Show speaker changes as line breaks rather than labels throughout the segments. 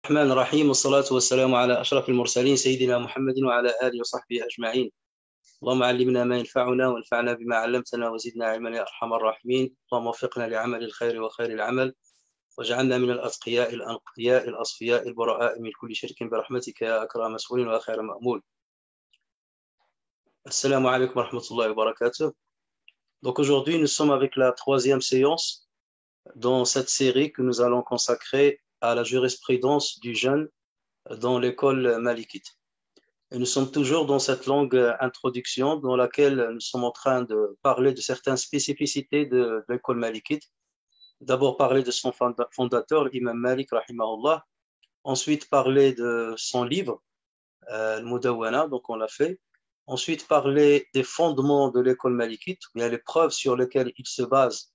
الرحمن الرحيم والصلاة والسلام على أشرف المرسلين سيدنا محمد وعلى آله وصحبه أجمعين. اللهم علمنا ما ينفعنا وانفعنا بما علمتنا وزدنا علما يا أرحم الراحمين. اللهم وفقنا لعمل الخير وخير العمل واجعلنا من الأتقياء الأنقياء الأصفياء البراء من كل شرك برحمتك يا أكرم مسؤول وخير مأمول. Assalamu alaikum wa rahmatullahi wa barakatuh. Donc aujourd'hui, nous sommes avec la troisième séance dans cette série que nous allons consacrer à la jurisprudence du jeûne dans l'école malikite. Et nous sommes toujours dans cette longue introduction dans laquelle nous sommes en train de parler de certaines spécificités de l'école malikite. D'abord parler de son fondateur, l'imam Malik, rahimahullah. Ensuite parler de son livre, Al-Mudawwana, donc on l'a fait. Ensuite parler des fondements de l'école malikite, il y a les preuves sur lesquelles il se base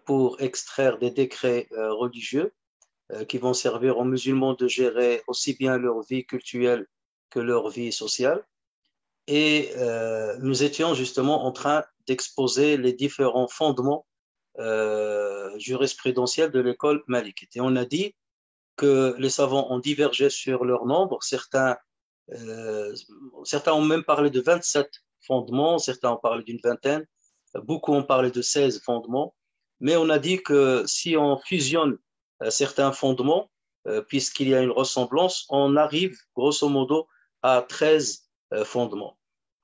pour extraire des décrets religieux qui vont servir aux musulmans de gérer aussi bien leur vie cultuelle que leur vie sociale. Et nous étions justement en train d'exposer les différents fondements jurisprudentiels de l'école malikite. Et on a dit que les savants ont divergé sur leur nombre. Certains ont même parlé de 27 fondements, certains ont parlé d'une vingtaine, beaucoup ont parlé de 16 fondements. Mais on a dit que si on fusionne certains fondements, puisqu'il y a une ressemblance, on arrive grosso modo à 13 fondements.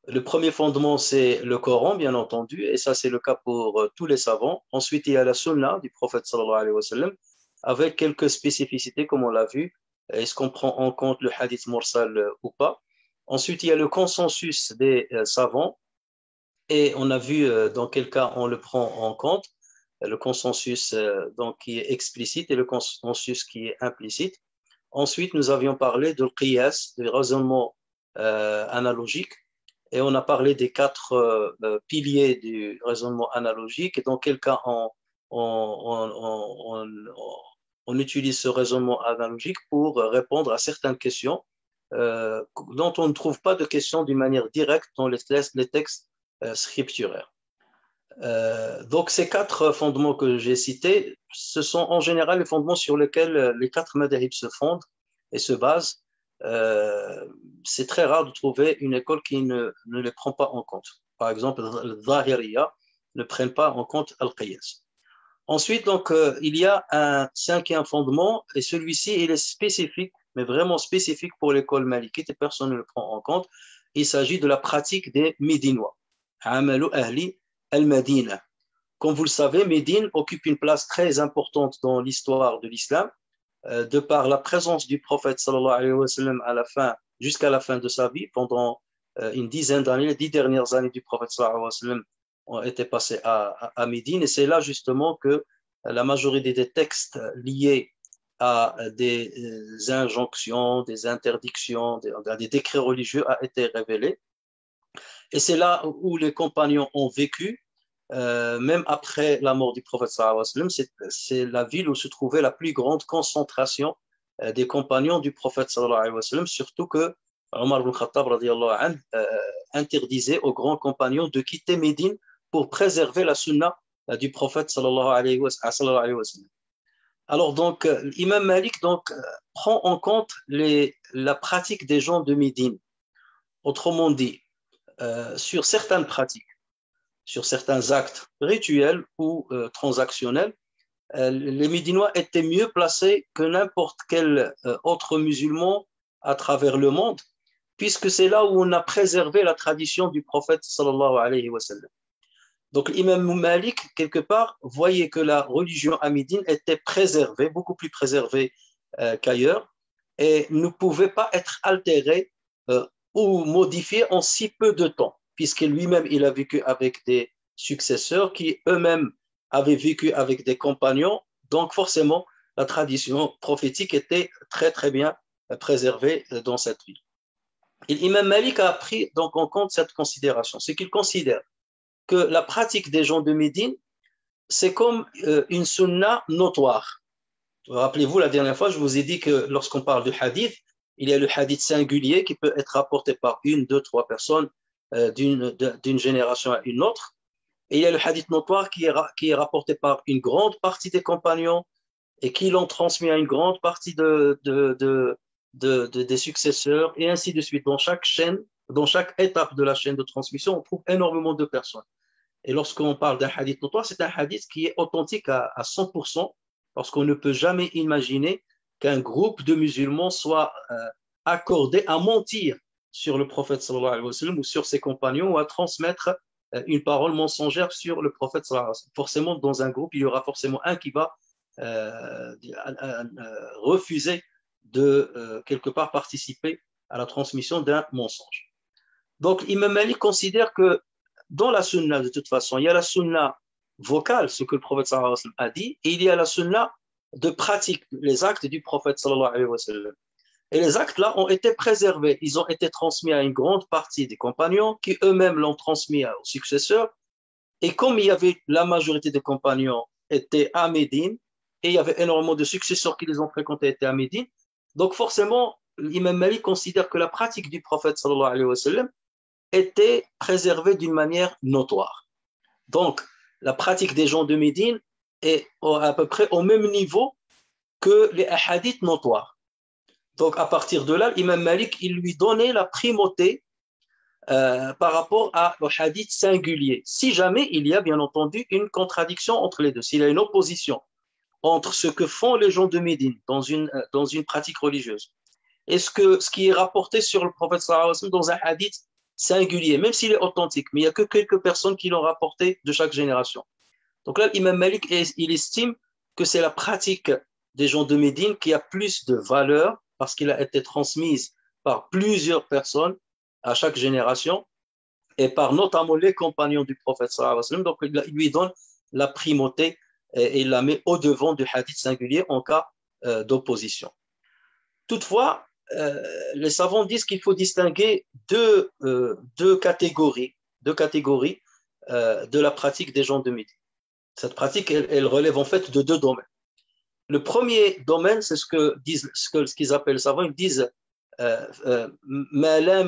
Le premier fondement, c'est le Coran, bien entendu, et ça c'est le cas pour tous les savants. Ensuite, il y a la Sunna du prophète sallallahu alayhi wa sallam, avec quelques spécificités, comme on l'a vu. Est-ce qu'on prend en compte le hadith mursal ou pas? Ensuite, il y a le consensus des savants, et on a vu dans quel cas on le prend en compte. Le consensus donc, qui est explicite et le consensus qui est implicite. Ensuite, nous avions parlé de l'qiyas, du raisonnement analogique, et on a parlé des quatre piliers du raisonnement analogique, et dans quel cas on utilise ce raisonnement analogique pour répondre à certaines questions dont on ne trouve pas de questions d'une manière directe dans les textes scripturaires. Donc ces quatre fondements que j'ai cités, ce sont en général les fondements sur lesquels les quatre madhahib se fondent et se basent. C'est très rare de trouver une école qui ne les prend pas en compte. Par exemple, le Zahiriya ne prennent pas en compte Al-Qiyas. Ensuite, donc, il y a un cinquième fondement, et celui-ci, il est spécifique, mais vraiment spécifique pour l'école malikite, et personne ne le prend en compte. Il s'agit de la pratique des Médinois. Amalu ahli al-Madina. Comme vous le savez, Médine occupe une place très importante dans l'histoire de l'islam, de par la présence du prophète sallallahu alayhi wa sallam jusqu'à la fin de sa vie, pendant une dizaine d'années, les 10 dernières années du prophète sallallahu alayhi wa sallam ont été passées à Médine, et c'est là justement que la majorité des textes liés à des injonctions, des interdictions, des décrets religieux a été révélée. Et c'est là où les compagnons ont vécu, même après la mort du prophète sallallahu alayhi wa sallam. C'est la ville où se trouvait la plus grande concentration des compagnons du prophète sallallahu alayhi wa sallam, surtout que Omar ibn Khattab radiyallahu anhu interdisait aux grands compagnons de quitter Médine pour préserver la sunna du prophète sallallahu alayhi wa sallam. Alors donc, l'imam Malik donc, prend en compte la pratique des gens de Médine. Autrement dit, sur certaines pratiques, sur certains actes rituels ou transactionnels, les Médinois étaient mieux placés que n'importe quel autre musulman à travers le monde, puisque c'est là où on a préservé la tradition du prophète sallallahu alayhi wa sallam. Donc l'imam Malik, quelque part, voyait que la religion à Médine était préservée, beaucoup plus préservée qu'ailleurs, et ne pouvait pas être altérée ou modifiée en si peu de temps, puisque lui-même, il a vécu avec des successeurs qui eux-mêmes avaient vécu avec des compagnons, donc forcément, la tradition prophétique était très très bien préservée dans cette ville. Et l'imam Malik a pris donc en compte cette considération, ce qu'il considère que la pratique des gens de Médine, c'est comme une sunna notoire. Rappelez-vous, la dernière fois, je vous ai dit que lorsqu'on parle du hadith, il y a le hadith singulier qui peut être rapporté par une, deux, trois personnes d'une génération à une autre. Et il y a le hadith notoire qui est rapporté par une grande partie des compagnons et qui l'ont transmis à une grande partie des successeurs, et ainsi de suite. Dans chaque chaîne, dans chaque étape de la chaîne de transmission, on trouve énormément de personnes. Et lorsqu'on parle d'un hadith notoire, c'est un hadith qui est authentique à 100%, parce qu'on ne peut jamais imaginer qu'un groupe de musulmans soit accordé à mentir sur le prophète sallallahu alayhi wa sallam ou sur ses compagnons, ou à transmettre une parole mensongère sur le prophète sallallahu alayhi wa sallam. Forcément, dans un groupe, il y aura forcément un qui va refuser de quelque part participer à la transmission d'un mensonge. Donc, Imam Malik considère que dans la sunna, de toute façon, il y a la sunna vocale, ce que le prophète sallallahu alayhi wa sallam a dit, et il y a la sunna de pratique, les actes du prophète sallallahu alayhi wa sallam. Et les actes-là ont été préservés. Ils ont été transmis à une grande partie des compagnons qui eux-mêmes l'ont transmis aux successeurs. Et comme il y avait la majorité des compagnons étaient à Médine, et il y avait énormément de successeurs qui les ont fréquentés étaient à Médine, donc forcément, l'imam Malik considère que la pratique du prophète sallallahu alayhi wa sallam était préservée d'une manière notoire. Donc, la pratique des gens de Médine est à peu près au même niveau que les hadiths notoires. Donc, à partir de là, l'imam Malik, il lui donnait la primauté par rapport au hadith singulier. Si jamais il y a, bien entendu, une contradiction entre les deux, s'il y a une opposition entre ce que font les gens de Médine dans une pratique religieuse et ce qui est rapporté sur le prophète sallallahu alayhi wa sallam dans un hadith singulier, même s'il est authentique, mais il n'y a que quelques personnes qui l'ont rapporté de chaque génération. Donc là, l'imam Malik, il estime que c'est la pratique des gens de Médine qui a plus de valeur parce qu'il a été transmise par plusieurs personnes à chaque génération et par notamment les compagnons du prophète sallallahu alayhi wa sallam. Donc, il lui donne la primauté et il la met au-devant du hadith singulier en cas d'opposition. Toutefois, les savants disent qu'il faut distinguer deux catégories de la pratique des gens de Médine. Cette pratique, elle relève en fait de deux domaines. Le premier domaine, c'est ce qu'ils appellent les savants, ils disent ما لا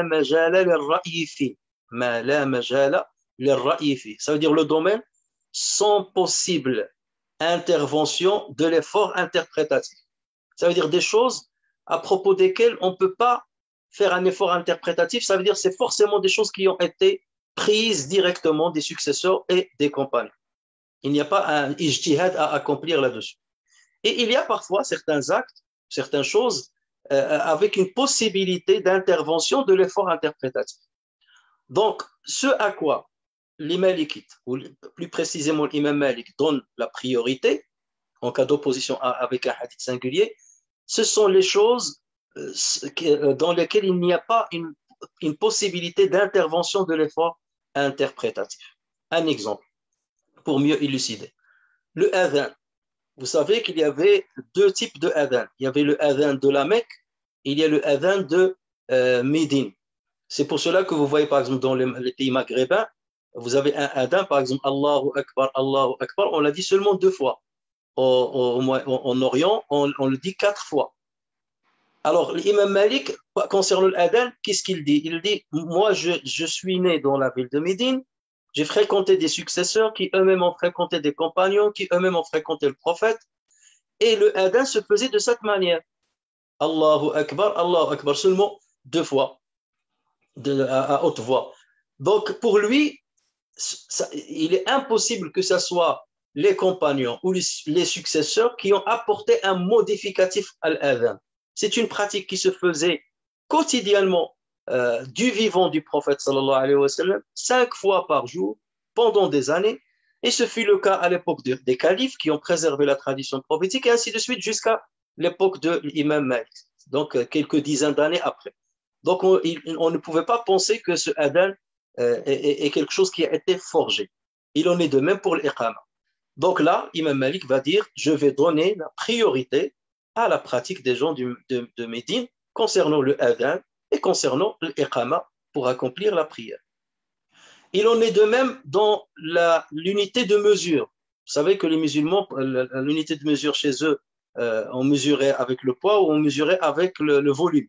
مجال للرأي فيه. ما لا مجال للرأي فيه. Ça veut dire le domaine sans possible intervention de l'effort interprétatif. Ça veut dire des choses à propos desquelles on ne peut pas faire un effort interprétatif. Ça veut dire que c'est forcément des choses qui ont été prises directement des successeurs et des compagnons. Il n'y a pas un ijtihad à accomplir là-dessus. Et il y a parfois certains actes, certaines choses avec une possibilité d'intervention de l'effort interprétatif. Donc, ce à quoi les Malikites, ou plus précisément l'imam Malik, donne la priorité en cas d'opposition avec un hadith singulier, ce sont les choses dans lesquelles il n'y a pas une possibilité d'intervention de l'effort interprétatif. Un exemple, pour mieux élucider. Le adhan. Vous savez qu'il y avait deux types de adhan. Il y avait le adhan de la Mecque et il y a le adhan de Médine. C'est pour cela que vous voyez, par exemple, dans les pays maghrébins, vous avez un adhan, par exemple, Allahu Akbar, on l'a dit seulement 2 fois. En Orient, on le dit 4 fois. Alors, l'imam Malik, concernant l'adhan, qu'est-ce qu'il dit? Il dit, moi, je suis né dans la ville de Médine, j'ai fréquenté des successeurs qui eux-mêmes ont fréquenté des compagnons, qui eux-mêmes ont fréquenté le prophète, et le adhan se faisait de cette manière. Allahu Akbar, seulement 2 fois, à haute voix. Donc, pour lui, il est impossible que ce soit les compagnons ou les successeurs qui ont apporté un modificatif à l'adhan. C'est une pratique qui se faisait quotidiennement du vivant du prophète sallallahu alayhi wa sallam, 5 fois par jour, pendant des années, et ce fut le cas à l'époque des califes qui ont préservé la tradition prophétique, et ainsi de suite jusqu'à l'époque de l'imam Malik, donc quelques dizaines d'années après. Donc on ne pouvait pas penser que ce adhan est quelque chose qui a été forgé. Il en est de même pour l'iqama. Donc là, Imam Malik va dire, je vais donner la priorité à la pratique des gens de Médine concernant le adhan et concernant l'iqama pour accomplir la prière. Il en est de même dans l'unité de mesure. Vous savez que les musulmans, l'unité de mesure chez eux, on mesurait avec le poids ou on mesurait avec le volume.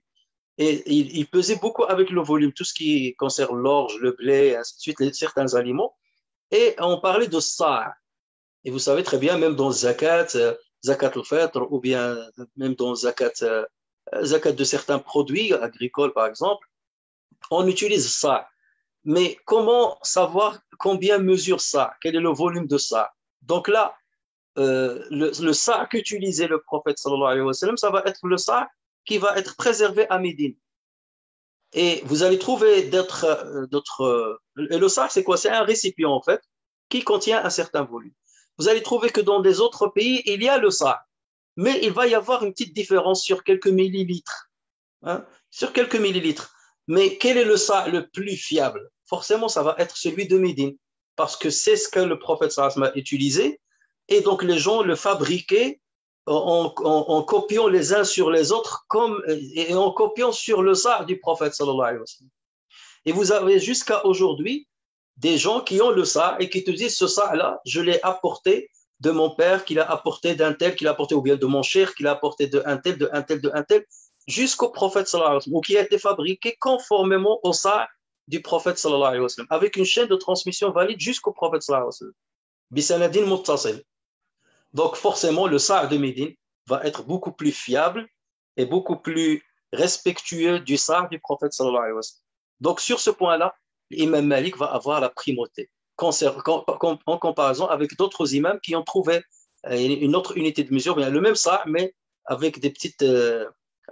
Et il pesait beaucoup avec le volume, tout ce qui concerne l'orge, le blé, ainsi de suite, certains aliments. Et on parlait de sa'. Et vous savez très bien, même dans le zakat, zakat al-fitr ou bien même dans zakat de certains produits agricoles, par exemple, on utilise ça. Mais comment savoir combien mesure ça? Quel est le volume de ça? Donc là, le sa qu'utilisait le prophète sallallahu alayhi wa sallam, ça va être le sa qui va être préservé à Médine. Et vous allez trouver d'autres. Et le sa, c'est quoi? C'est un récipient, en fait, qui contient un certain volume. Vous allez trouver que dans des autres pays, il y a le sa, mais il va y avoir une petite différence sur quelques millilitres. Hein, sur quelques millilitres. Mais quel est le sa le plus fiable? Forcément, ça va être celui de Médine, parce que c'est ce que le prophète sallallahu alayhi wa sallam a utilisé, et donc les gens le fabriquaient en copiant les uns sur les autres et en copiant sur le sa du prophète sallallahu alayhi wa sallam. Et vous avez jusqu'à aujourd'hui des gens qui ont le sa et qui te disent ce sa-là, je l'ai apporté de mon père, qu'il a apporté d'un tel, qu'il a apporté, ou bien de mon cher, qu'il a apporté de un tel, de un tel, de un tel, jusqu'au prophète sallallahu alayhi wa sallam, ou qui a été fabriqué conformément au sa du prophète sallallahu alayhi wa sallam, avec une chaîne de transmission valide jusqu'au prophète sallallahu alayhi wa sallam. Bisanadin muttasil. Donc forcément, le sa de Médine va être beaucoup plus fiable et beaucoup plus respectueux du sa du prophète sallallahu alayhi wa sallam. Donc sur ce point-là, l'imam Malik va avoir la primauté en comparaison avec d'autres imams qui ont trouvé une autre unité de mesure, bien le même sa, mais avec des petites,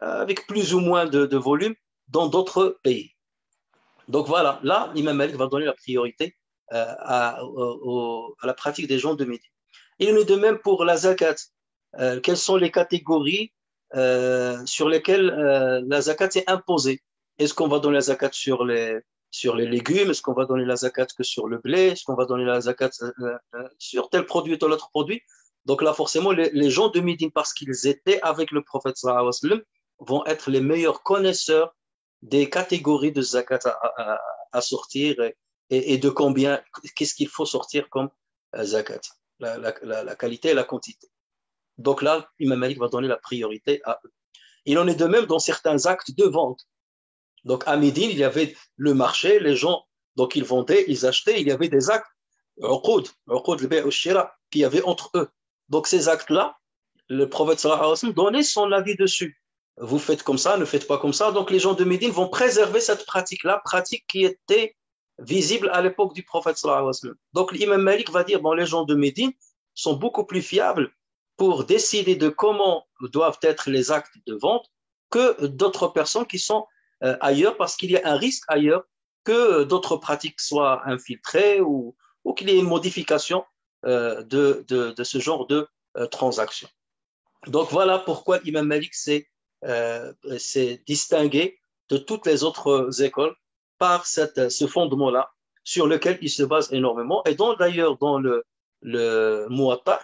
avec plus ou moins de volume dans d'autres pays. Donc voilà, là, l'imam Malik va donner la priorité à la pratique des gens de Médine. Il en est de même pour la zakat. Quelles sont les catégories sur lesquelles la zakat est imposée? Est-ce qu'on va donner la zakat sur les légumes? Est-ce qu'on va donner la zakat que sur le blé? Est-ce qu'on va donner la zakat sur tel produit ou tel autre produit? Donc là, forcément, les gens de Médine, parce qu'ils étaient avec le prophète sallallahu alayhi wa sallam, vont être les meilleurs connaisseurs des catégories de zakat à sortir et de combien, qu'est-ce qu'il faut sortir comme zakat, la qualité et la quantité. Donc là, Imam Malik va donner la priorité à eux. Il en est de même dans certains actes de vente. Donc à Médine, il y avait le marché, les gens, donc ils vendaient, ils achetaient, il y avait des actes, uqud al-bay' al-shira, qu'il y avait entre eux. Donc ces actes-là, le prophète sallallahu alayhi wa sallam donnait son avis dessus. Vous faites comme ça, ne faites pas comme ça. Donc les gens de Médine vont préserver cette pratique-là, pratique qui était visible à l'époque du prophète sallallahu alayhi wa sallam. Donc l'imam Malik va dire, bon, les gens de Médine sont beaucoup plus fiables pour décider de comment doivent être les actes de vente que d'autres personnes qui sont ailleurs, parce qu'il y a un risque ailleurs que d'autres pratiques soient infiltrées ou qu'il y ait une modification de ce genre de transaction. Donc voilà pourquoi l'imam Malik s'est distingué de toutes les autres écoles par ce fondement-là sur lequel il se base énormément. Et d'ailleurs, dans le Muwatta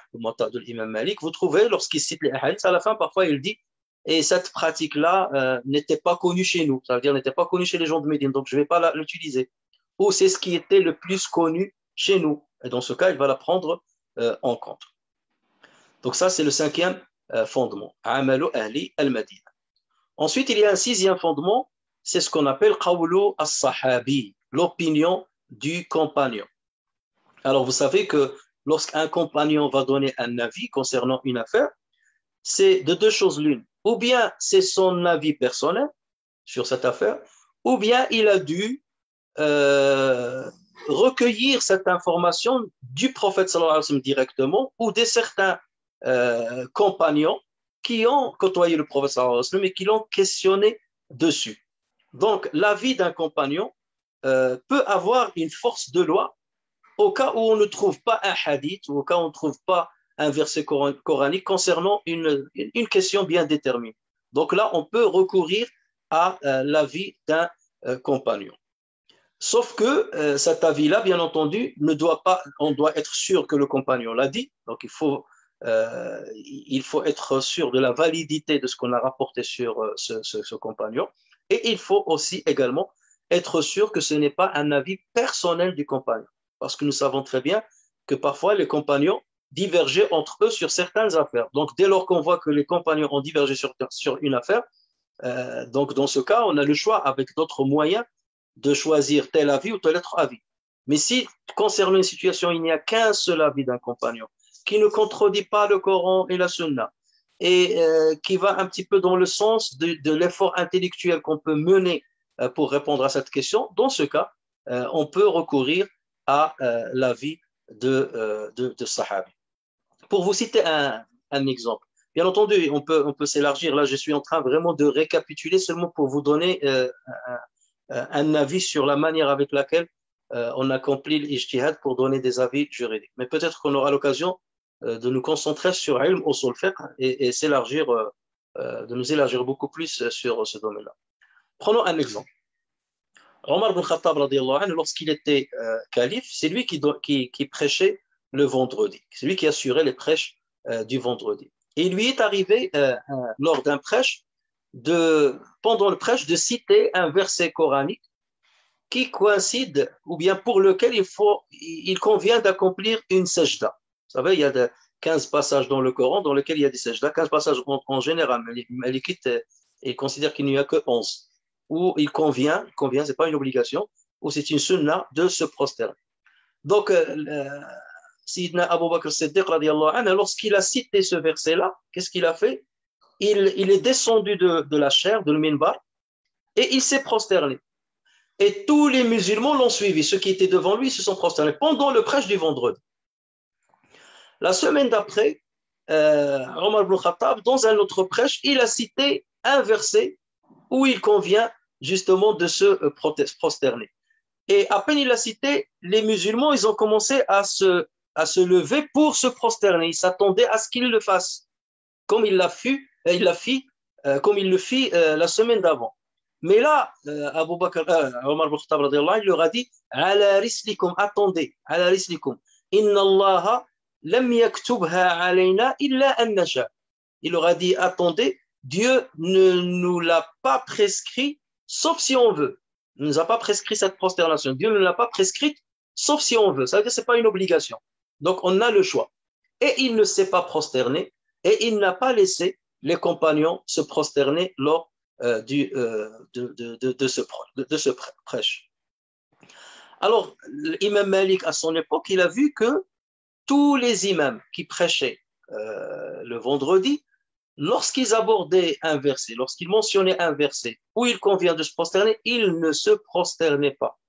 de l'imam Malik, vous trouvez, lorsqu'il cite les hadiths, à la fin, parfois, il dit et cette pratique-là n'était pas connue chez nous, ça veut dire n'était pas connue chez les gens de Médine, donc je ne vais pas l'utiliser. Ou c'est ce qui était le plus connu chez nous. Et dans ce cas, il va la prendre en compte. Donc ça, c'est le cinquième fondement. Amalu ahli al-Madina. Ensuite, il y a un sixième fondement, c'est ce qu'on appelle qawlu as-sahabi, l'opinion du compagnon. Alors, vous savez que lorsqu'un compagnon va donner un avis concernant une affaire, c'est de deux choses l'une. Ou bien c'est son avis personnel sur cette affaire, ou bien il a dû recueillir cette information du prophète sallallahu alayhi wa sallam directement ou de certains compagnons qui ont côtoyé le prophète sallallahu alayhi wa sallam et qui l'ont questionné dessus. Donc l'avis d'un compagnon peut avoir une force de loi au cas où on ne trouve pas un hadith ou au cas où on ne trouve pas un verset coranique concernant une question bien déterminée. Donc là, on peut recourir à l'avis d'un compagnon. Sauf que cet avis-là, bien entendu, on doit être sûr que le compagnon l'a dit. Donc il faut être sûr de la validité de ce qu'on a rapporté sur ce compagnon. Et il faut aussi également être sûr que ce n'est pas un avis personnel du compagnon. Parce que nous savons très bien que parfois les compagnons diverger entre eux sur certaines affaires. Donc, dès lors qu'on voit que les compagnons ont divergé sur une affaire, donc dans ce cas, on a le choix avec d'autres moyens de choisir tel avis ou tel autre avis. Mais si, concernant une situation, il n'y a qu'un seul avis d'un compagnon qui ne contredit pas le Coran et la Sunna, et qui va un petit peu dans le sens de l'effort intellectuel qu'on peut mener pour répondre à cette question, dans ce cas, on peut recourir à l'avis de Sahabi. Pour vous citer un exemple, bien entendu, on peut s'élargir. Là, je suis en train vraiment de récapituler seulement pour vous donner un avis sur la manière avec laquelle on accomplit l'ijtihad pour donner des avis juridiques. Mais peut-être qu'on aura l'occasion de nous concentrer sur ilm usul fiqh et s'élargir, de nous élargir beaucoup plus sur ce domaine-là. Prenons un exemple. Omar ibn Khattab, lorsqu'il était calife, c'est lui qui prêchait le vendredi. C'est lui qui assurait les prêches du vendredi. Et il lui est arrivé, lors d'un prêche, pendant le prêche, de citer un verset coranique qui coïncide, ou bien pour lequel il convient d'accomplir une sajda. Vous savez, il y a 15 passages dans le Coran dans lesquels il y a des sajdas, 15 passages en général, mais les Malikites, ils considèrent qu'il n'y a que 11, où il convient, c'est pas une obligation, où c'est une sunna de se prosterner. Donc, Sayyidina Abu Bakr Siddiq, lorsqu'il a cité ce verset-là, qu'est-ce qu'il a fait? Il est descendu de la chaire, de le minbar, et il s'est prosterné. Et tous les musulmans l'ont suivi. Ceux qui étaient devant lui se sont prosternés pendant le prêche du vendredi. La semaine d'après, Omar ibn Khattab, dans un autre prêche, il a cité un verset où il convient justement de se prosterner. Et à peine il a cité, les musulmans, ils ont commencé à se lever pour se prosterner. Ils s'attendaient à ce qu'il le fasse, comme il le fit la semaine d'avant. Mais là, Omar ibn Khattab, il leur a dit, ala rislikum, attendez, ala rislikum, inna Allah lam yaktubha alayna illa an nasha. Il leur a dit, attendez, Dieu ne nous l'a pas prescrit, sauf si on veut. Il ne nous a pas prescrit cette prosternation. Dieu ne l'a pas prescrite, sauf si on veut. Ça veut dire que ce n'est pas une obligation. Donc, on a le choix. Et il ne s'est pas prosterné, et il n'a pas laissé les compagnons se prosterner lors de ce prêche. Alors, l'imam Malik, à son époque, il a vu que tous les imams qui prêchaient le vendredi, lorsqu'ils abordaient un verset, lorsqu'ils mentionnaient un verset où il convient de se prosterner, ils ne se prosternaient pas.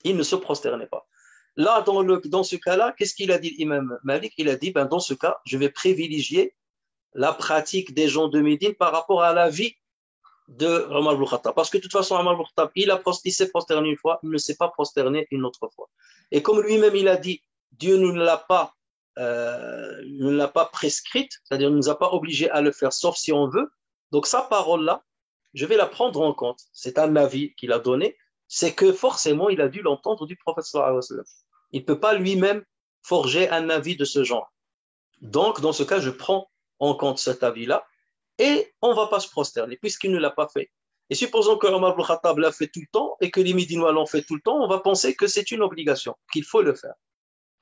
Ils ne se prosternaient pas. Là, dans ce cas-là, qu'est-ce qu'il a dit l'imam Malik? Il a dit, dans ce cas, je vais privilégier la pratique des gens de Médine par rapport à la vie de Omar ibn Khattab. Parce que de toute façon, Omar ibn Khattab, il s'est prosterné une fois, il ne s'est pas prosterné une autre fois. Et comme lui-même, il a dit, Dieu ne l'a pas prescrite, c'est-à-dire ne nous a pas obligés à le faire, sauf si on veut. Donc sa parole-là, je vais la prendre en compte. C'est un avis qu'il a donné, c'est que forcément, il a dû l'entendre du prophète sallallahu alayhi wa sallam. Il ne peut pas lui-même forger un avis de ce genre. Donc, dans ce cas, je prends en compte cet avis-là et on ne va pas se prosterner puisqu'il ne l'a pas fait. Et supposons que Omar ibn Khattab l'a fait tout le temps et que les Médinois l'ont fait tout le temps, on va penser que c'est une obligation, qu'il faut le faire.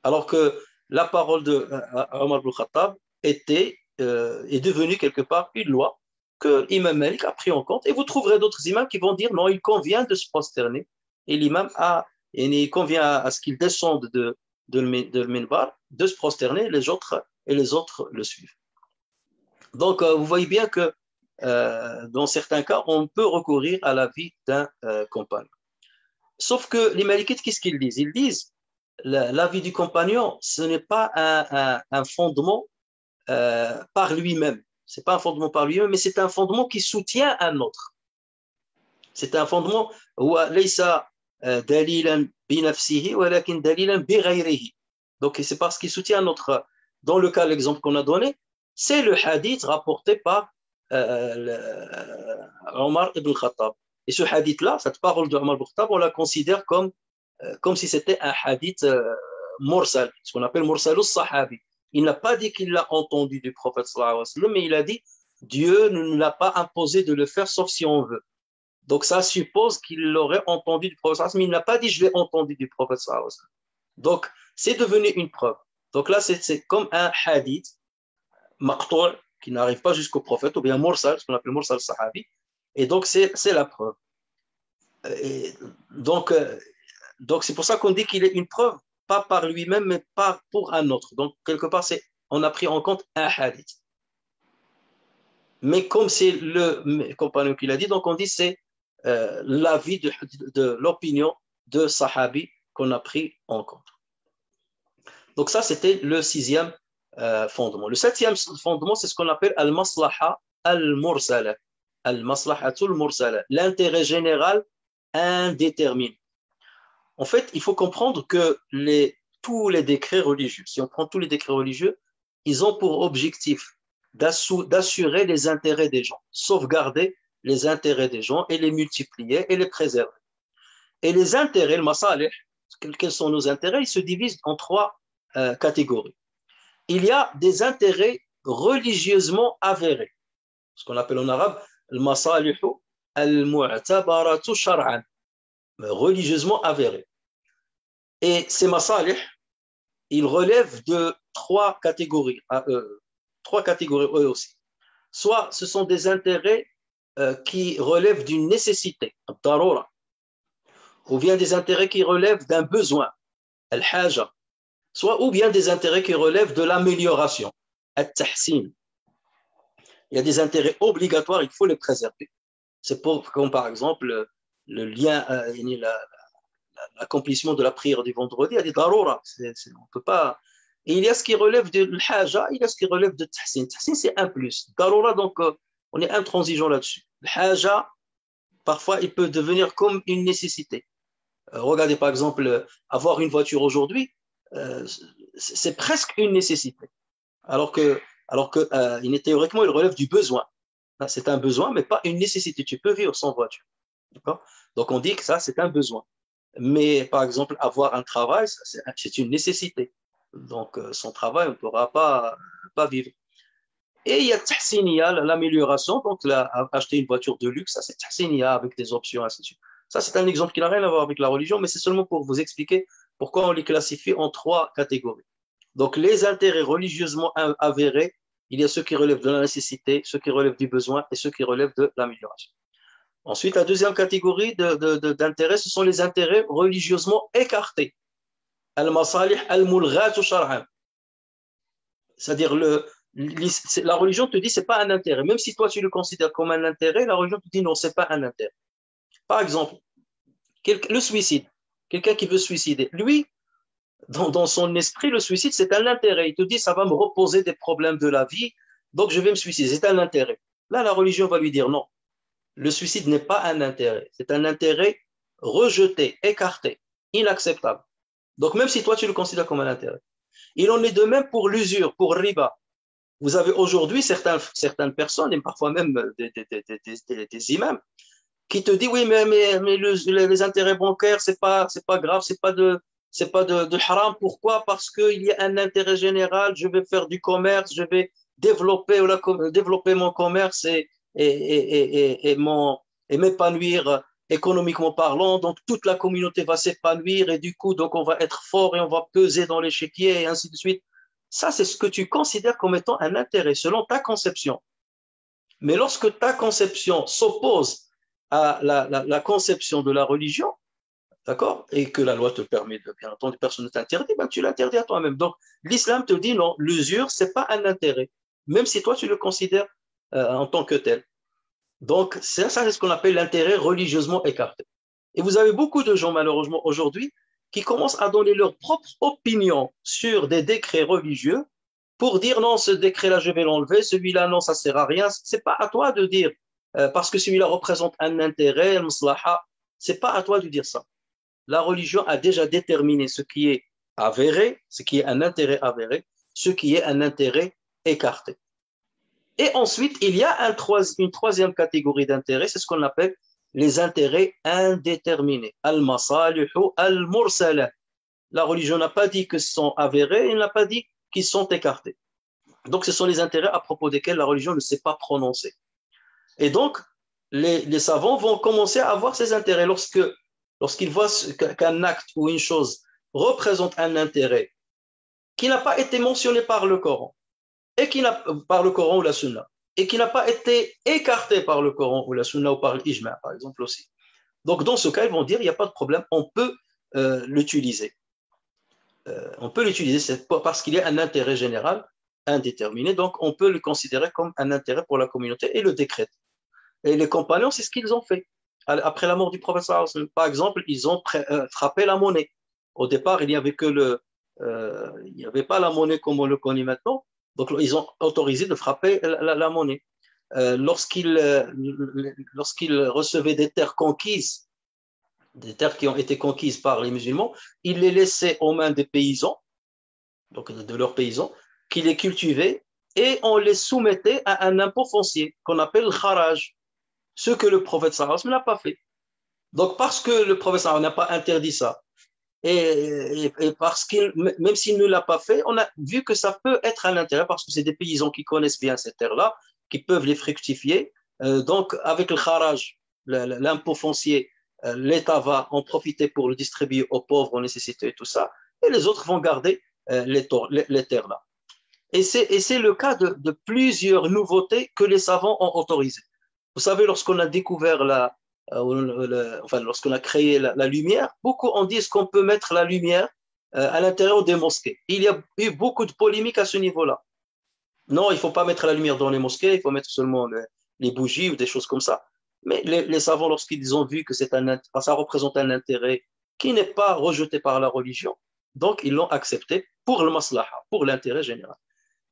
Alors que la parole de Omar ibn Khattab est devenue quelque part une loi que l'imam Malik a pris en compte. Et vous trouverez d'autres imams qui vont dire non, il convient de se prosterner. Et l'imam il convient à ce qu'il descende de le minbar, de se prosterner, les autres le suivent. Donc, vous voyez bien que dans certains cas, on peut recourir à l'avis d'un compagnon. Sauf que les Malikites, qu'est-ce qu'ils disent? Ils disent l'avis du compagnon, ce n'est pas un fondement par lui-même. Ce n'est pas un fondement par lui-même, mais c'est un fondement qui soutient un autre. C'est un fondement donc c'est parce qu'il soutient un autre. Dans le cas, l'exemple qu'on a donné, c'est le hadith rapporté par Omar ibn Khattab. Et ce hadith-là, cette parole de Omar ibn Khattab, on la considère comme si c'était un hadith mursal, ce qu'on appelle mursal al-sahabi. Il n'a pas dit qu'il l'a entendu du prophète sallallahu alayhi wa sallam, mais il a dit Dieu ne nous l'a pas imposé de le faire sauf si on veut. Donc ça suppose qu'il l'aurait entendu du prophète sallallahu alayhi wa sallam, mais il n'a pas dit je l'ai entendu du prophète sallallahu alayhi wa sallam. Donc c'est devenu une preuve. Donc là c'est comme un hadith maqtou' qui n'arrive pas jusqu'au prophète, ou bien mursal, ce qu'on appelle mursal sahabi. Et donc c'est la preuve. Et donc c'est pour ça qu'on dit qu'il est une preuve, pas par lui-même, mais pas pour un autre. Donc, quelque part, c'est on a pris en compte un hadith. Mais comme c'est le compagnon qui l'a dit, donc on dit c'est l'avis de l'opinion de Sahabi qu'on a pris en compte. Donc ça, c'était le sixième fondement. Le septième fondement, c'est ce qu'on appelle al-maslaha al-mursala. Al-maslahatul mursala, l'intérêt général indéterminé. En fait, il faut comprendre que tous les décrets religieux, si on prend tous les décrets religieux, ils ont pour objectif d'assurer les intérêts des gens, sauvegarder les intérêts des gens et les multiplier et les préserver. Et les intérêts, le masalih, quels sont nos intérêts? Ils se divisent en trois catégories. Il y a des intérêts religieusement avérés, ce qu'on appelle en arabe le masalihu al-mu'tabaratu shar'an, religieusement avérés. Et ces masalih, ils relèvent de trois catégories eux aussi. Soit ce sont des intérêts qui relèvent d'une nécessité, darura, ou bien des intérêts qui relèvent d'un besoin, al-haja, ou bien des intérêts qui relèvent de l'amélioration, al-tahsin. Il y a des intérêts obligatoires, il faut les préserver. C'est comme par exemple le lien, l'accomplissement de la prière du vendredi, il y a des darura, on peut pas. Et il y a ce qui relève de l'haja, il y a ce qui relève de tahsin. Tahsin, c'est un plus. Darura, donc, on est intransigeant là-dessus. L'haja, parfois, il peut devenir comme une nécessité. Regardez, par exemple, avoir une voiture aujourd'hui, c'est presque une nécessité. Alors que théoriquement, il relève du besoin. C'est un besoin, mais pas une nécessité. Tu peux vivre sans voiture. Donc, on dit que ça, c'est un besoin. Mais, par exemple, avoir un travail, c'est une nécessité. Donc, sans travail, on ne pourra pas vivre. Et il y a tahsiniya, l'amélioration. Donc, acheter une voiture de luxe, ça, c'est tahsiniya avec des options, ainsi de suite. Ça, c'est un exemple qui n'a rien à voir avec la religion, mais c'est seulement pour vous expliquer pourquoi on les classifie en trois catégories. Donc, les intérêts religieusement avérés, il y a ceux qui relèvent de la nécessité, ceux qui relèvent du besoin et ceux qui relèvent de l'amélioration. Ensuite, la deuxième catégorie d'intérêts, ce sont les intérêts religieusement écartés. Al-masalih al-mulghatu shar'an. C'est-à-dire, la religion te dit c'est pas un intérêt. Même si toi tu le considères comme un intérêt, la religion te dit non, c'est pas un intérêt. Par exemple, le suicide. Quelqu'un qui veut se suicider. Lui, dans son esprit, le suicide, c'est un intérêt. Il te dit ça va me reposer des problèmes de la vie, donc je vais me suicider. C'est un intérêt. Là, la religion va lui dire non. Le suicide n'est pas un intérêt. C'est un intérêt rejeté, écarté, inacceptable. Donc, même si toi, tu le considères comme un intérêt. Il en est de même pour l'usure, pour riba. Vous avez aujourd'hui certaines personnes, et parfois même des imams, qui te disent, oui, mais les intérêts bancaires, c'est pas grave, c'est pas de haram. Pourquoi? Parce qu'il y a un intérêt général, je vais faire du commerce, je vais développer mon commerce et m'épanouir économiquement parlant, donc toute la communauté va s'épanouir et du coup, donc on va être fort et on va peser dans l'échiquier et ainsi de suite. Ça, c'est ce que tu considères comme étant un intérêt selon ta conception. Mais lorsque ta conception s'oppose à la conception de la religion, d'accord, et que la loi te permet de, bien entendu, personne ne t'interdit, ben tu l'interdis à toi-même. Donc, l'islam te dit non, l'usure, c'est pas un intérêt, même si toi tu le considères en tant que tel. Donc, ça, c'est ce qu'on appelle l'intérêt religieusement écarté. Et vous avez beaucoup de gens, malheureusement, aujourd'hui, qui commencent à donner leur propre opinion sur des décrets religieux pour dire non, ce décret-là, je vais l'enlever, celui-là, non, ça sert à rien. C'est pas à toi de dire, parce que celui-là représente un intérêt, maslaha, c'est pas à toi de dire ça. La religion a déjà déterminé ce qui est avéré, ce qui est un intérêt avéré, ce qui est un intérêt écarté. Et ensuite, il y a une troisième catégorie d'intérêts, c'est ce qu'on appelle les intérêts indéterminés. Al-masalihu al-mursala. La religion n'a pas dit que ce sont avérés, elle n'a pas dit qu'ils sont écartés. Donc, ce sont les intérêts à propos desquels la religion ne s'est pas prononcée. Et donc, les savants vont commencer à avoir ces intérêts lorsqu'ils voient qu'un acte ou une chose représente un intérêt qui n'a pas été mentionné par le Coran, par le Coran ou la Sunna, et qui n'a pas été écarté par le Coran ou la Sunna ou par l'Ijma, par exemple aussi. Donc, dans ce cas, ils vont dire, il n'y a pas de problème, on peut l'utiliser. On peut l'utiliser parce qu'il y a un intérêt général indéterminé, donc on peut le considérer comme un intérêt pour la communauté et le décréter. Et les compagnons, c'est ce qu'ils ont fait. Après la mort du prophète, par exemple, ils ont frappé la monnaie. Au départ, il n'y avait que il n'y avait pas la monnaie comme on le connaît maintenant. Donc, ils ont autorisé de frapper la monnaie. Lorsqu'ils recevaient des terres conquises, des terres qui ont été conquises par les musulmans, ils les laissaient aux mains des paysans, donc de leurs paysans, qui les cultivaient, et on les soumettait à un impôt foncier qu'on appelle le kharaj, ce que le prophète sallallahu alayhi wa sallam n'a pas fait. Donc, parce que le prophète sallallahu alayhi wa sallam n'a pas interdit ça, et parce qu'il, même s'il ne l'a pas fait, on a vu que ça peut être un intérêt, parce que c'est des paysans qui connaissent bien ces terres-là, qui peuvent les fructifier. Donc, avec le kharaj, l'impôt foncier, l'État va en profiter pour le distribuer aux pauvres, aux nécessités et tout ça, et les autres vont garder les terres-là. Et c'est le cas de plusieurs nouveautés que les savants ont autorisées. Vous savez, lorsqu'on a découvert lorsqu'on a créé la lumière, beaucoup en disent qu'on peut mettre la lumière à l'intérieur des mosquées. Il y a eu beaucoup de polémiques à ce niveau-là. Non, il ne faut pas mettre la lumière dans les mosquées, il faut mettre seulement les bougies ou des choses comme ça. Mais les savants, lorsqu'ils ont vu que ça représente un intérêt qui n'est pas rejeté par la religion, donc ils l'ont accepté pour le maslaha, pour l'intérêt général.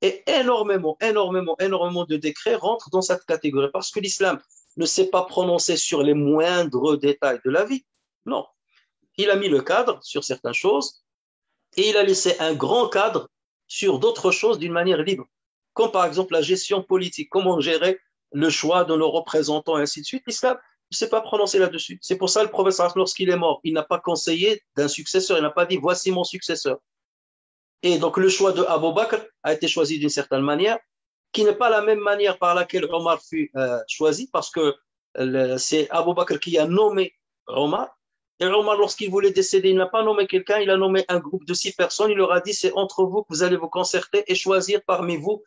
Et énormément de décrets rentrent dans cette catégorie parce que l'islam ne s'est pas prononcé sur les moindres détails de la vie. Non, il a mis le cadre sur certaines choses et il a laissé un grand cadre sur d'autres choses d'une manière libre, comme par exemple la gestion politique, comment gérer le choix de nos représentants et ainsi de suite. L'islam ne s'est pas prononcé là-dessus. C'est pour ça le prophète, lorsqu'il est mort, il n'a pas conseillé d'un successeur, il n'a pas dit voici mon successeur. Et donc le choix de Abu Bakr a été choisi d'une certaine manière, qui n'est pas la même manière par laquelle Omar fut choisi, parce que c'est Abu Bakr qui a nommé Omar. Et Omar, lorsqu'il voulait décéder, il n'a pas nommé quelqu'un, il a nommé un groupe de 6 personnes. Il leur a dit, c'est entre vous que vous allez vous concerter et choisir parmi vous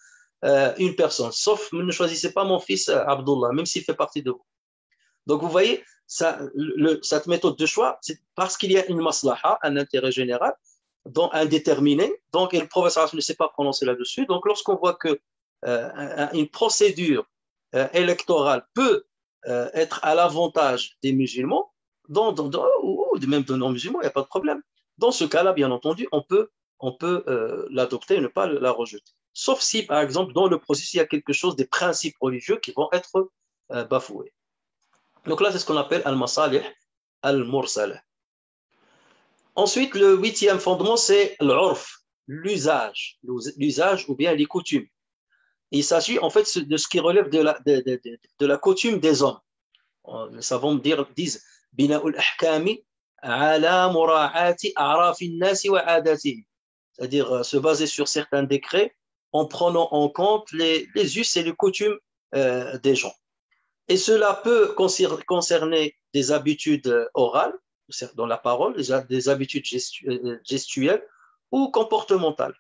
une personne. Sauf, ne choisissez pas mon fils Abdullah, même s'il fait partie de vous. Donc, vous voyez, cette méthode de choix, c'est parce qu'il y a une maslaha, un intérêt général, donc indéterminé. Donc, et le professeur ne s'est pas prononcé là-dessus. Donc, lorsqu'on voit que une procédure électorale peut être à l'avantage des musulmans, ou même de non-musulmans, il n'y a pas de problème. Dans ce cas-là, bien entendu, on peut l'adopter et ne pas la rejeter. Sauf si, par exemple, dans le processus, il y a quelque chose, des principes religieux qui vont être bafoués. Donc là, c'est ce qu'on appelle al-masalih al-mursalah. Ensuite, le 8e fondement, c'est l'urf, l'usage ou bien les coutumes. Il s'agit en fait de ce qui relève de la coutume des hommes. Les savants disent bina'ul ahkami ala mura'ati a'rafin nasi wa adatihim, c'est-à-dire se baser sur certains décrets en prenant en compte les us et les coutumes des gens. Et cela peut concerner des habitudes orales, dans la parole, des habitudes gestuelles ou comportementales.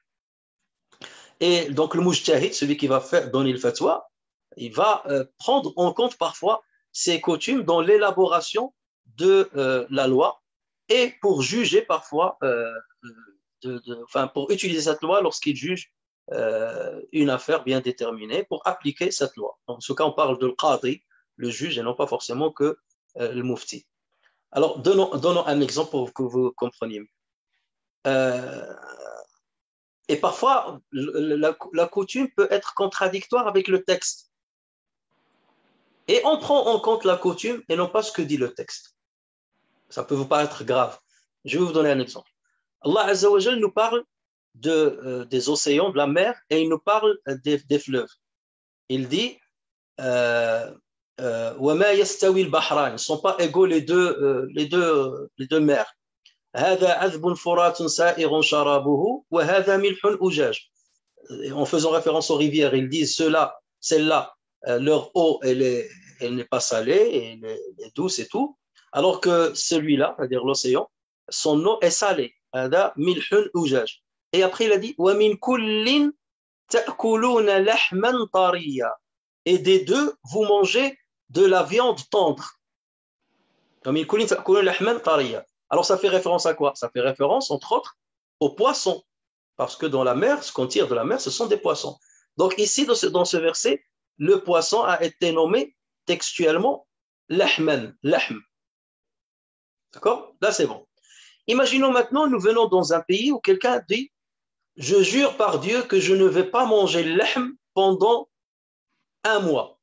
Et donc le mujtahid, celui qui va donner le fatwa, il va prendre en compte parfois ces coutumes dans l'élaboration de la loi et pour juger parfois, pour utiliser cette loi lorsqu'il juge une affaire bien déterminée pour appliquer cette loi. Dans ce cas, on parle de qadi, le juge, et non pas forcément que le mufti. Alors, donnons un exemple pour que vous compreniez. Et parfois, la coutume peut être contradictoire avec le texte. Et on prend en compte la coutume et non pas ce que dit le texte. Ça peut vous paraître grave. Je vais vous donner un exemple. Allah Azza wa Jal nous parle des océans, de la mer, et il nous parle des fleuves. Il dit وَمَا يَسْتَوِي الْبَحْرَانِ, ils ne sont pas égaux les deux mers. هذا عذب فرات سائغ شرابه وهذا ملح أجاج. En faisant référence aux rivières, ils disent celle-là, leur eau, elle n'est pas salée, elle est douce et tout, alors que celui-là, c'est-à-dire l'océan, son eau est salée. هذا ملح أجاج. Et après, il a dit وَمِنْ كُلٍّ تَأْكُلُونَ لَحْمًا طَرِيًّا. Et des deux, vous mangez de la viande tendre. وَمِنْ كُلٍّ تَأْكُلُونَ لَحْمًا طَرِيًّا. Alors, ça fait référence à quoi? Ça fait référence, entre autres, au poisson. Parce que dans la mer, ce qu'on tire de la mer, ce sont des poissons. Donc ici, dans ce verset, le poisson a été nommé textuellement lahman, lahm. D'accord? Là, c'est bon. Imaginons maintenant, nous venons dans un pays où quelqu'un dit, je jure par Dieu que je ne vais pas manger lahm pendant un mois.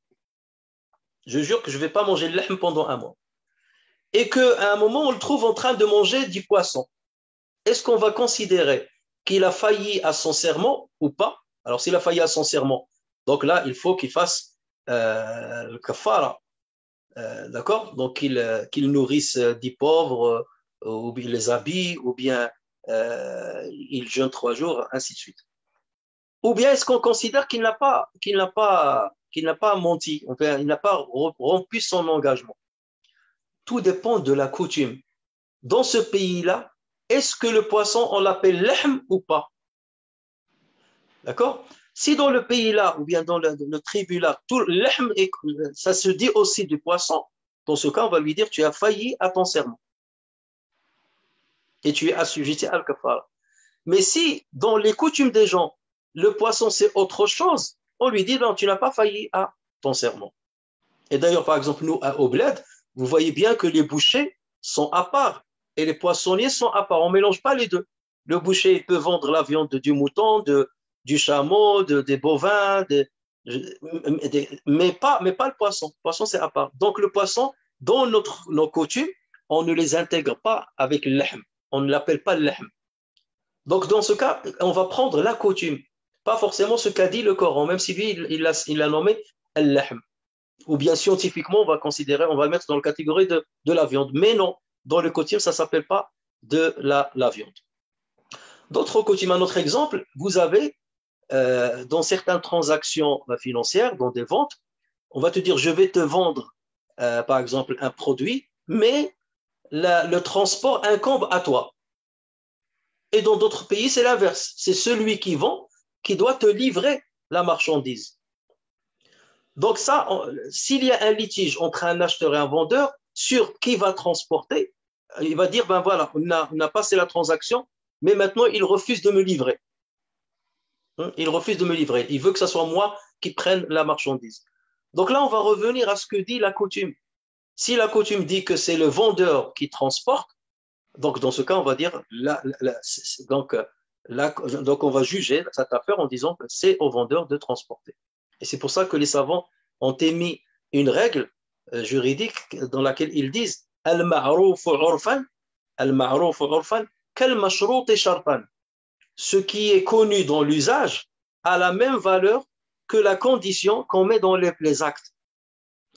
Je jure que je ne vais pas manger le lahm pendant un mois. Et qu'à un moment, on le trouve en train de manger du poisson. Est-ce qu'on va considérer qu'il a failli à son serment ou pas? Alors, s'il a failli à son serment, donc là, il faut qu'il fasse le kafara. D'accord? Donc, qu'il nourrisse des pauvres, ou bien les habille, ou bien il jeûne 3 jours, ainsi de suite. Ou bien est-ce qu'on considère qu'il n'a pas menti, enfin, il n'a pas rompu son engagement? Tout dépend de la coutume. Dans ce pays-là, est-ce que le poisson, on l'appelle lahm ou pas? D'accord? Si dans le pays-là, ou bien dans le tribu-là, tout lahm, ça se dit aussi du poisson, dans ce cas, on va lui dire, tu as failli à ton serment. Et tu es assujetti à al-kafara. Mais si, dans les coutumes des gens, le poisson, c'est autre chose, on lui dit, non, tu n'as pas failli à ton serment. Et d'ailleurs, par exemple, nous, au Bled, vous voyez bien que les bouchers sont à part et les poissonniers sont à part. On ne mélange pas les deux. Le boucher il peut vendre la viande du mouton, du chameau, des bovins, mais pas le poisson. Le poisson, c'est à part. Donc, le poisson, dans nos coutumes, on ne les intègre pas avec le lahm. On ne l'appelle pas le lahm. Donc, dans ce cas, on va prendre la coutume, pas forcément ce qu'a dit le Coran, même si lui, il l'a nommé al-lahm. Ou bien scientifiquement, on va considérer, on va le mettre dans la catégorie de la viande. Mais non, dans le coutume, ça ne s'appelle pas de la viande. D'autres coutumes, un autre exemple, vous avez dans certaines transactions financières, dans des ventes, on va te dire, je vais te vendre, par exemple, un produit, mais le transport incombe à toi. Et dans d'autres pays, c'est l'inverse. C'est celui qui vend qui doit te livrer la marchandise. Donc ça, s'il y a un litige entre un acheteur et un vendeur sur qui va transporter, il va dire, ben voilà, on a passé la transaction, mais maintenant il refuse de me livrer. Il refuse de me livrer. Il veut que ce soit moi qui prenne la marchandise. Donc là, on va revenir à ce que dit la coutume. Si la coutume dit que c'est le vendeur qui transporte, donc dans ce cas, on va dire, donc on va juger cette affaire en disant que c'est au vendeur de transporter. Et c'est pour ça que les savants ont émis une règle juridique dans laquelle ils disent al-ma'ruf urfan, al-ma'ruf urfan, kal-mashrut shartan. Ce qui est connu dans l'usage a la même valeur que la condition qu'on met dans les actes.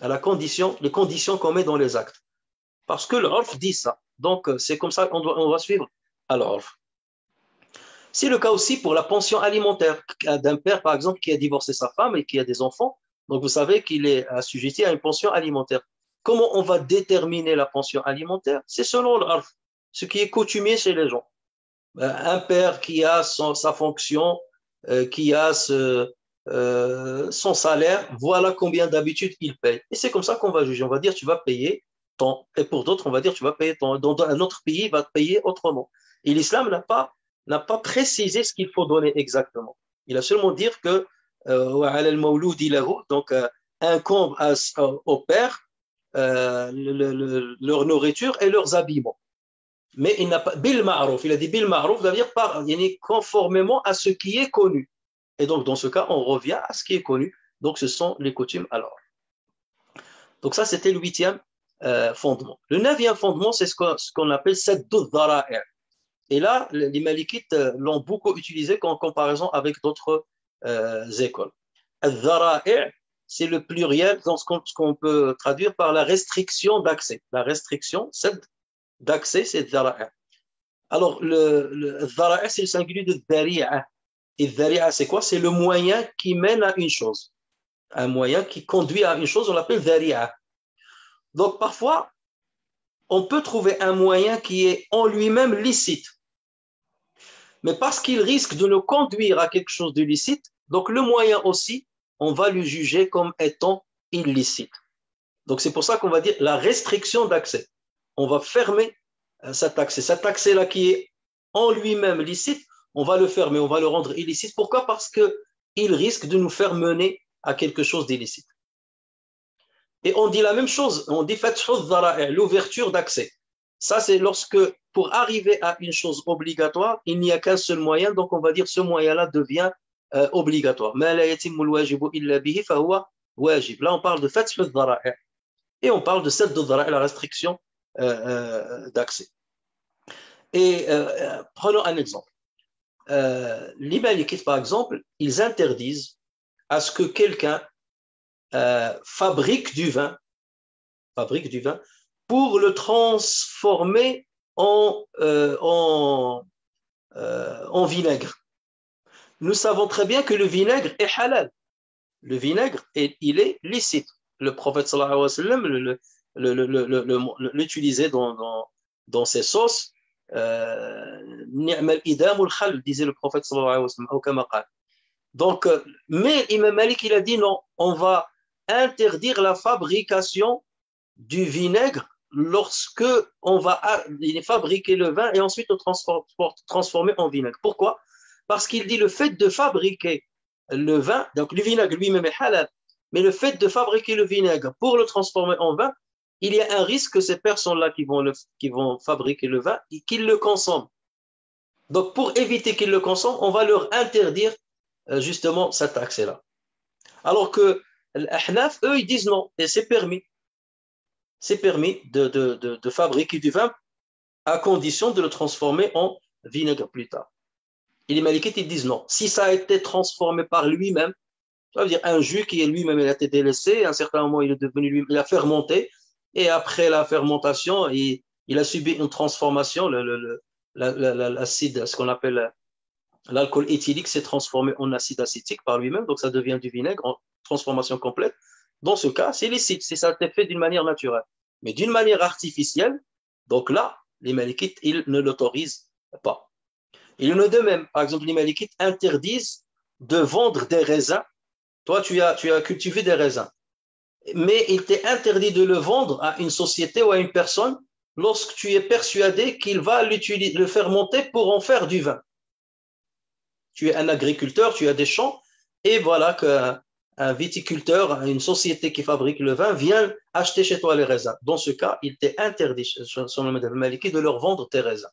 Les conditions qu'on met dans les actes. Parce que l'urf dit ça. Donc, c'est comme ça qu'on va suivre à l'urf. C'est le cas aussi pour la pension alimentaire d'un père, par exemple, qui a divorcé sa femme et qui a des enfants. Donc, vous savez qu'il est assujetti à une pension alimentaire. Comment on va déterminer la pension alimentaire? C'est selon l'urf, ce qui est coutumier chez les gens. Un père qui a sa fonction, qui a son salaire, voilà combien d'habitude il paye. Et c'est comme ça qu'on va juger. On va dire, tu vas payer tant. Et pour d'autres, on va dire, tu vas payer tant. Dans un autre pays, il va te payer autrement. Et l'islam n'a pas précisé ce qu'il faut donner exactement. Il a seulement dit que donc incombe au père leur nourriture et leurs habillements. Mais il n'a pas bil ma'rouf, il a dit bil ma'rouf, c'est-à-dire conformément à ce qui est connu. Et donc dans ce cas, on revient à ce qui est connu. Donc ce sont les coutumes alors. Donc ça, c'était le 8e fondement. Le 9e fondement, c'est ce qu'on appelle saddu dhara'i'. Et là, les Malikites l'ont beaucoup utilisé en comparaison avec d'autres écoles. Al-dhara'i', c'est le pluriel, dans ce qu'on peut traduire par la restriction d'accès. La restriction, d'accès, c'est dhara'i'. Alors, le dhara'i', c'est le singulier de dhari'a. Et dhari'a, c'est quoi? C'est le moyen qui mène à une chose. Un moyen qui conduit à une chose, on l'appelle dhari'a. Donc, parfois, on peut trouver un moyen qui est en lui-même licite. Mais parce qu'il risque de nous conduire à quelque chose de licite, donc le moyen aussi, on va le juger comme étant illicite. Donc, c'est pour ça qu'on va dire la restriction d'accès. On va fermer cet accès. Cet accès-là qui est en lui-même licite, On va le faire, mais on va le rendre illicite. Pourquoi? Parce qu'il risque de nous faire mener à quelque chose d'illicite. Et on dit la même chose, on dit l'ouverture d'accès. Ça, c'est lorsque, pour arriver à une chose obligatoire, il n'y a qu'un seul moyen, donc on va dire ce moyen-là devient obligatoire. Là, on parle de fath al-dhara'i et on parle de sadd al-dhara'i, la restriction d'accès. Et prenons un exemple. Les Malikites, par exemple, ils interdisent à ce que quelqu'un fabrique du vin pour le transformer en vinaigre. Nous savons très bien que le vinaigre est halal. Le vinaigre, il est licite. Le prophète sallallahu alayhi wa sallam l'utilisait dans ses sauces. Ni'mal idam al-khal, disait le prophète sallallahu alayhi wa sallam. Donc, mais Imam Malik, il a dit non, on va interdire la fabrication du vinaigre lorsque on va fabriquer le vin et ensuite le transformer en vinaigre. Pourquoi? Parce qu'il dit le fait de fabriquer le vin, donc le vinaigre lui-même est halal, mais le fait de fabriquer le vinaigre pour le transformer en vin, il y a un risque que ces personnes-là qui vont fabriquer le vin, qu'ils le consomment. Donc, pour éviter qu'ils le consomment, on va leur interdire justement cet accès-là. Alors que l'Ahnaf, eux, ils disent non, et c'est permis. C'est permis de fabriquer du vin à condition de le transformer en vinaigre plus tard. Et les Malikites, ils disent non. Si ça a été transformé par lui-même, ça veut dire un jus qui est lui-même, il a été délaissé, à un certain moment, il est devenu lui, il a fermenté, et après la fermentation, il a subi une transformation, l'acide, ce qu'on appelle l'alcool éthylique, s'est transformé en acide acétique par lui-même, donc ça devient du vinaigre en transformation complète. Dans ce cas, c'est licite, si ça a été fait d'une manière naturelle. Mais d'une manière artificielle, donc là, les Malikites, ils ne l'autorisent pas. Il y en a de même. Par exemple, les Malikites interdisent de vendre des raisins. Toi, tu as cultivé des raisins. Mais il t'est interdit de le vendre à une société ou à une personne lorsque tu es persuadé qu'il va le fermenter pour en faire du vin. Tu es un agriculteur, tu as des champs, et voilà qu'un viticulteur, une société qui fabrique le vin, vient acheter chez toi les raisins. Dans ce cas, il t'est interdit, selon le madhab maliki, de leur vendre tes raisins.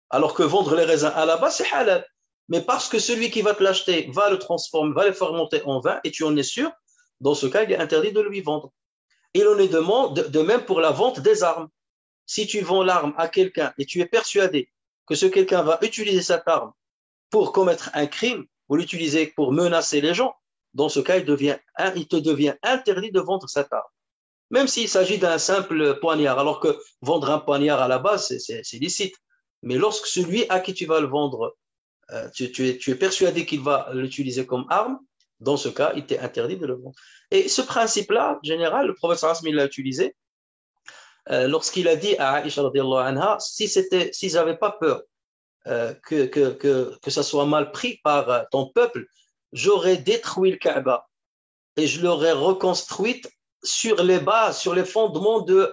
Alors que vendre les raisins à la base, c'est halal. Mais parce que celui qui va te l'acheter va le transformer, va le fermenter en vin, et tu en es sûr, dans ce cas, il est interdit de lui vendre. Il en est de même pour la vente des armes. Si tu vends l'arme à quelqu'un et tu es persuadé que ce quelqu'un va utiliser cette arme pour commettre un crime ou l'utiliser pour menacer les gens, dans ce cas, il te devient interdit de vendre cette arme. Même s'il s'agit d'un simple poignard, alors que vendre un poignard à la base, c'est licite. Mais lorsque celui à qui tu vas le vendre, tu es persuadé qu'il va l'utiliser comme arme, dans ce cas, il t'est interdit de le vendre. Et ce principe-là, en général, le prophète sallallahu alayhi wa sallam l'a utilisé lorsqu'il a dit à Aïcha radiallahu anha, s'ils n'avaient pas peur que ça soit mal pris par ton peuple, j'aurais détruit le Kaaba et je l'aurais reconstruite sur les bases, sur les fondements de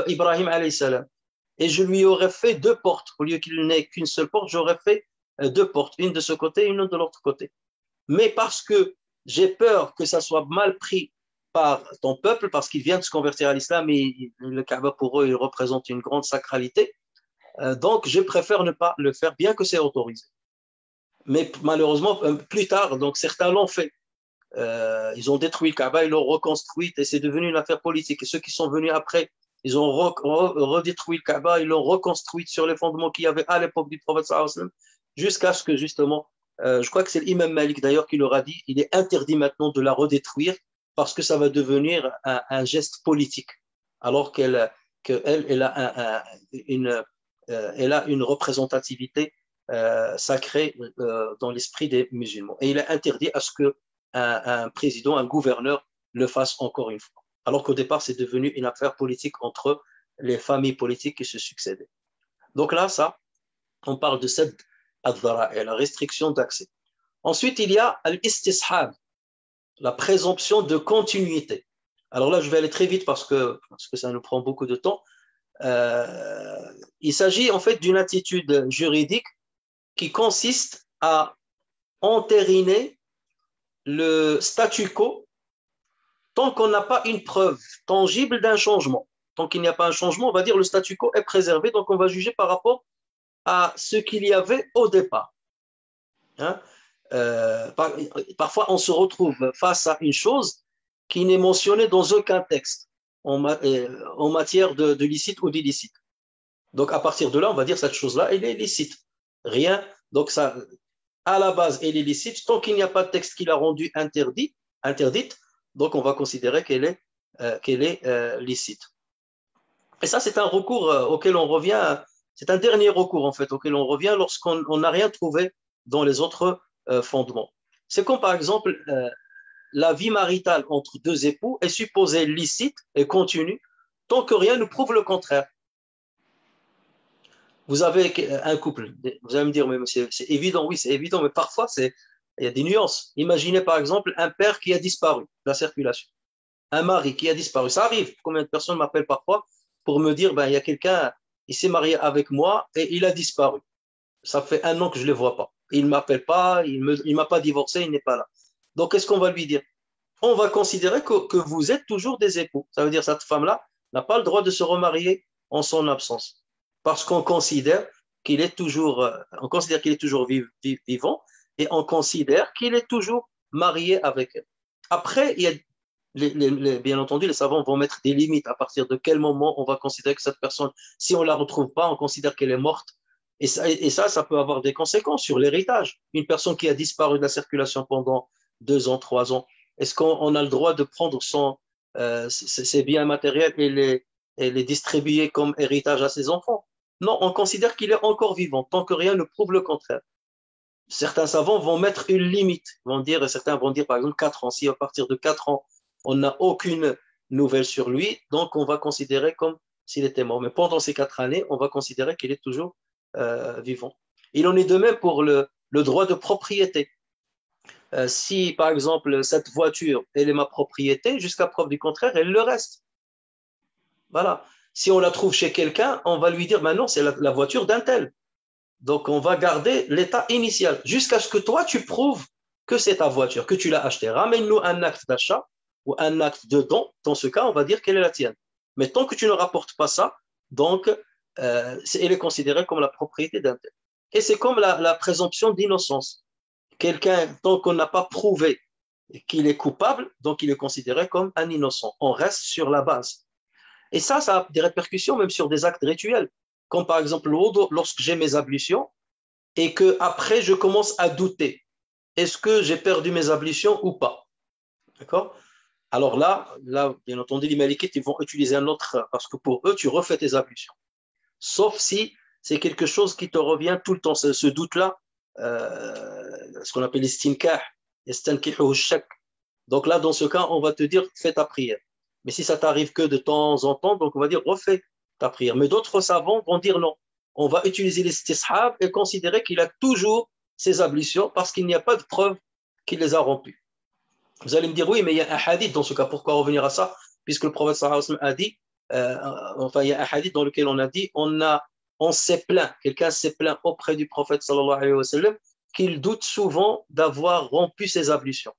Ibrahim alayhi salam. Et je lui aurais fait 2 portes. Au lieu qu'il n'ait qu'une seule porte, j'aurais fait 2 portes, une de ce côté et une de l'autre côté. Mais parce que j'ai peur que ça soit mal pris par ton peuple, parce qu'il vient de se convertir à l'islam et le Kaaba pour eux, il représente une grande sacralité, donc je préfère ne pas le faire, bien que c'est autorisé. Mais malheureusement, plus tard, donc certains l'ont fait. Ils ont détruit le Kaaba, ils l'ont reconstruit et c'est devenu une affaire politique. Et ceux qui sont venus après, ils ont redétruit le Kaaba, ils l'ont reconstruit sur les fondements qu'il y avait à l'époque du prophète sallallahu alayhi wa sallam, jusqu'à ce que justement, je crois que c'est l'imam Malik d'ailleurs qui leur a dit, il est interdit maintenant de la redétruire parce que ça va devenir un geste politique, alors qu'elle a une représentativité sacrée dans l'esprit des musulmans. Et il est interdit à ce qu'un président, un gouverneur le fasse encore une fois. Alors qu'au départ, c'est devenu une affaire politique entre les familles politiques qui se succédaient. Donc là, on parle de cette ad-dhara'i, la restriction d'accès. Ensuite, il y a al-istishab, la présomption de continuité. Alors là, je vais aller très vite parce que ça nous prend beaucoup de temps. Il s'agit en fait d'une attitude juridique qui consiste à entériner le statu quo tant qu'on n'a pas une preuve tangible d'un changement. Tant qu'il n'y a pas un changement, on va dire le statu quo est préservé, donc on va juger par rapport à ce qu'il y avait au départ. Hein? Parfois, on se retrouve face à une chose qui n'est mentionnée dans aucun texte en matière de licite ou d'illicite. Donc, à partir de là, on va dire cette chose-là, elle est licite. Rien. Donc, ça, à la base, elle est licite. Tant qu'il n'y a pas de texte qui l'a rendue interdite, donc on va considérer qu'elle est licite. Et ça, c'est un recours auquel on revient, c'est un dernier recours en fait, auquel on revient lorsqu'on n'a rien trouvé dans les autres fondements. C'est comme par exemple la vie maritale entre deux époux est supposée licite et continue tant que rien ne prouve le contraire. Vous avez un couple, vous allez me dire, mais c'est évident, oui, c'est évident, mais parfois il y a des nuances. Imaginez par exemple un père qui a disparu de la circulation, un mari qui a disparu. Ça arrive. Combien de personnes m'appellent parfois pour me dire, ben, il y a quelqu'un, il s'est marié avec moi et il a disparu. Ça fait 1 an que je ne le vois pas. Il ne m'appelle pas, il ne m'a pas divorcé, il n'est pas là. Donc, qu'est-ce qu'on va lui dire? On va considérer que vous êtes toujours des époux. Ça veut dire que cette femme-là n'a pas le droit de se remarier en son absence. Parce qu'on considère qu'il est toujours, vivant et on considère qu'il est toujours marié avec elle. Après, il y a bien entendu, les savants vont mettre des limites à partir de quel moment on va considérer que cette personne, si on ne la retrouve pas, on considère qu'elle est morte. Et ça peut avoir des conséquences sur l'héritage. Une personne qui a disparu de la circulation pendant 2 ans, 3 ans, est-ce qu'on a le droit de prendre ses biens matériels et les distribuer comme héritage à ses enfants? Non, on considère qu'il est encore vivant, tant que rien ne prouve le contraire. Certains savants vont mettre une limite, certains vont dire par exemple 4 ans. Si à partir de 4 ans, on n'a aucune nouvelle sur lui, donc on va considérer comme s'il était mort. Mais pendant ces 4 années, on va considérer qu'il est toujours vivant. Il en est de même pour le droit de propriété. Si par exemple cette voiture, elle est ma propriété, jusqu'à preuve du contraire, elle le reste. Voilà. Si on la trouve chez quelqu'un, on va lui dire, maintenant c'est la voiture d'un tel. Donc, on va garder l'état initial jusqu'à ce que toi, tu prouves que c'est ta voiture, que tu l'as achetée. Ramène-nous un acte d'achat ou un acte de don. Dans ce cas, on va dire qu'elle est la tienne. Mais tant que tu ne rapportes pas ça, donc, elle est considérée comme la propriété d'un tel. Et c'est comme la présomption d'innocence. Quelqu'un, tant qu'on n'a pas prouvé qu'il est coupable, donc il est considéré comme un innocent. On reste sur la base. Et ça a des répercussions même sur des actes rituels. Comme par exemple le wudu, lorsque j'ai mes ablutions et que après je commence à douter. Est-ce que j'ai perdu mes ablutions ou pas? D'accord? Alors là, bien entendu, les malikites, ils vont utiliser un autre, parce que pour eux, tu refais tes ablutions. Sauf si c'est quelque chose qui te revient tout le temps, ce doute-là, ce qu'on appelle l'istinkah, istankihu shak. Donc là, dans ce cas, on va te dire, fais ta prière. Mais si ça t'arrive que de temps en temps, donc on va dire, refais ta prière. Mais d'autres savants vont dire non. On va utiliser l'istishab et considérer qu'il a toujours ses ablutions parce qu'il n'y a pas de preuve qu'il les a rompues. Vous allez me dire, oui, mais il y a un hadith dans ce cas. Pourquoi revenir à ça? Puisque le prophète sallallahu alayhi wa sallam a dit, il y a un hadith dans lequel on a dit, on s'est plaint, quelqu'un s'est plaint auprès du prophète sallallahu alayhi wa sallam qu'il doute souvent d'avoir rompu ses ablutions.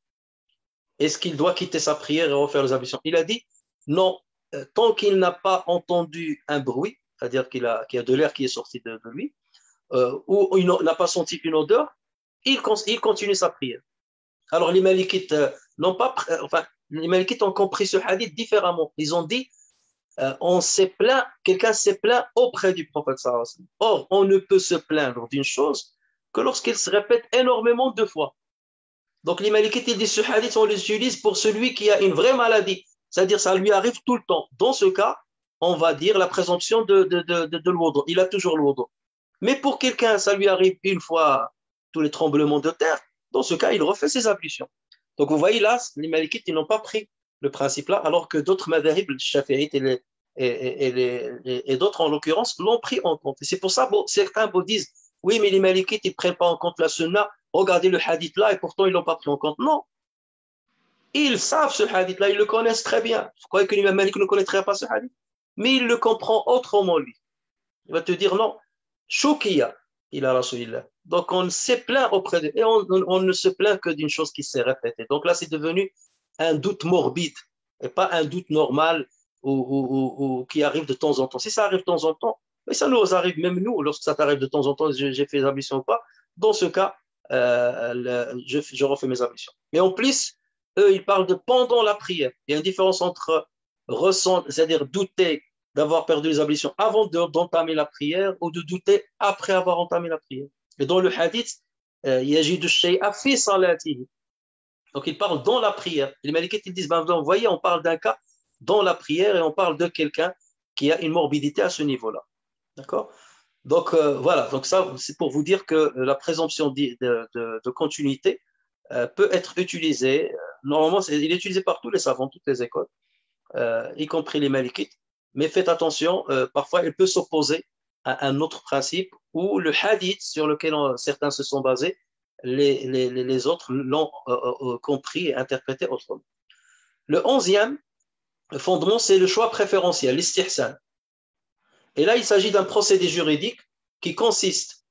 Est-ce qu'il doit quitter sa prière et refaire les ablutions? Il a dit, non, tant qu'il n'a pas entendu un bruit, c'est-à-dire qu'il y a de l'air qui est sorti de lui, ou il n'a pas senti une odeur, il continue sa prière. Alors les Malikites les Malikites ont compris ce hadith différemment. Ils ont dit, quelqu'un s'est plaint auprès du prophète sallallahu alayhi wa sallam. Or, on ne peut se plaindre d'une chose que lorsqu'il se répète énormément de fois. Donc les Malikites, ils disent, ce hadith, on l'utilise pour celui qui a une vraie maladie. C'est-à-dire, ça lui arrive tout le temps. Dans ce cas, on va dire la présomption de l'wudu. Il a toujours le wudu. Mais pour quelqu'un, ça lui arrive une fois tous les tremblements de terre. Dans ce cas, il refait ses ablutions. Donc, vous voyez là, les Malikites, ils n'ont pas pris le principe là, alors que d'autres madhahib, les Shafi'ites et d'autres, en l'occurrence, l'ont pris en compte. Et c'est pour ça que certains vous disent, oui, mais les Malikites, ils ne prennent pas en compte la sunna. Regardez le hadith là, et pourtant, ils ne l'ont pas pris en compte. Non. Ils savent ce hadith-là, ils le connaissent très bien. Vous croyez que l'imam Malik ne connaîtrait pas ce hadith? Mais il le comprend autrement, lui. Il va te dire non. Shoukiya, ila Rasulillah. Donc, on s'est plaint auprès d'eux et on ne se plaint que d'une chose qui s'est répétée. Donc là, c'est devenu un doute morbide et pas un doute normal ou qui arrive de temps en temps. Si ça arrive de temps en temps, mais ça nous arrive même nous, lorsque ça t'arrive de temps en temps, j'ai fait les ablutions ou pas, dans ce cas, je refais mes ablutions. Mais en plus, eux, ils parlent de pendant la prière. Il y a une différence entre ressentir, c'est-à-dire douter d'avoir perdu les ablutions avant d'entamer la prière ou de douter après avoir entamé la prière. Et dans le hadith, il y a du shay'a fi salatihi. Donc, ils parlent dans la prière. Les Malikites, ils disent, ben, vous voyez, on parle d'un cas dans la prière et on parle de quelqu'un qui a une morbidité à ce niveau-là. D'accord? Donc, voilà. Donc, ça, c'est pour vous dire que la présomption de continuité peut être utilisée. Normalement, il est utilisé par tous les savants, toutes les écoles, y compris les Malikites. Mais faites attention, parfois, il peut s'opposer à un autre principe où le hadith sur lequel certains se sont basés, les autres l'ont compris et interprété autrement. Le 11e fondement, c'est le choix préférentiel, l'istihsan. Et là, il s'agit d'un procédé juridique qui consiste,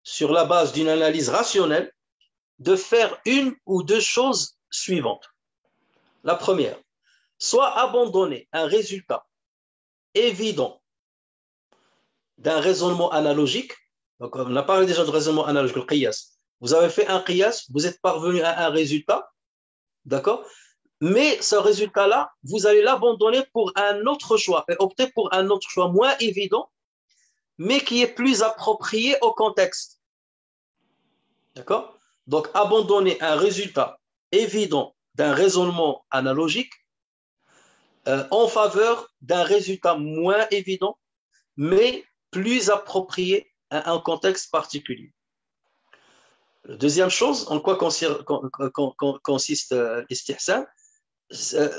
sur la base d'une analyse rationnelle, de faire une ou deux choses suivantes. La première, soit abandonner un résultat évident d'un raisonnement analogique. Donc, on a parlé déjà de raisonnement analogique, le qiyas. Vous avez fait un qiyas, vous êtes parvenu à un résultat, d'accord? Mais ce résultat-là, vous allez l'abandonner pour un autre choix, et opter pour un autre choix moins évident, mais qui est plus approprié au contexte. D'accord? Donc, abandonner un résultat évident d'un raisonnement analogique en faveur d'un résultat moins évident, mais plus approprié à un contexte particulier. La deuxième chose, en quoi consiste l'istihsan?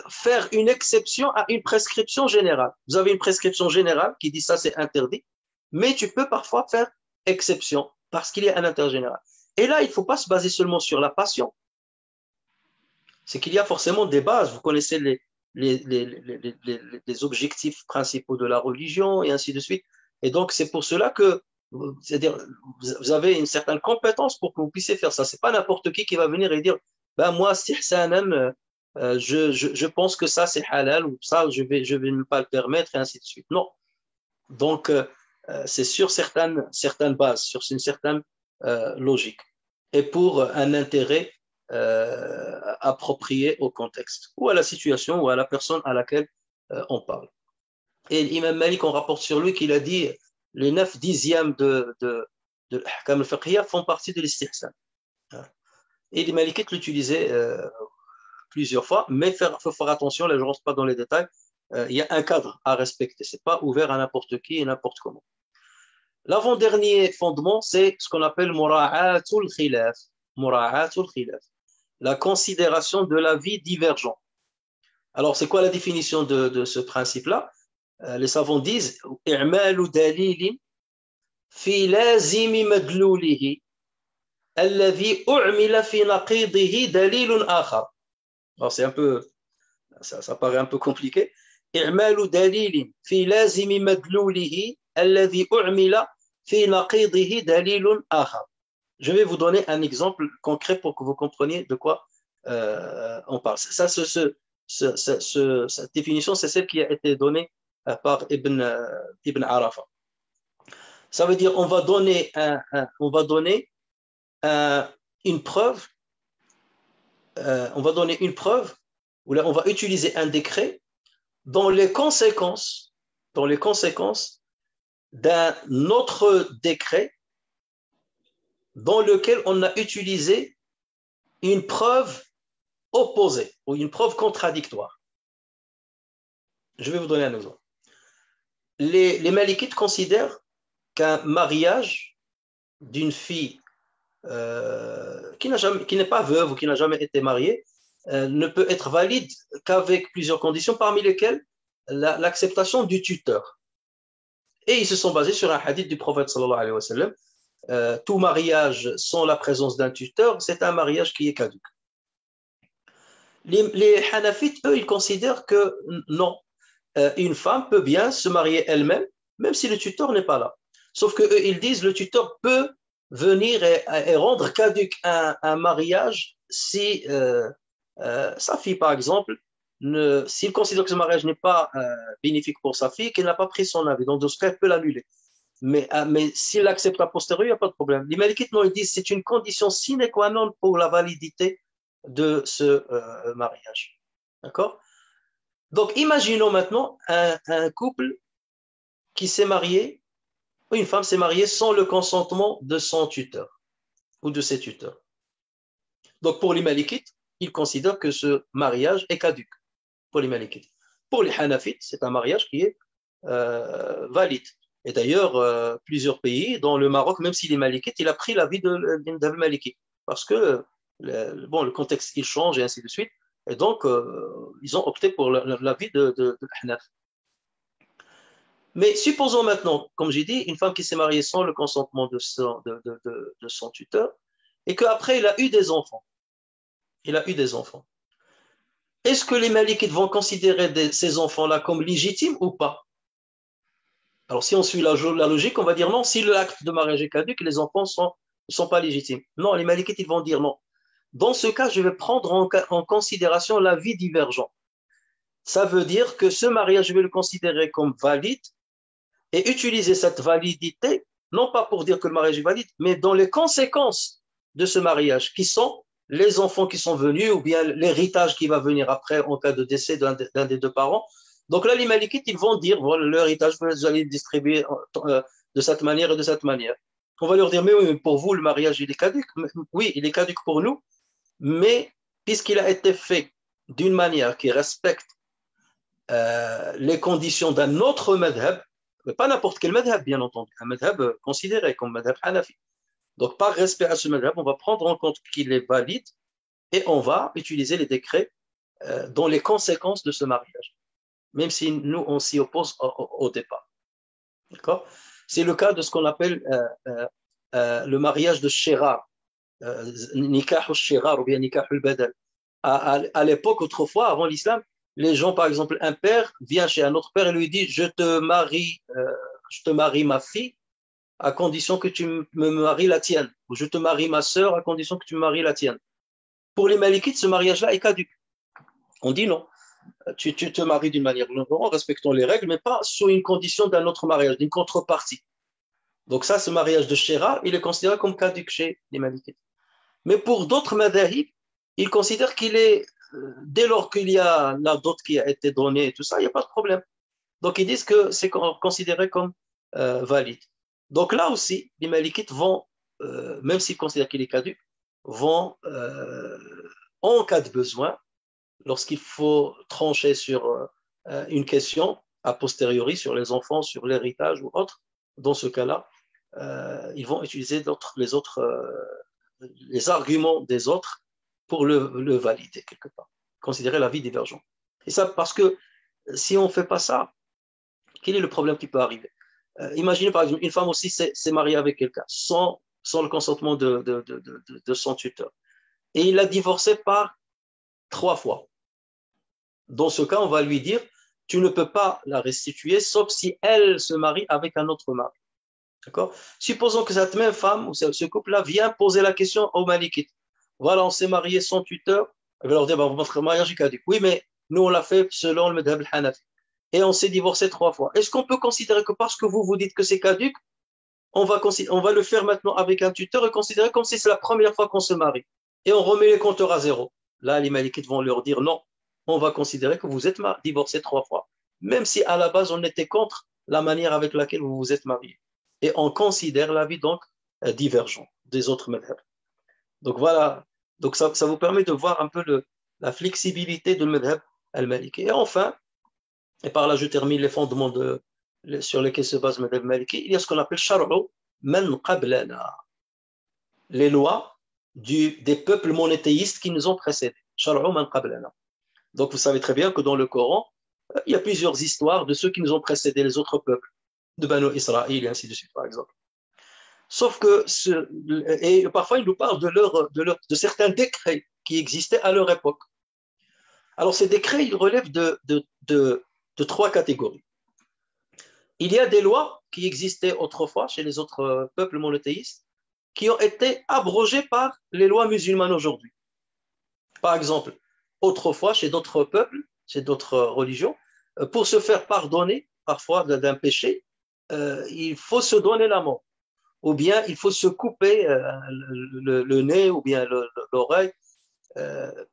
Faire une exception à une prescription générale. Vous avez une prescription générale qui dit ça c'est interdit, mais tu peux parfois faire exception parce qu'il y a un intérêt général. Et là, il ne faut pas se baser seulement sur la passion. C'est qu'il y a forcément des bases. Vous connaissez les objectifs principaux de la religion et ainsi de suite. Et donc, c'est pour cela que c'est-à-dire, vous avez une certaine compétence pour que vous puissiez faire ça. Ce n'est pas n'importe qui va venir et dire ben moi, stihsanan, je pense que ça c'est halal ou ça je vais ne pas le permettre et ainsi de suite. Non. Donc, c'est sur certaines bases, sur une certaine logique et pour un intérêt approprié au contexte ou à la situation ou à la personne à laquelle on parle. Et l'imam Malik, on rapporte sur lui qu'il a dit les 9/10 de l'ahkam al-fiqhiyya font partie de l'istihsan. Et les Malikites l'utilisaient plusieurs fois, mais il faut faire attention, là je ne rentre pas dans les détails, il y a un cadre à respecter, ce n'est pas ouvert à n'importe qui et n'importe comment. L'avant-dernier fondement, c'est ce qu'on appelle mura'atul khilaf. Mura'atul khilaf. La considération de l'avis divergent. Alors, c'est quoi la définition de ce principe-là? Les savants disent i'malu dalilin fi lazimi madlulihi alladhi u'mila fi naqidihi dalilun akhar. Alors, c'est un peu, ça paraît un peu compliqué. i'malu dalilin fi lazimi madlulihi alladhi u'mila fi naqidihi dalilun akhar. Je vais vous donner un exemple concret pour que vous compreniez de quoi on parle. Ça, cette définition, c'est celle qui a été donnée par Ibn Arafa. Ça veut dire on va donner une preuve, ou là on va utiliser un décret dont les conséquences d'un autre décret dans lequel on a utilisé une preuve opposée ou une preuve contradictoire. Je vais vous donner un exemple. Les Malikites considèrent qu'un mariage d'une fille qui n'est pas veuve ou qui n'a jamais été mariée ne peut être valide qu'avec plusieurs conditions, parmi lesquelles l'acceptation du tuteur. Et ils se sont basés sur un hadith du prophète sallallahu alayhi wa sallam. Tout mariage sans la présence d'un tuteur, c'est un mariage qui est caduc. Les Hanafites, eux, ils considèrent que non, une femme peut bien se marier elle-même, même si le tuteur n'est pas là. Sauf qu'eux, ils disent le tuteur peut venir et rendre caduc un mariage si sa fille, par exemple, s'il considère que ce mariage n'est pas bénéfique pour sa fille, qu'elle n'a pas pris son avis. Donc, dans ce cas, elle peut l'annuler. Mais s'il accepte a posteriori, il n'y a pas de problème. Les Malikites, non, ils disent que c'est une condition sine qua non pour la validité de ce mariage. D'accord? Donc, imaginons maintenant un couple qui s'est marié, ou une femme s'est mariée sans le consentement de son tuteur ou de ses tuteurs. Donc, pour les Malikites, ils considèrent que ce mariage est caduc pour les Malikites. Pour les Hanafites, c'est un mariage qui est valide. Et d'ailleurs, plusieurs pays, dont le Maroc, même s'il est Malikite, il a pris l'avis d'un Maliki. Parce que le contexte il change et ainsi de suite. Et donc, ils ont opté pour l'avis de Hanaf. Mais supposons maintenant, comme j'ai dit, une femme qui s'est mariée sans le consentement de son tuteur et qu'après, il a eu des enfants. Il a eu des enfants. Est-ce que les Malikites vont considérer ces enfants-là comme légitimes ou pas? Alors, si on suit la logique, on va dire non, si l'acte de mariage est caduc, les enfants ne sont pas légitimes. Non, les Malikites, ils vont dire non. Dans ce cas, je vais prendre en considération l'avis divergent. Ça veut dire que ce mariage, je vais le considérer comme valide et utiliser cette validité, non pas pour dire que le mariage est valide, mais dans les conséquences de ce mariage, qui sont les enfants qui sont venus ou bien l'héritage qui va venir après en cas de décès d'un des deux parents. Donc là, les Malikites, ils vont dire, voilà, l'héritage, vous allez le distribuer de cette manière et de cette manière. On va leur dire, mais oui, pour vous, le mariage, il est caduc. Oui, il est caduc pour nous, mais puisqu'il a été fait d'une manière qui respecte les conditions d'un autre madhab, mais pas n'importe quel madhab, bien entendu, un madhab considéré comme madhab hanafi. Donc, par respect à ce madhab, on va prendre en compte qu'il est valide et on va utiliser les décrets dans les conséquences de ce mariage, même si nous, on s'y oppose au départ. D'accord? C'est le cas de ce qu'on appelle le mariage de Shirar, nikah al-Shirar ou bien nikah al-Badal. À l'époque, autrefois, avant l'islam, les gens, par exemple, un père vient chez un autre père et lui dit je te marie ma fille à condition que tu me maries la tienne, ou je te marie ma sœur à condition que tu me maries la tienne. Pour les Malikites, ce mariage-là est caduc. On dit non. Tu te maries d'une manière en respectant les règles, mais pas sous une condition d'un autre mariage, d'une contrepartie. Donc ça, ce mariage de Shira, il est considéré comme caduc chez les Malikites. Mais pour d'autres madhahib, ils considèrent qu'il est, dès lors qu'il y a la dot qui a été donnée et tout ça, il n'y a pas de problème. Donc ils disent que c'est considéré comme valide. Donc là aussi, les Malikites vont, même s'ils considèrent qu'il est caduc, vont, en cas de besoin, lorsqu'il faut trancher sur une question a posteriori sur les enfants, sur l'héritage ou autre, dans ce cas-là, ils vont utiliser les arguments des autres pour le valider quelque part, considérer l'avis divergent. Et ça parce que si on ne fait pas ça, quel est le problème qui peut arriver? Imaginez par exemple, une femme aussi s'est mariée avec quelqu'un sans le consentement de son tuteur. Et il l'a divorcée par 3 fois. Dans ce cas, on va lui dire, tu ne peux pas la restituer, sauf si elle se marie avec un autre mari. D'accord? Supposons que cette même femme ou ce couple-là vient poser la question aux Malikites. Voilà, on s'est marié sans tuteur. Elle va leur dire, votre mariage est caduc. Oui, mais nous, on l'a fait selon le madhab al-Hanafi. Et on s'est divorcé 3 fois. Est-ce qu'on peut considérer que parce que vous dites que c'est caduc, on va le faire maintenant avec un tuteur et considérer comme si c'est la première fois qu'on se marie. Et on remet les compteurs à zéro. Là, les Malikites vont leur dire non. On va considérer que vous êtes divorcé 3 fois. Même si à la base, on était contre la manière avec laquelle vous vous êtes marié. Et on considère l'avis donc divergent des autres madhab. Donc voilà, donc ça vous permet de voir un peu la flexibilité de madhab al-Maliki. Et enfin, et par là je termine les fondements sur lesquels se base le madhab Maliki, il y a ce qu'on appelle shar'u man qablana, les lois des peuples monothéistes qui nous ont précédés. Shar'u man qablana. Donc vous savez très bien que dans le Coran, il y a plusieurs histoires de ceux qui nous ont précédés, les autres peuples, de Banu Israël et ainsi de suite, par exemple. Sauf que, et parfois, ils nous parlent de certains décrets qui existaient à leur époque. Alors, ces décrets, ils relèvent de 3 catégories. Il y a des lois qui existaient autrefois chez les autres peuples monothéistes qui ont été abrogées par les lois musulmanes aujourd'hui. Par exemple, autrefois, chez d'autres peuples, chez d'autres religions, pour se faire pardonner parfois d'un péché, il faut se donner la mort, ou bien il faut se couper le nez ou bien l'oreille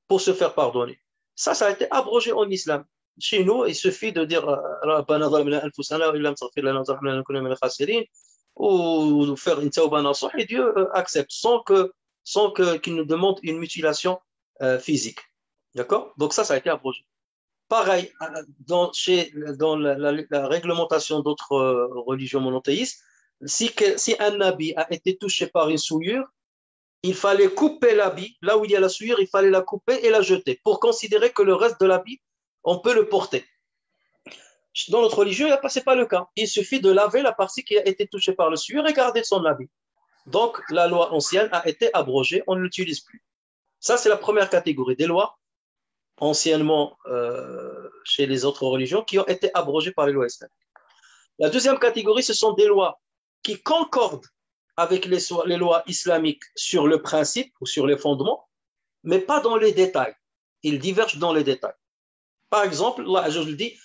pour se faire pardonner. Ça a été abrogé en islam. Chez nous, il suffit de dire ou faire une tawba nasuh et Dieu accepte sans qu'il nous demande une mutilation physique. D'accord? Donc ça a été abrogé. Pareil, dans la réglementation d'autres religions monothéistes, si un nabi a été touché par une souillure, il fallait couper l'habit. Là où il y a la souillure, il fallait la couper et la jeter pour considérer que le reste de l'habit, on peut le porter. Dans notre religion, ce n'est pas le cas. Il suffit de laver la partie qui a été touchée par le souillure et garder son habit. Donc, la loi ancienne a été abrogée, on ne l'utilise plus. Ça, c'est la première catégorie des lois anciennement chez les autres religions qui ont été abrogées par les lois islamiques. La deuxième catégorie, ce sont des lois qui concordent avec les lois islamiques sur le principe ou sur les fondements, mais pas dans les détails. Ils divergent dans les détails. Par exemple, Allah Azza wa Jalla dit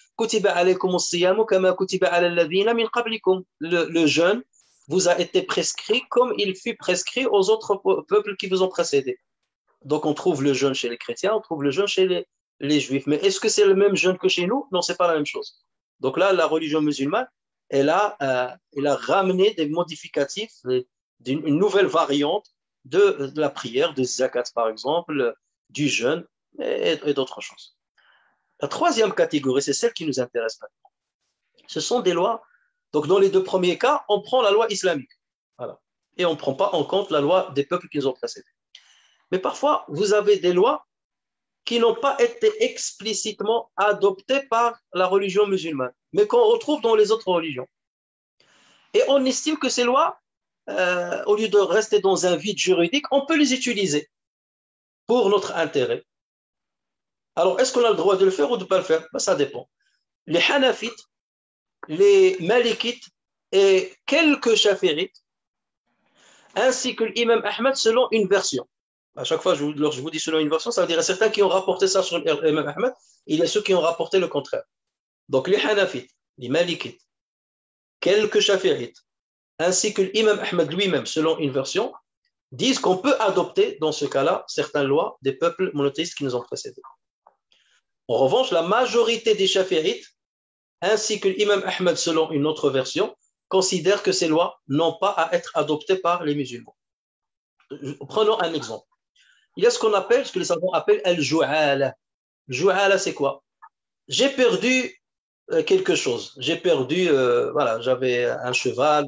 le jeûne vous a été prescrit comme il fut prescrit aux autres peuples qui vous ont précédés. Donc on trouve le jeûne chez les chrétiens, on trouve le jeûne chez les juifs. Mais est-ce que c'est le même jeûne que chez nous? Non, c'est pas la même chose. Donc là, la religion musulmane, elle a ramené des modificatifs, une nouvelle variante de la prière, de zakat par exemple, du jeûne et d'autres choses. La troisième catégorie, c'est celle qui nous intéresse maintenant. Ce sont des lois. Donc dans les deux premiers cas, on prend la loi islamique. Voilà. Et on ne prend pas en compte la loi des peuples qui nous ont précédés. Mais parfois, vous avez des lois qui n'ont pas été explicitement adoptées par la religion musulmane, mais qu'on retrouve dans les autres religions. Et on estime que ces lois, au lieu de rester dans un vide juridique, on peut les utiliser pour notre intérêt. Alors, est-ce qu'on a le droit de le faire ou de ne pas le faire? Ça dépend. Les Hanafites, les Malikites et quelques Shafi'ites, ainsi que l'imam Ahmed selon une version. À chaque fois, lorsque je vous dis selon une version, ça veut dire certains qui ont rapporté ça sur l'imam Ahmed, et il y a ceux qui ont rapporté le contraire. Donc les Hanafites, les Malikites, quelques Shafi'ites, ainsi que l'imam Ahmed lui-même, selon une version, disent qu'on peut adopter, dans ce cas-là, certaines lois des peuples monothéistes qui nous ont précédés. En revanche, la majorité des Shafi'ites, ainsi que l'imam Ahmed, selon une autre version, considèrent que ces lois n'ont pas à être adoptées par les musulmans. Prenons un exemple. Il y a ce qu'on appelle, ce que les savants appellent al-ju'ala. Ju'ala, c'est quoi? J'ai perdu quelque chose. J'ai perdu, voilà, j'avais un cheval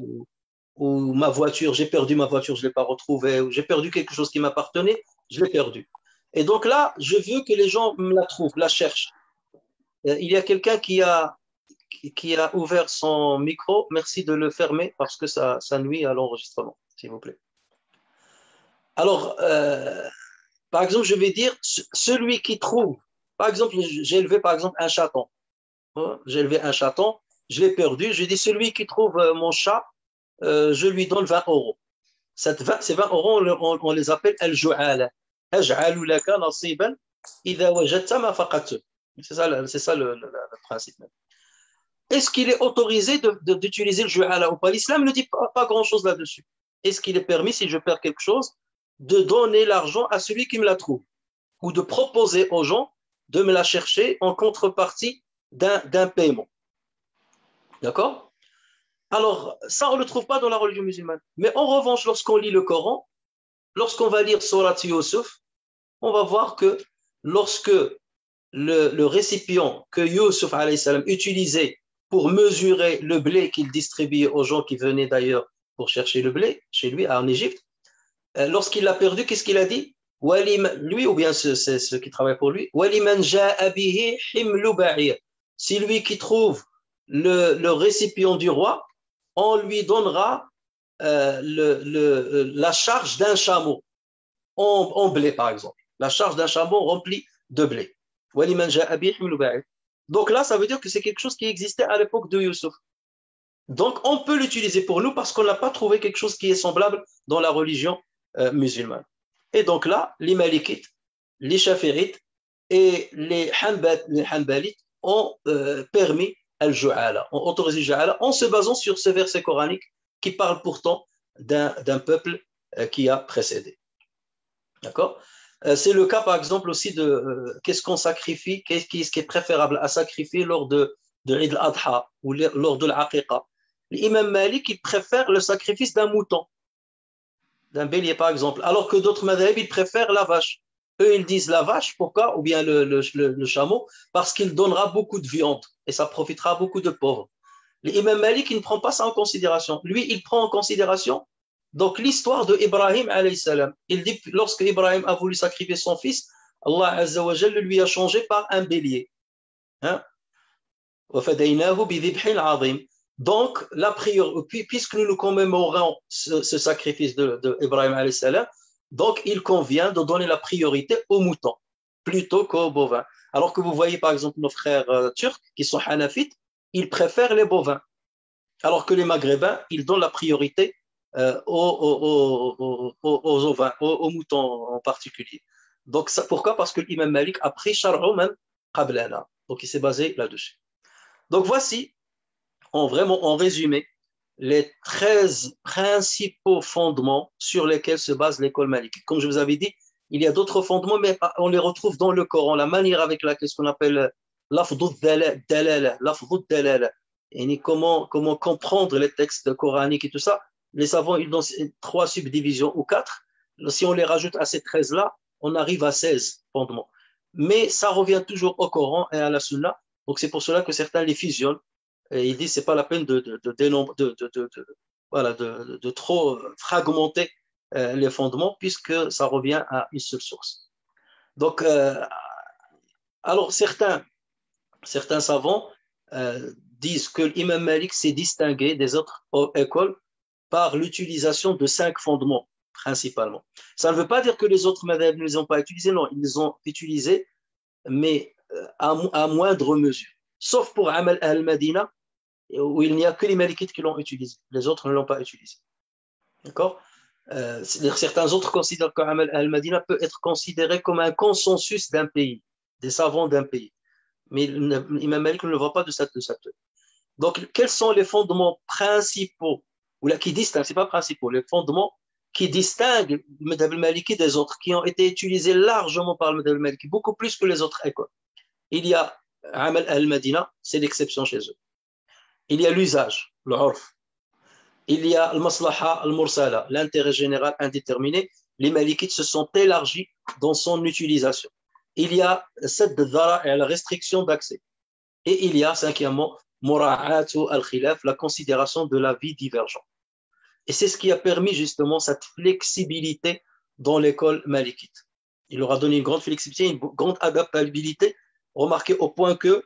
ou ma voiture, j'ai perdu ma voiture, je ne l'ai pas retrouvée, ou j'ai perdu quelque chose qui m'appartenait, je l'ai perdu. Et donc là, je veux que les gens me la trouvent, la cherchent. Il y a quelqu'un qui a ouvert son micro. Merci de le fermer parce que ça nuit à l'enregistrement, s'il vous plaît. Alors, par exemple, je vais dire celui qui trouve. Par exemple, j'ai élevé par exemple un chaton. J'ai élevé un chaton, je l'ai perdu. Je dis celui qui trouve mon chat, je lui donne 20 euros. Ces 20 euros, on les appelle al-ju'ala. Aj'alu laka nasiban idha wajadta ma faqadtu. C'est ça le principe. Est-ce qu'il est autorisé d'utiliser le ju'ala ou pas? L'islam ne dit pas grand-chose là-dessus. Est-ce qu'il est permis, si je perds quelque chose, de donner l'argent à celui qui me la trouve ou de proposer aux gens de me la chercher en contrepartie d'un paiement? D'accord? Alors, ça, on ne le trouve pas dans la religion musulmane. Mais en revanche, lorsqu'on lit le Coran, lorsqu'on va lire Surat Yusuf, on va voir que lorsque le récipient que Yusuf alayhi salam utilisait pour mesurer le blé qu'il distribuait aux gens qui venaient d'ailleurs pour chercher le blé chez lui en Égypte, lorsqu'il l'a perdu, qu'est-ce qu'il a dit? Lui ou bien ceux qui travaillent pour lui, si lui qui trouve le récipient du roi, on lui donnera la charge d'un chameau en blé, par exemple. La charge d'un chameau rempli de blé. Donc là, ça veut dire que c'est quelque chose qui existait à l'époque de Youssouf. Donc, on peut l'utiliser pour nous parce qu'on n'a pas trouvé quelque chose qui est semblable dans la religion musulmane. Et donc là, les Malikites, les Shafi'ites et les Hanbalites ont permis al-Ju'ala, ont autorisé al-Ju'ala en se basant sur ce verset coranique qui parle pourtant d'un peuple qui a précédé. D'accord? C'est le cas, par exemple, aussi de qu'est-ce qu'on sacrifie, qu'est-ce qui est préférable à sacrifier lors de l'Eid al-Adha ou lors de l'Aqiqa. L'imam Malik, il préfère le sacrifice d'un mouton, d'un bélier, par exemple, alors que d'autres madhhabs, ils préfèrent la vache. Eux, ils disent la vache, pourquoi? Ou bien le chameau, parce qu'il donnera beaucoup de viande et ça profitera à beaucoup de pauvres. L'imam Malik, il ne prend pas ça en considération. Lui, il prend en considération donc l'histoire de Ibrahim alayhi salam. Il dit lorsque Ibrahim a voulu sacrifier son fils, Allah Azza wa Jalla lui a changé par un bélier. Hein? Donc, la prière, puisque nous commémorons ce sacrifice de Ibrahim alayhi salam, donc il convient de donner la priorité aux moutons plutôt qu'aux bovins. Alors que vous voyez par exemple nos frères turcs qui sont hanafites, ils préfèrent les bovins. Alors que les maghrébins, ils donnent la priorité aux ovins, aux moutons en particulier. Donc, ça, pourquoi? Parce que l'imam Malik a pris Shar'uman qablana. Donc, il s'est basé là-dessus. Donc, voici, en résumé, les 13 principaux fondements sur lesquels se base l'école malikite. Comme je vous avais dit, il y a d'autres fondements, mais on les retrouve dans le Coran, la manière avec laquelle ce qu'on appelle l'afdou dalala, et comment comprendre les textes coraniques et tout ça. Les savants, ils ont 3 subdivisions ou 4. Si on les rajoute à ces 13-là, on arrive à 16 fondements. Mais ça revient toujours au Coran et à la Sunna. Donc c'est pour cela que certains les fusionnent. Et ils disent que ce n'est pas la peine de trop fragmenter les fondements puisque ça revient à une seule source. Donc, alors certains savants disent que l'imam Malik s'est distingué des autres écoles par l'utilisation de 5 fondements principalement. Ça ne veut pas dire que les autres madhhabs ne les ont pas utilisés, non, ils les ont utilisés, mais à moindre mesure. Sauf pour Amal al-Madina, où il n'y a que les Malikites qui l'ont utilisé. Les autres ne l'ont pas utilisé. D'accord? Certains autres considèrent que Amal al-Madina peut être considéré comme un consensus d'un pays, des savants d'un pays. Mais l'imam Malik ne le voit pas de cette. Donc, quels sont les fondements principaux, ou là, qui distinguent, c'est pas principaux, les fondements qui distinguent le madhab al-Maliki des autres, qui ont été utilisés largement par le madhab al-Maliki, beaucoup plus que les autres écoles. Il y a Amal al-Madina, c'est l'exception chez eux. Il y a l'usage, le urf. Il y a le maslaha al-mursala, l'intérêt général indéterminé. Les malikites se sont élargis dans son utilisation. Il y a sadd al-dhara et la restriction d'accès. Et il y a, cinquièmement, mura'atu al-khilaf, la considération de la vie divergente. Et c'est ce qui a permis justement cette flexibilité dans l'école malikite. Il leur a donné une grande flexibilité, une grande adaptabilité, remarquez au point que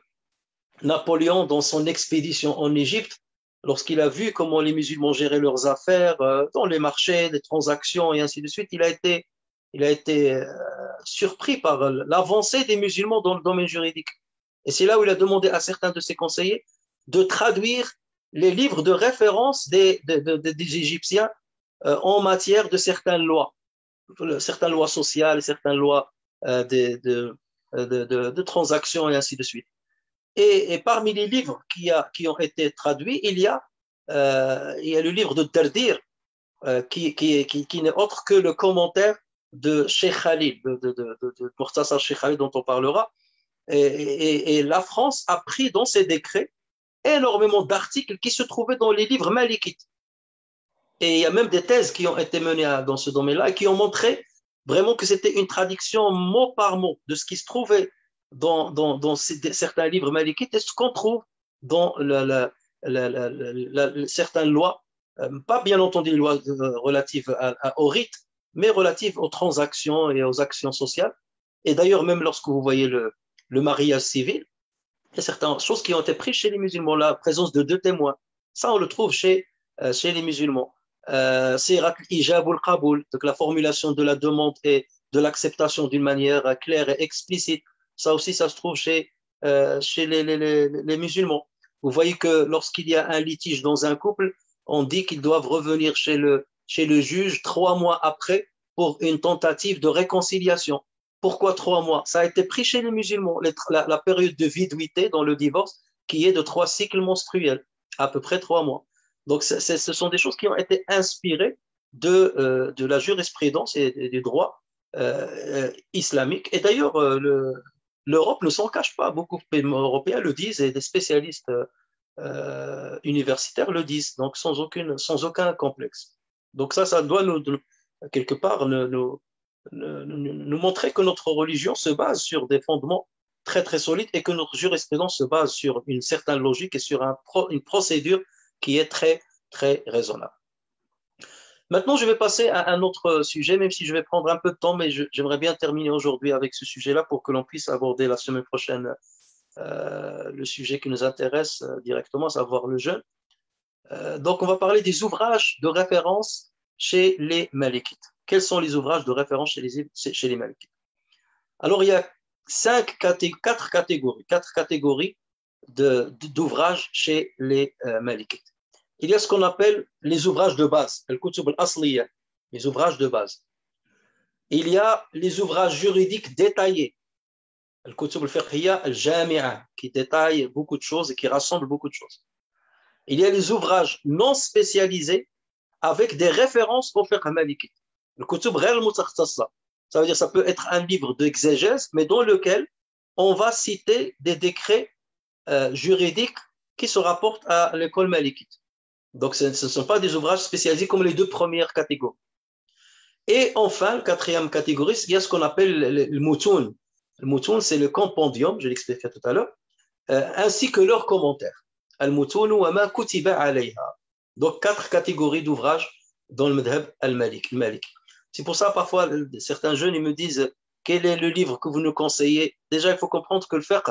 Napoléon, dans son expédition en Égypte, lorsqu'il a vu comment les musulmans géraient leurs affaires dans les marchés, les transactions et ainsi de suite, il a été surpris par l'avancée des musulmans dans le domaine juridique. Et c'est là où il a demandé à certains de ses conseillers de traduire les livres de référence des Égyptiens en matière de certaines lois sociales, certaines lois de transactions et ainsi de suite. Et parmi les livres qui ont été traduits, il y a le livre de Dardir, qui n'est autre que le commentaire de Cheikh Khalil, de Mukhtasar Cheikh Khalil dont on parlera. Et la France a pris dans ses décrets énormément d'articles qui se trouvaient dans les livres malikites. Et il y a même des thèses qui ont été menées dans ce domaine-là et qui ont montré vraiment que c'était une traduction mot par mot de ce qui se trouvait dans certains livres malikites et ce qu'on trouve dans certaines lois, pas bien entendu les lois relatives au rite, mais relatives aux transactions et aux actions sociales. Et d'ailleurs, même lorsque vous voyez le mariage civil, il y a certaines choses qui ont été prises chez les musulmans, la présence de 2 témoins. Ça, on le trouve chez les musulmans. Sirat al-ijab al-qaboul, donc la formulation de la demande et de l'acceptation d'une manière claire et explicite. Ça aussi, ça se trouve chez les musulmans. Vous voyez que lorsqu'il y a un litige dans un couple, on dit qu'ils doivent revenir chez le juge 3 mois après pour une tentative de réconciliation. Pourquoi 3 mois? Ça a été pris chez les musulmans, la période de viduité dans le divorce, qui est de 3 cycles menstruels, à peu près 3 mois. Donc, ce sont des choses qui ont été inspirées de la jurisprudence et du droit islamique. Et d'ailleurs, l'Europe ne s'en cache pas. Beaucoup de pays européens le disent et des spécialistes universitaires le disent, donc sans aucun complexe. Donc ça doit quelque part nous montrer que notre religion se base sur des fondements très très solides et que notre jurisprudence se base sur une certaine logique et sur une procédure qui est très très raisonnable. Maintenant, je vais passer à un autre sujet, même si je vais prendre un peu de temps, mais j'aimerais bien terminer aujourd'hui avec ce sujet-là pour que l'on puisse aborder la semaine prochaine le sujet qui nous intéresse directement, savoir le jeûne. Donc, on va parler des ouvrages de référence chez les Malikites. Quels sont les ouvrages de référence chez les Malikites? Alors, il y a quatre catégories d'ouvrages chez les Malikites. Il y a ce qu'on appelle les ouvrages de base, al-kutub al-asliya, les ouvrages de base. Il y a les ouvrages juridiques détaillés, al-kutub al-fiqhiyya al-jami'a, qui détaillent beaucoup de choses et qui rassemblent beaucoup de choses. Il y a les ouvrages non spécialisés avec des références au fiqh maliki. Le kutub ghayr al-mutakhassa, ça veut dire ça peut être un livre d'exégèse, mais dans lequel on va citer des décrets juridiques qui se rapportent à l'école malikite. Donc, ce ne sont pas des ouvrages spécialisés comme les deux premières catégories. Et enfin, la quatrième catégorie, il y a ce qu'on appelle le moutoun. Le moutoun, c'est le compendium, je l'expliquais tout à l'heure, ainsi que leurs commentaires. Al-moutoun wa ma kutiba alayha. Donc, 4 catégories d'ouvrages dans le madhab al-Malik. C'est pour ça, parfois, certains jeunes ils me disent quel est le livre que vous nous conseillez. Déjà, il faut comprendre que le fiqh,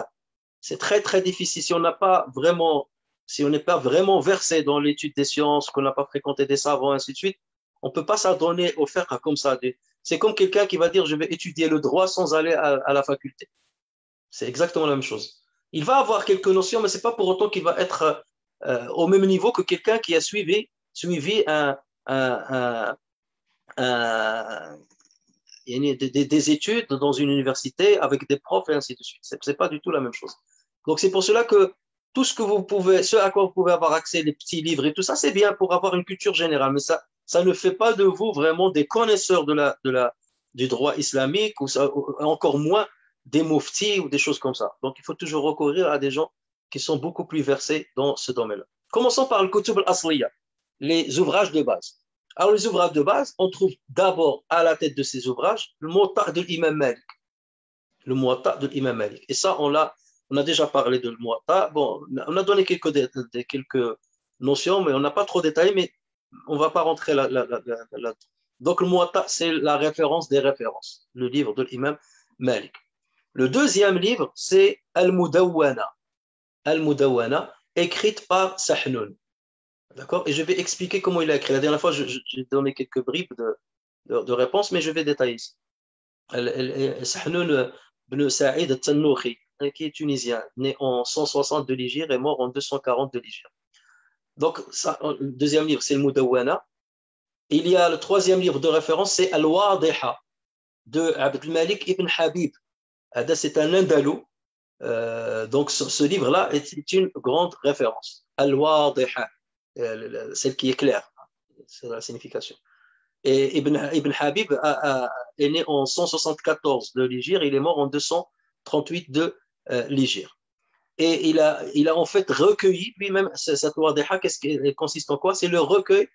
c'est très, très difficile. Si on n'est pas vraiment versé dans l'étude des sciences, qu'on n'a pas fréquenté des savants, ainsi de suite, on ne peut pas s'adonner au fiqh comme ça. C'est comme quelqu'un qui va dire je vais étudier le droit sans aller à la faculté. C'est exactement la même chose. Il va avoir quelques notions, mais ce n'est pas pour autant qu'il va être au même niveau que quelqu'un qui a suivi des études dans une université avec des profs et ainsi de suite. Ce n'est pas du tout la même chose. Donc c'est pour cela que tout ce à quoi vous pouvez avoir accès, les petits livres et tout ça, c'est bien pour avoir une culture générale, mais ça ne fait pas de vous vraiment des connaisseurs du droit islamique ou encore moins des muftis ou des choses comme ça. Donc il faut toujours recourir à des gens qui sont beaucoup plus versés dans ce domaine-là. Commençons par le kutub al-asliya, les ouvrages de base. Alors les ouvrages de base, on trouve d'abord à la tête de ces ouvrages le Muwatta de l'imam Malik. Le Muwatta de l'imam Malik. Et ça, on a déjà parlé de le Muwatta. Bon, on a donné quelques notions, mais on n'a pas trop détaillé, mais on ne va pas rentrer là. Donc le Muwatta, c'est la référence des références, le livre de l'imam Malik. Le deuxième livre, c'est Al-Mudawwana. Al-Mudawwana, écrite par Sahnun. D'accord? Et je vais expliquer comment il a écrit. La dernière fois, j'ai donné quelques bribes de réponses, mais je vais détailler ça. Sahnun ibn Sa'id al-Tannouchi, qui est tunisien, né en 160 de l'Hégire et mort en 240 de l'Hégire. Donc, le deuxième livre, c'est le Mudawwana. Il y a le troisième livre de référence, c'est Al-Wadiha de Abdul Malik ibn Habib. C'est un Andalou. Donc, ce livre-là est une grande référence. Al-Wadiha, celle qui est claire, c'est la signification. Et Ibn Habib est né en 174 de l'Hégire, il est mort en 238 de l'Hégire. Et il a en fait recueilli lui-même cette Wadiha. Qu'est-ce qu'elle consiste en quoi? C'est le recueil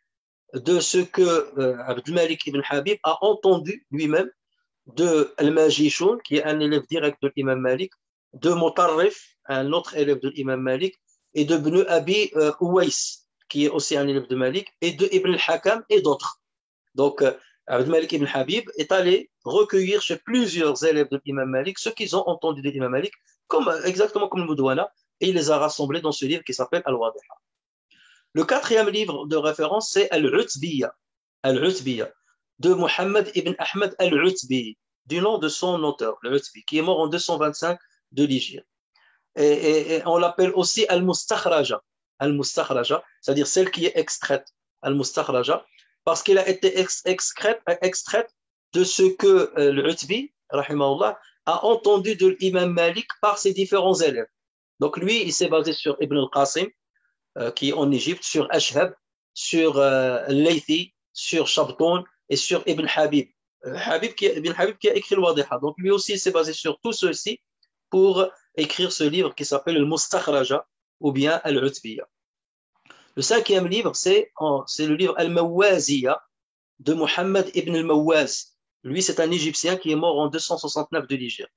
de ce que Abdul Malik ibn Habib a entendu lui-même de Al-Majishun, qui est un élève direct de l'imam Malik, de Mutarrif, un autre élève de l'imam Malik, et de Ibn Abi Uwais, qui est aussi un élève de Malik, et de Ibn al-Hakam et d'autres. Donc, Abdul Malik ibn Habib est allé recueillir chez plusieurs élèves de l'imam Malik ce qu'ils ont entendu de l'imam Malik, exactement comme le Mudawwana, et il les a rassemblés dans ce livre qui s'appelle Al-Wadiha. Le quatrième livre de référence, c'est Al-Utbiyya. Al-Utbiyya de Muhammad ibn Ahmad al-Utbi, du nom de son auteur, al-Utbi, qui est mort en 225 de l'Hégire. Et on l'appelle aussi al-mustakhraja. Al-mustakhraja, c'est-à-dire celle qui est extraite. Al-mustakhraja, parce qu'elle a été extraite de ce que l'Utbi, rahimahullah, a entendu de l'imam Malik par ses différents élèves. Donc lui, il s'est basé sur Ibn al-Qasim, qui est en Égypte, sur Ashhab, sur Laythi, sur Shabtoun et sur Ibn Habib. Ibn Habib qui a écrit le Wadiha. Donc lui aussi, il s'est basé sur tout ceci pour écrire ce livre qui s'appelle le Mustakhraja ou bien Al-Utbiya. Le cinquième livre, c'est le livre Al-Mawaziya de Muhammad ibn al-Mawaz. Lui, c'est un Égyptien qui est mort en 269 de l'Hégire.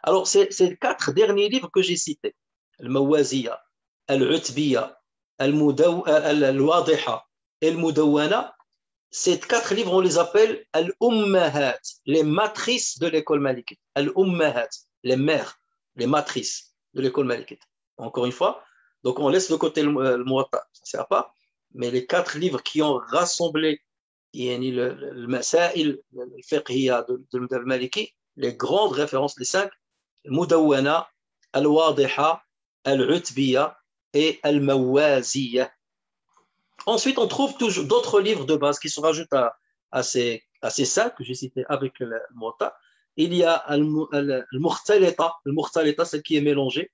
Alors, c'est les 4 derniers livres que j'ai cités. Al-Mawaziya, Al-Utbiya, Al-Wadiha et Al-Mudawwana. Ces 4 livres, on les appelle Al-Ummahat, les matrices de l'école malikite. Al-Ummahat, les mères, les matrices de l'école malikite. Encore une fois, donc on laisse de côté le Muwatta, ça ne sert pas, mais les 4 livres qui ont rassemblé le Masail, le Fiqhiyya de Maliki, les grandes références, les 5, Al-Mudawwana, Al-Wadiha, Al-Utbiya et Al-Mawaziyya. Ensuite, on trouve toujours d'autres livres de base qui se rajoutent à ces 5 que j'ai cités avec le Muwatta. Il y a Al-Mukhtalita, celle qui est mélangée,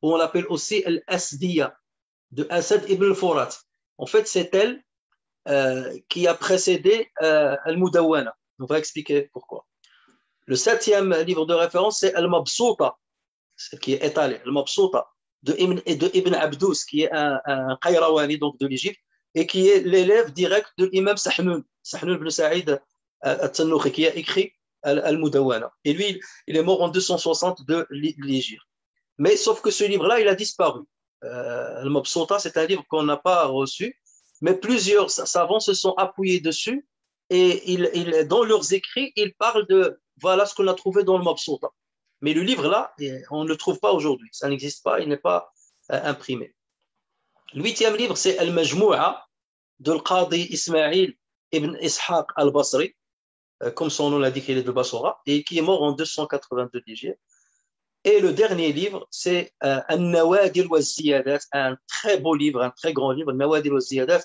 où on l'appelle aussi Al-Asdiya, de Asad ibn al-Furat. En fait, c'est elle qui a précédé Al-Mudawwana. On va expliquer pourquoi. Le 7e livre de référence, c'est Al-Mabsuta, qui est étalé, Al-Mabsuta, de Ibn Abdous, qui est un Qayrawani, donc de l'Égypte, et qui est l'élève direct de l'imam Sahnoun ibn Sa'id al-Tannoukhi, qui a écrit Al-Mudawwana. Et lui, il est mort en 260 de l'Hégire. Mais sauf que ce livre-là, il a disparu. Al-Mabsuta, c'est un livre qu'on n'a pas reçu, mais plusieurs savants se sont appuyés dessus et dans leurs écrits, ils parlent de voilà ce qu'on a trouvé dans le Mabsuta. Mais le livre-là, on ne le trouve pas aujourd'hui. Ça n'existe pas, il n'est pas imprimé. Le 8e livre, c'est Al-Majmou'a de l'Qadi Ismail ibn Ishaq al-Basri, comme son nom l'indique, il est de Bassora, et qui est mort en 282 d'Hégire. Et le dernier livre, c'est An-Nawadir wa Ziyadat, un très beau livre, un très grand livre, An-Nawadir wa Ziyadat,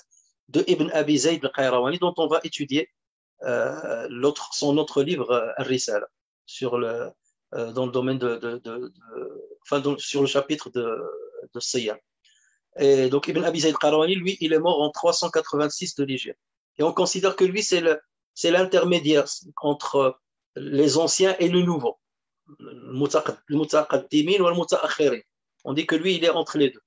de Ibn Abi Zayd al-Qayrawani, dont on va étudier son autre livre, Al-Risala, dans le domaine sur le chapitre de Siyam. Et donc Ibn Abi Zayd al-Qayrawani, lui, il est mort en 386 de l'Hégire. Et on considère que lui, c'est l'intermédiaire entre les anciens et le nouveau. Le-Mutaqaddimin ou le-Mutaakhirin. On dit que lui, il est entre les deux.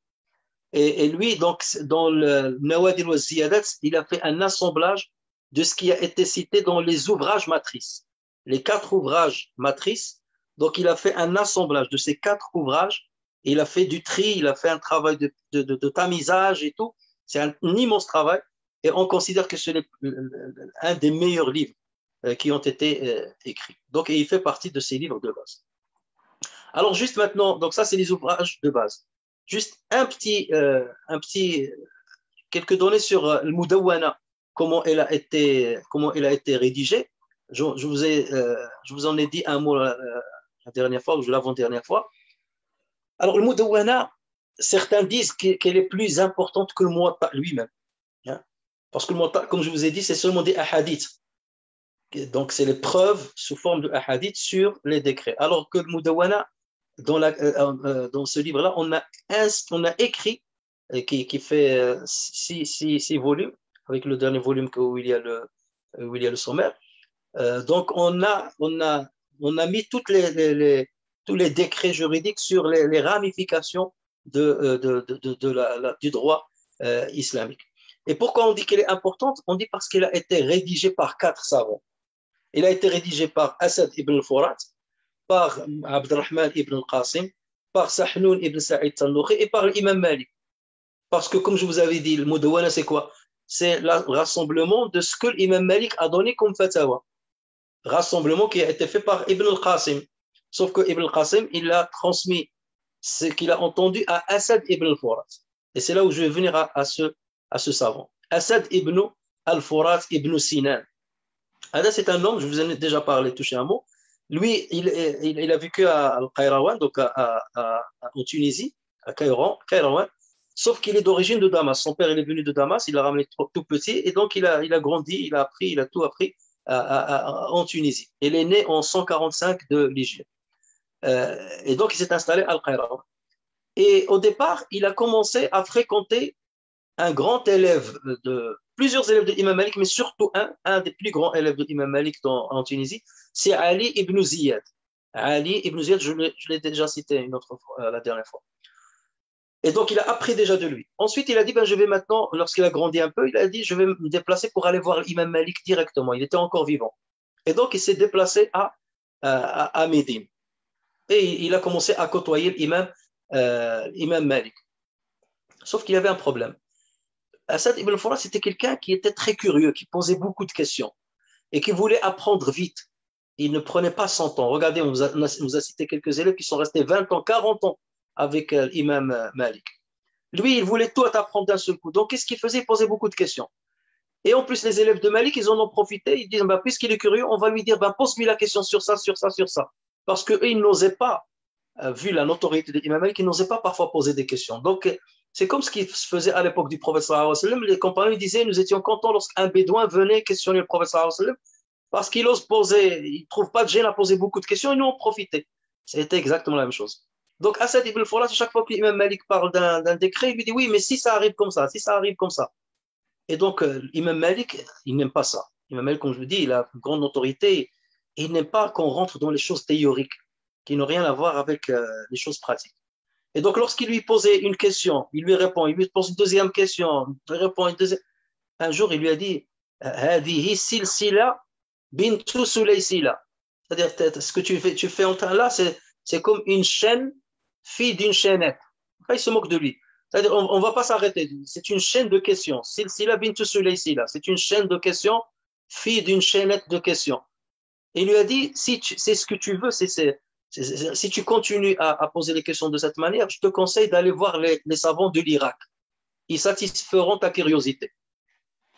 Et lui, donc, dans le Nawadir wa Ziyadat, il a fait un assemblage de ce qui a été cité dans les ouvrages matrices. Les 4 ouvrages matrices. Donc, il a fait un assemblage de ces 4 ouvrages. Il a fait du tri, il a fait un travail de tamisage et tout. C'est un immense travail. Et on considère que c'est un des meilleurs livres qui ont été écrits. Donc, il fait partie de ces livres de base. Alors, juste maintenant, donc ça, c'est les ouvrages de base. Juste quelques données sur le Mudawwana, comment elle a été rédigée. Je vous en ai dit un mot la dernière fois, ou l'avant-dernière fois. Alors, le Mudawwana, certains disent qu'elle est plus importante que le Muwatta lui-même. Hein? Parce que le Muwatta, comme je vous ai dit, c'est seulement des ahadiths. Donc, c'est les preuves sous forme de hadith sur les décrets. Alors que le Mudawwana, dans ce livre-là, on a écrit, qui fait 6 volumes, avec le dernier volume où il y a le sommaire. Donc, on a mis tous les décrets juridiques sur les ramifications du droit islamique. Et pourquoi on dit qu'elle est importante? On dit parce qu'elle a été rédigée par 4 savants. Il a été rédigé par Asad ibn al-Furat, par Abdurrahman ibn al-Qasim, par Sahnoun ibn Sa'id al-Tannoukhi et par l'imam Malik. Parce que, comme je vous avais dit, le Mudawwana, c'est quoi? C'est le rassemblement de ce que l'imam Malik a donné comme fatawa. Rassemblement qui a été fait par Ibn al-Qasim. Sauf que Ibn al-Qasim, il a transmis ce qu'il a entendu à Asad ibn al-Furat. Et c'est là où je vais venir à ce savant. Asad ibn al-Furat ibn Sinan. C'est un homme, je vous en ai déjà parlé, touché un mot, Lui, il a vécu à Al-Qayrawan, donc en Tunisie, à Qayrawan, sauf qu'il est d'origine de Damas. Son père, il est venu de Damas, il l'a ramené tout petit, et donc il a grandi, il a appris, il a tout appris en Tunisie. Il est né en 145 de l'Hégire. Et donc, il s'est installé à Al-Qayrawan. Et au départ, il a commencé à fréquenter un grand élève plusieurs élèves de Imam Malik, mais surtout un des plus grands élèves de Imam Malik en Tunisie, c'est Ali ibn Ziyad. Ali ibn Ziyad, je l'ai déjà cité une autre fois, la dernière fois. Et donc, il a appris déjà de lui. Ensuite, il a dit, ben, je vais maintenant, lorsqu'il a grandi un peu, il a dit, je vais me déplacer pour aller voir l'imam Malik directement. Il était encore vivant. Et donc, il s'est déplacé à Médine. Et il a commencé à côtoyer l'imam Malik. Sauf qu'il y avait un problème. Asad ibn al-Furat, c'était quelqu'un qui était très curieux, qui posait beaucoup de questions et qui voulait apprendre vite. Il ne prenait pas son temps. Regardez, on nous a cité quelques élèves qui sont restés 20 ans, 40 ans avec l'imam Malik. Lui, il voulait tout apprendre d'un seul coup. Donc, qu'est-ce qu'il faisait? Il posait beaucoup de questions. Et en plus, les élèves de Malik, ils en ont profité. Ils disent, bah, puisqu'il est curieux, on va lui dire, bah, pose-lui la question sur ça, sur ça, sur ça. Parce qu'eux, ils n'osaient pas, vu la notoriété de l'imam Malik, ils n'osaient pas parfois poser des questions. Donc, c'est comme ce qui se faisait à l'époque du prophète sallallahu alayhi wa sallam. Les compagnons disaient, nous étions contents lorsqu'un bédouin venait questionner le prophète sallallahu alayhi wa sallam, parce qu'il ose poser, il ne trouve pas de gêne à poser beaucoup de questions, et nous en profiter. C'était exactement la même chose. Donc, Asad ibn al-Furat, à chaque fois que l'imam Malik parle d'un décret, il lui dit, oui, mais si ça arrive comme ça, si ça arrive comme ça. Et donc, l'imam Malik, il n'aime pas ça. L'imam Malik, comme je vous dis, il a une grande autorité, et il n'aime pas qu'on rentre dans les choses théoriques, qui n'ont rien à voir avec les choses pratiques. Et donc, lorsqu'il lui posait une question, il lui répond, il lui pose une deuxième question, il répond une deuxième. Un jour, il lui a dit, Hadihi silsila bintu sulaysila. C'est-à-dire, ce que tu fais en train là, c'est comme une chaîne, fille d'une chaînette. Là, il se moque de lui. C'est-à-dire, on ne va pas s'arrêter. C'est une chaîne de questions. Silsila bintu sulaysila. C'est une chaîne de questions, fille d'une chaînette de questions. Et il lui a dit, si c'est ce que tu veux, si tu continues à poser les questions de cette manière, je te conseille d'aller voir les savants de l'Irak. Ils satisferont ta curiosité.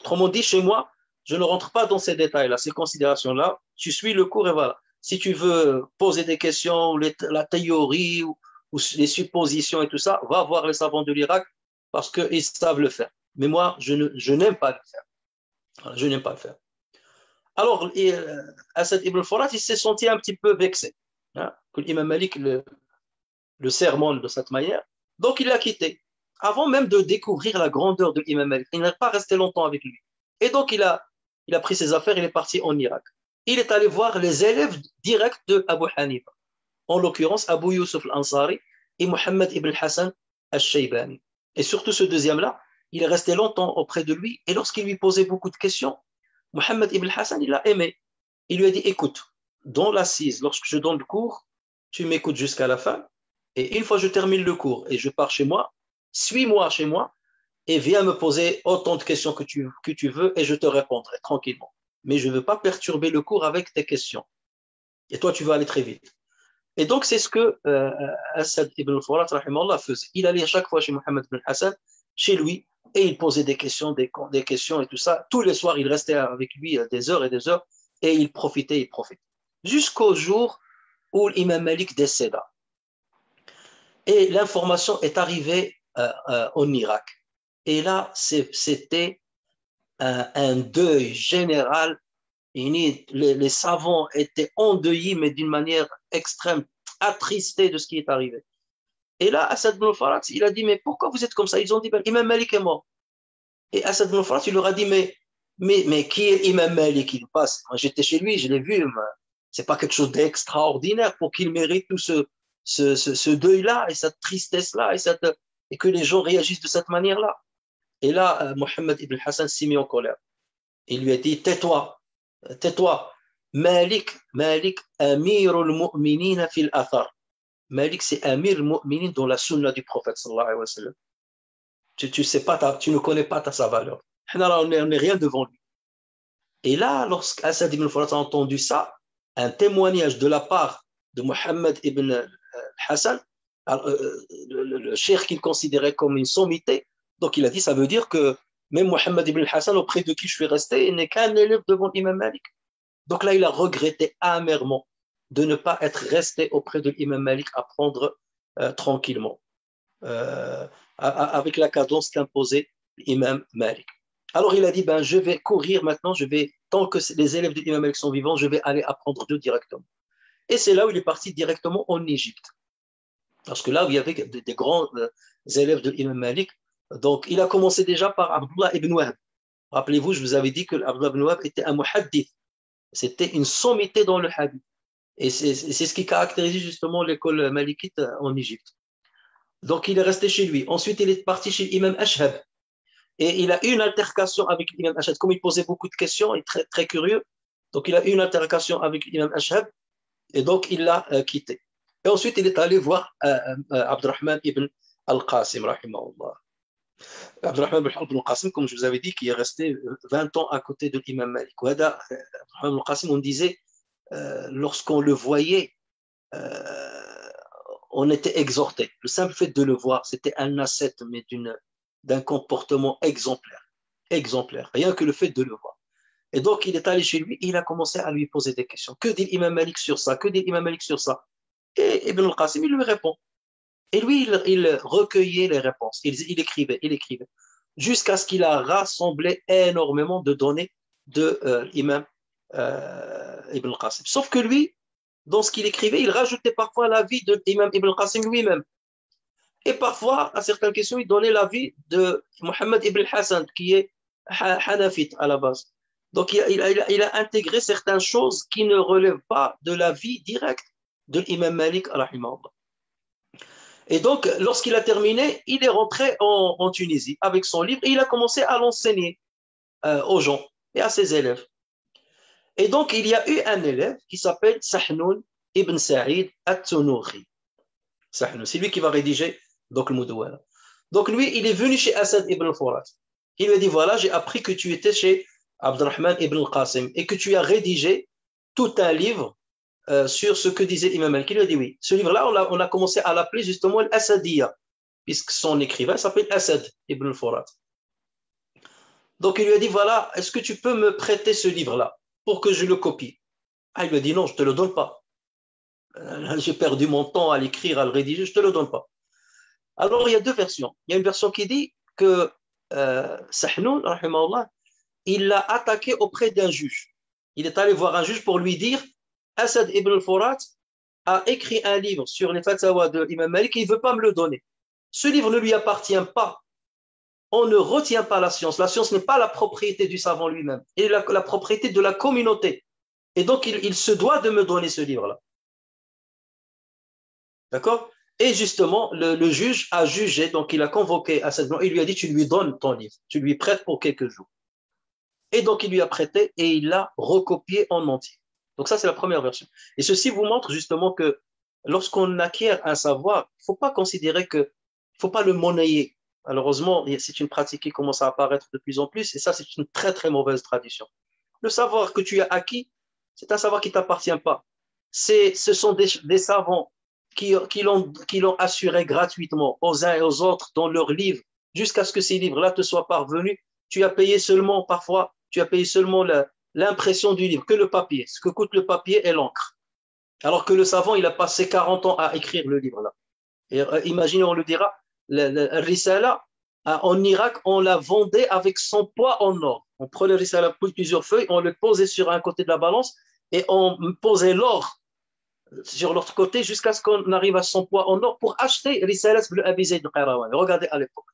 Autrement dit, chez moi, je ne rentre pas dans ces détails-là, ces considérations-là. Tu suis le cours et voilà. Si tu veux poser des questions, la théorie ou les suppositions et tout ça, va voir les savants de l'Irak parce qu'ils savent le faire. Mais moi, je n'aime pas le faire. Voilà, je n'aime pas le faire. Alors, Asad ibn al-Furat, il s'est senti un petit peu vexé, hein, que l'imam Malik le sermonne de cette manière. Donc, il l'a quitté. Avant même de découvrir la grandeur de l'imam Malik, il n'est pas resté longtemps avec lui. Et donc, il a pris ses affaires, il est parti en Irak. Il est allé voir les élèves directs de Abu Hanifa, en l'occurrence Abu Yusuf al-Ansari et Mohammed ibn Hassan al-Shaybani. Et surtout ce deuxième-là, il est resté longtemps auprès de lui, et lorsqu'il lui posait beaucoup de questions, Mohammed ibn Hassan, il a aimé. Il lui a dit, écoute, dans l'assise, lorsque je donne le cours, tu m'écoutes jusqu'à la fin, et une fois que je termine le cours et je pars chez moi, suis-moi chez moi, et viens me poser autant de questions que tu veux, et je te répondrai tranquillement. Mais je ne veux pas perturber le cours avec tes questions. Et toi, tu vas aller très vite. Et donc, c'est ce que Asad ibn al-Furat faisait. Il allait à chaque fois chez Mohammed ibn Hassan, chez lui, et il posait des questions et tout ça. Tous les soirs, il restait avec lui des heures et des heures, et il profitait. Jusqu'au jour où l'imam Malik décéda. Et l'information est arrivée en Irak. Et là, c'était un deuil général. Les savants étaient endeuillés, mais d'une manière extrême, attristés de ce qui est arrivé. Et là, Asad ibn al-Furat, il a dit, mais pourquoi vous êtes comme ça? Ils ont dit, ben, Imam Malik est mort. Et Asad ibn al-Furat, il leur a dit, mais qui est Imam Malik? Il passe. Moi, j'étais chez lui, je l'ai vu. C'est pas quelque chose d'extraordinaire pour qu'il mérite tout ce deuil-là et cette tristesse-là et que les gens réagissent de cette manière-là. Et là, Mohammed ibn Hassan s'est mis en colère. Il lui a dit, tais-toi. Malik, amirul mu'minina fil athar. Malik, c'est amir al-mu'minin dans la sunna du prophète sallallahu alayhi wa sallam. Tu ne connais pas sa valeur. On n'est rien devant lui. Et là, lorsqu'Asad ibn Furat a entendu ça, un témoignage de la part de Mohammed ibn Hassan, le cheikh qu'il considérait comme une sommité, donc il a dit, ça veut dire que même Mohammed ibn Hassan, auprès de qui je suis resté, il n'est qu'un élève devant l'imam Malik. Donc là, il a regretté amèrement. de ne pas être resté auprès de l'imam Malik à prendre tranquillement, avec la cadence qu'imposait l'imam Malik. Alors il a dit, ben, je vais courir maintenant, tant que les élèves de l'imam Malik sont vivants, je vais aller apprendre d'eux directement. Et c'est là où il est parti directement en Égypte. Parce que là où il y avait des grands élèves de l'imam Malik, donc il a commencé déjà par Abdullah ibn Wahb. Rappelez-vous, je vous avais dit que Abdullah ibn Wahb était un muhaddith. C'était une sommité dans le hadith. Et c'est ce qui caractérise justement l'école malikite en Égypte. Donc il est resté chez lui. Ensuite, il est parti chez l'imam Ashhab. Et il a eu une altercation avec l'imam Ashhab. Comme il posait beaucoup de questions, il est très, très curieux. Donc il a eu une altercation avec l'imam Ashhab. Et donc il l'a quitté. Et ensuite, il est allé voir Abdurrahman ibn al-Qasim, rahimahullah. Abdurrahman ibn al-Qasim, comme je vous avais dit, qui est resté 20 ans à côté de l'imam Malik. Abdurrahman ibn al-Qasim, on disait, lorsqu'on le voyait, on était exhorté. Le simple fait de le voir, c'était un ascète, mais d'un comportement exemplaire. Exemplaire. Rien que le fait de le voir. Et donc, il est allé chez lui et il a commencé à lui poser des questions. Que dit l'imam Malik sur ça? Que dit l'imam Malik sur ça? Et Ibn al-Qasim, il lui répond. Et lui, il recueillait les réponses. Il écrivait. Jusqu'à ce qu'il a rassemblé énormément de données de l'imam Ibn al-Qasim. Sauf que lui, dans ce qu'il écrivait, il rajoutait parfois l'avis de l'imam Ibn al-Qasim lui-même. Et parfois, à certaines questions, il donnait l'avis de Mohammed Ibn al-Hassan, qui est Hanafite à la base. Donc, il a intégré certaines choses qui ne relèvent pas de l'avis direct de l'imam Malik, rahimahullah. Et donc, lorsqu'il a terminé, il est rentré en Tunisie avec son livre et il a commencé à l'enseigner aux gens et à ses élèves. Et donc, il y a eu un élève qui s'appelle Sahnoun ibn Sa'id at-Tunukhi. Sahnoun, c'est lui qui va rédiger donc, le Mudawwana. Donc, lui, il est venu chez Asad ibn al-Furat. Il lui a dit, voilà, j'ai appris que tu étais chez Abdurrahman ibn al-Qasim et que tu as rédigé tout un livre sur ce que disait Imam Malik. Il lui a dit oui. Ce livre-là, on a commencé à l'appeler justement l'Asadiyya, puisque son écrivain s'appelle Asad ibn al-Furat. Donc il lui a dit, voilà, est-ce que tu peux me prêter ce livre-là pour que je le copie? Ah, il lui a dit, non, je ne te le donne pas. J'ai perdu mon temps à l'écrire, à le rédiger, je ne te le donne pas. Alors il y a deux versions. Il y a une version qui dit que Sahnoun, rahimahullah, il l'a attaqué auprès d'un juge. Il est allé voir un juge pour lui dire, Asad ibn al-Furat a écrit un livre sur les fatwas de l'imam Malik et il ne veut pas me le donner. Ce livre ne lui appartient pas. On ne retient pas la science. La science n'est pas la propriété du savant lui-même, elle est la propriété de la communauté. Et donc, il se doit de me donner ce livre-là. D'accord? Et justement, le juge a jugé, donc il a convoqué Asad, il lui a dit, tu lui donnes ton livre, tu lui prêtes pour quelques jours. Et donc, il lui a prêté et il l'a recopié en entier. Donc ça, c'est la première version. Et ceci vous montre justement que lorsqu'on acquiert un savoir, il ne faut pas considérer que, il ne faut pas le monnayer. Malheureusement, c'est une pratique qui commence à apparaître de plus en plus et ça, c'est une très, très mauvaise tradition. Le savoir que tu as acquis, c'est un savoir qui ne t'appartient pas. Ce sont des savants qui l'ont assuré gratuitement aux uns et aux autres dans leurs livres jusqu'à ce que ces livres-là te soient parvenus. Tu as payé seulement, parfois, l'impression du livre, que le papier, ce que coûte le papier et l'encre. Alors que le savant, il a passé 40 ans à écrire le livre-là. Et imaginez, on le dira, le Risala, en Irak, on la vendait avec son poids en or. On prenait le Risala, plusieurs feuilles, on le posait sur un côté de la balance et on posait l'or sur l'autre côté jusqu'à ce qu'on arrive à son poids en or pour acheter Risala ibn Abi Zayd al-Qayrawani. Regardez à l'époque.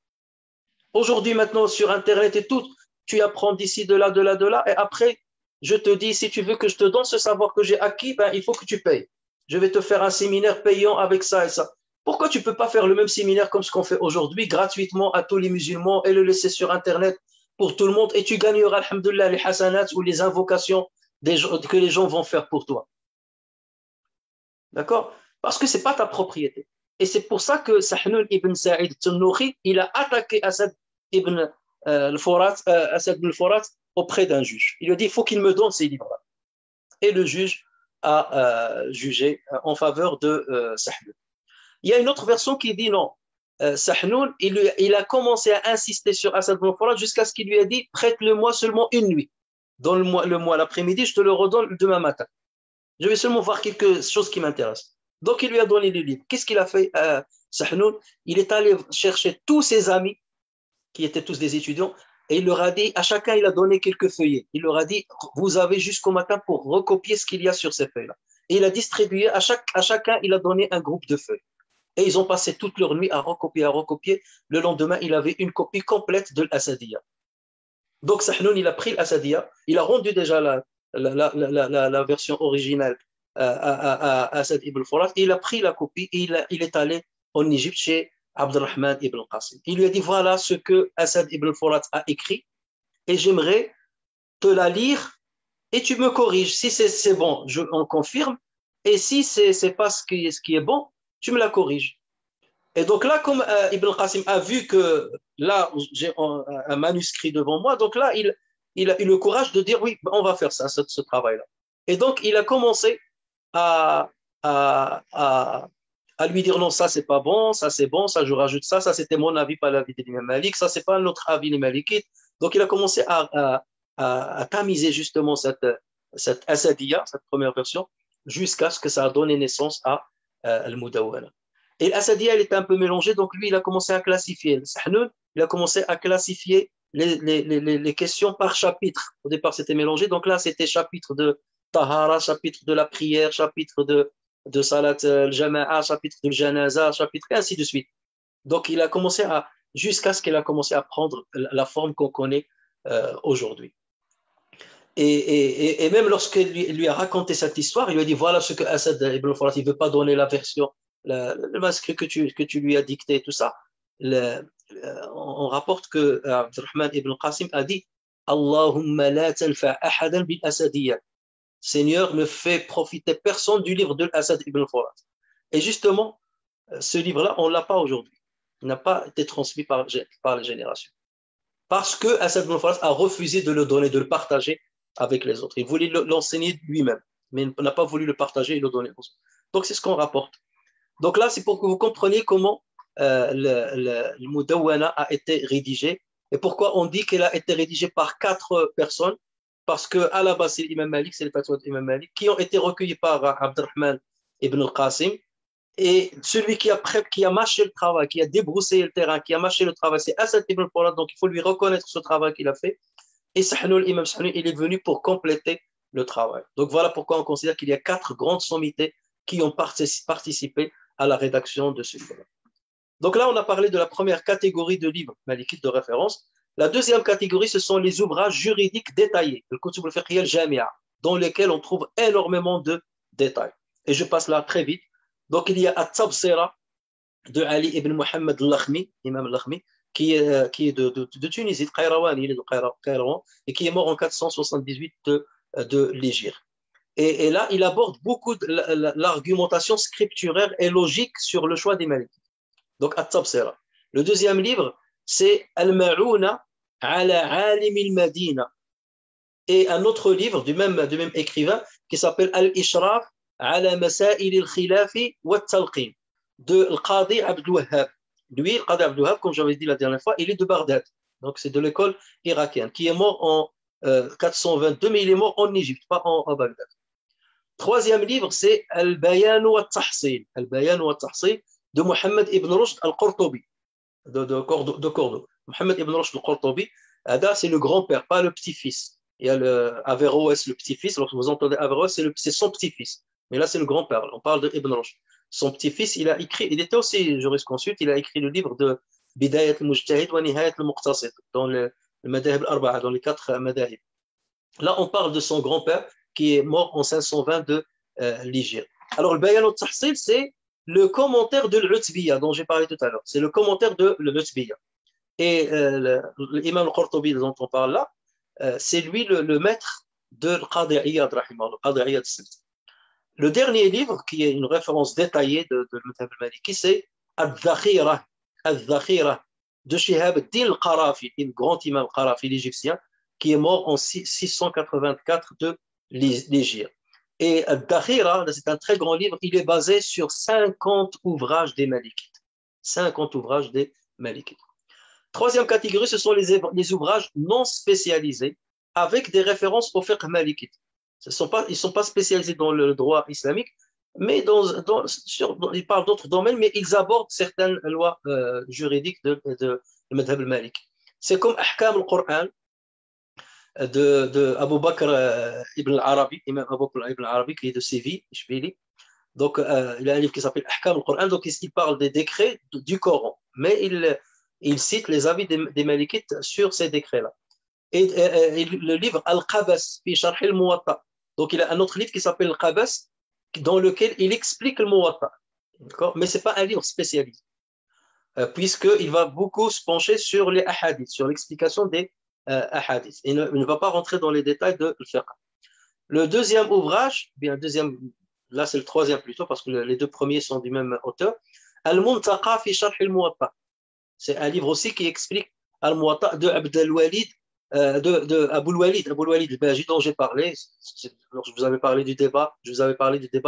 Aujourd'hui, maintenant, sur Internet et tout, tu apprends d'ici, de là, et après, je te dis, si tu veux que je te donne ce savoir que j'ai acquis, ben, il faut que tu payes. Je vais te faire un séminaire payant avec ça et ça. Pourquoi tu ne peux pas faire le même séminaire comme ce qu'on fait aujourd'hui, gratuitement à tous les musulmans et le laisser sur Internet pour tout le monde et tu gagneras, alhamdoulilah, les hasanats ou les invocations que les gens vont faire pour toi. D'accord? Parce que ce n'est pas ta propriété. Et c'est pour ça que Sahnoun ibn Sa'id al-Tunukhi, il a attaqué Asad ibn al-Furat auprès d'un juge. Il lui a dit, il faut qu'il me donne ces livres-là. Et le juge a jugé en faveur de Sahnoun. Il y a une autre version qui dit non. Sahnoun, il a commencé à insister sur Asad ibn al-Furat jusqu'à ce qu'il lui ait dit, prête-le-moi seulement une nuit. Donne-le-moi l'après-midi, je te le redonne demain matin. Je vais seulement voir quelque chose qui m'intéresse. Donc, il lui a donné le livre. Qu'est-ce qu'il a fait, Sahnoun? Il est allé chercher tous ses amis, qui étaient tous des étudiants, et il leur a dit, à chacun, il a donné quelques feuillets. Il leur a dit, vous avez jusqu'au matin pour recopier ce qu'il y a sur ces feuilles-là. Et il a distribué, à chacun, il a donné un groupe de feuilles. Et ils ont passé toute leur nuit à recopier, à recopier. Le lendemain, il avait une copie complète de l'Assadiyya. Donc, Sahnoun, il a pris l'Assadiyya, il a rendu déjà la version originale à Asad ibn Furat, et il a pris la copie et il est allé en Égypte chez Abdurrahman ibn Qasim. Il lui a dit, voilà ce que Asad ibn Furat a écrit, et j'aimerais te la lire, et tu me corriges. Si c'est bon, on confirme, et si c'est pas ce qui est bon, tu me la corriges. Et donc là, comme Ibn Qasim a vu que là, j'ai un manuscrit devant moi, donc là, il a eu le courage de dire, oui, on va faire ça, ce travail-là. Et donc, il a commencé à, à, à, à lui dire, non, ça, c'est pas bon, ça, c'est bon, ça, je rajoute ça, ça, c'était mon avis, pas l'avis de l'imam Malik, ça, c'est pas notre avis, les Malikites. Donc, il a commencé à tamiser justement cette Assadiyya, cette première version, jusqu'à ce que ça a donné naissance à Al-Mudawwana. Et l'Assadiyya, elle était un peu mélangée, donc lui, il a commencé à classifier. Le Sahnoun, il a commencé à classifier les questions par chapitre. Au départ, c'était mélangé, donc là, c'était chapitre de Tahara, chapitre de la prière, chapitre de Salat al-Jama'a, chapitre de Janaza, chapitre, et ainsi de suite. Donc, il a commencé jusqu'à ce qu'il a commencé à prendre la forme qu'on connaît aujourd'hui. Et même lorsqu'il lui a raconté cette histoire, il lui a dit, voilà ce que Asad ibn Furat, il ne veut pas donner la version, le manuscrit que tu lui as dicté, tout ça. On rapporte que Abdurrahman ibn Qasim a dit, Allahumma la talfa ahadan bil Asadiyya. Seigneur, ne fait profiter personne du livre de Asad ibn Furat. Et justement, ce livre-là, on ne l'a pas aujourd'hui. Il n'a pas été transmis par les générations. Parce que Asad ibn Furat a refusé de le donner, de le partager avec les autres. Il voulait l'enseigner lui-même, mais il n'a pas voulu le partager et le donner aux autres. Donc, c'est ce qu'on rapporte. Donc là, c'est pour que vous compreniez comment le Mudawwana a été rédigé et pourquoi on dit qu'elle a été rédigée par 4 personnes, parce qu'à la base, c'est l'imam Malik, c'est les fatwas d'imam Malik, qui ont été recueillis par Abdurrahman ibn al-Qasim. Et celui qui a mâché le travail, qui a débroussé le terrain, qui a mâché le travail, c'est Asad ibn Furat. Donc il faut lui reconnaître ce travail qu'il a fait. Et Sahnoun, l'imam Sahnoun, il est venu pour compléter le travail. Donc voilà pourquoi on considère qu'il y a 4 grandes sommités qui ont participé à la rédaction de ce livre. Donc là, on a parlé de la première catégorie de livres malikites de référence. La deuxième catégorie, ce sont les ouvrages juridiques détaillés, le Kutub al-Fiqhiyya al-Jami'a, dans lesquels on trouve énormément de détails. Et je passe là très vite. Donc il y a At-Tabsira de Ali ibn Muhammad al-Lakhmi, imam al-Lakhmi, qui est de Tunisie, de Qayrawan, il est de Qayrawan, et qui est mort en 478 de l'Hégire. Et là, il aborde beaucoup de l'argumentation scripturaire et logique sur le choix des Malikites. Donc, At-Tabsira. Le deuxième livre, c'est Al-Ma'ouna ala Alim al-Madina. Et un autre livre du même écrivain qui s'appelle Al-Ishraf ala Masail al-Khilafi wa al-Talqin de Al-Qadi Abd al-Wahhab. Lui, Al-Qadi Abd al-Wahhab, comme j'avais dit la dernière fois, il est de Bagdad. Donc, c'est de l'école irakienne, qui est mort en 422, mais il est mort en Égypte, pas à Bagdad. Troisième livre, c'est Al-Bayan wa al-Tahsil. Al-Bayan wa al-Tahsil de Mohammed ibn Rushd al-Qurtubi, de Cordoue. Mohammed ibn Rushd al-Qurtubi, c'est le grand-père, pas le petit-fils. Il y a Averroès, le petit-fils. Lorsque vous entendez Averroès, c'est son petit-fils. Mais là, c'est le grand-père. On parle de Ibn Rushd. Son petit-fils, il était aussi jurisconsulte. Il a écrit le livre de Bidayat al-Mujtahid wa Nihayat al-Muqtasid, dans le Madahib al-Arba'a, dans les 4 Madahib. Là, on parle de son grand-père qui est mort en 520 de l'Hégire. Alors, le Bayan al-Tahsil, c'est le commentaire de l'Utbiyya dont j'ai parlé tout à l'heure. C'est le commentaire de l'Utbiyya. Et l'imam al-Qurtubi dont on parle là, c'est lui le maître de l'Qadi Iyad, le dernier livre, qui est une référence détaillée de l'Madhhab al-Maliki, c'est Al-Dhakhira de Shihab al-Din al-Qarafi, le grand imam Qarafi, l'Égyptien, qui est mort en 684 de l'Hégire. Et Al-Dhakhira, c'est un très grand livre, il est basé sur 50 ouvrages des Malikites. 50 ouvrages des Malikites. Troisième catégorie, ce sont les ouvrages non spécialisés avec des références au fiqh malikite. Ils sont pas spécialisés dans le droit islamique, mais ils parlent d'autres domaines, mais ils abordent certaines lois juridiques de Madhab al-Malik. C'est comme Ahkam al-Qur'an de Abu Bakr ibn al-Arabi, Imam Abu Bakr ibn al-Arabi, qui est de Séville, Ishbili. Donc, il a un livre qui s'appelle Ahkam al-Qur'an, donc il parle des décrets du Coran, mais il cite les avis des Malikites sur ces décrets-là. Et le livre Al-Qabas, fi Sharh al-Muwatta. Donc, il a un autre livre qui s'appelle Al-Qabas, dans lequel il explique le Muwatta. Mais ce n'est pas un livre spécialisé, puisqu'il va beaucoup se pencher sur les ahadiths, sur l'explication des ahadiths. Il ne va pas rentrer dans les détails de fiqh. Le deuxième ouvrage, là c'est le troisième plutôt, parce que les deux premiers sont du même auteur, Al-Muntaqa fi Sharh al-Muwatta. C'est un livre aussi qui explique Al-Muwatta de Abdel Walid, de Abul Walid al-Baji, dont j'ai parlé. Lorsque je vous avais parlé du débat,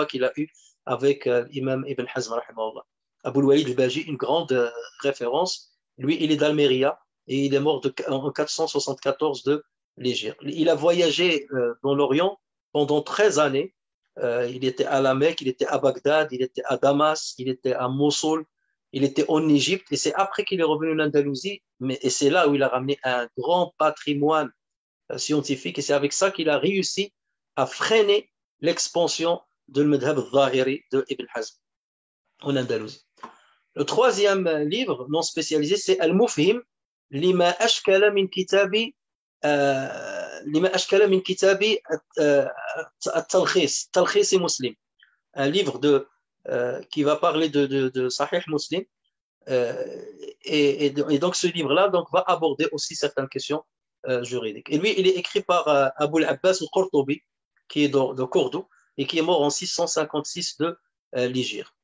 qu'il a eu avec Imam Ibn Hazm, rahimahullah. Abul Walid al-Baji, une grande référence. Lui, il est d'Almeria et il est mort en 474 de l'Hégire. Il a voyagé dans l'Orient pendant 13 années. Il était à la Mecque, il était à Bagdad, il était à Damas, il était à Mossoul, il était en Égypte, et c'est après qu'il est revenu en Andalousie, et c'est là où il a ramené un grand patrimoine scientifique, et c'est avec ça qu'il a réussi à freiner l'expansion de l'Madhab al-Zahiri de Ibn Hazm en Andalousie. Le troisième livre non spécialisé, c'est Al-Mufhim lima ashkala min kitabi Talkhis et Muslim, un livre qui va parler de Sahih Muslim, et donc ce livre-là va aborder aussi certaines questions juridiques. Et lui, il est écrit par Abu al-Abbas al-Qurtubi, qui est de Cordoue et qui est mort en 656 de l'Hégire.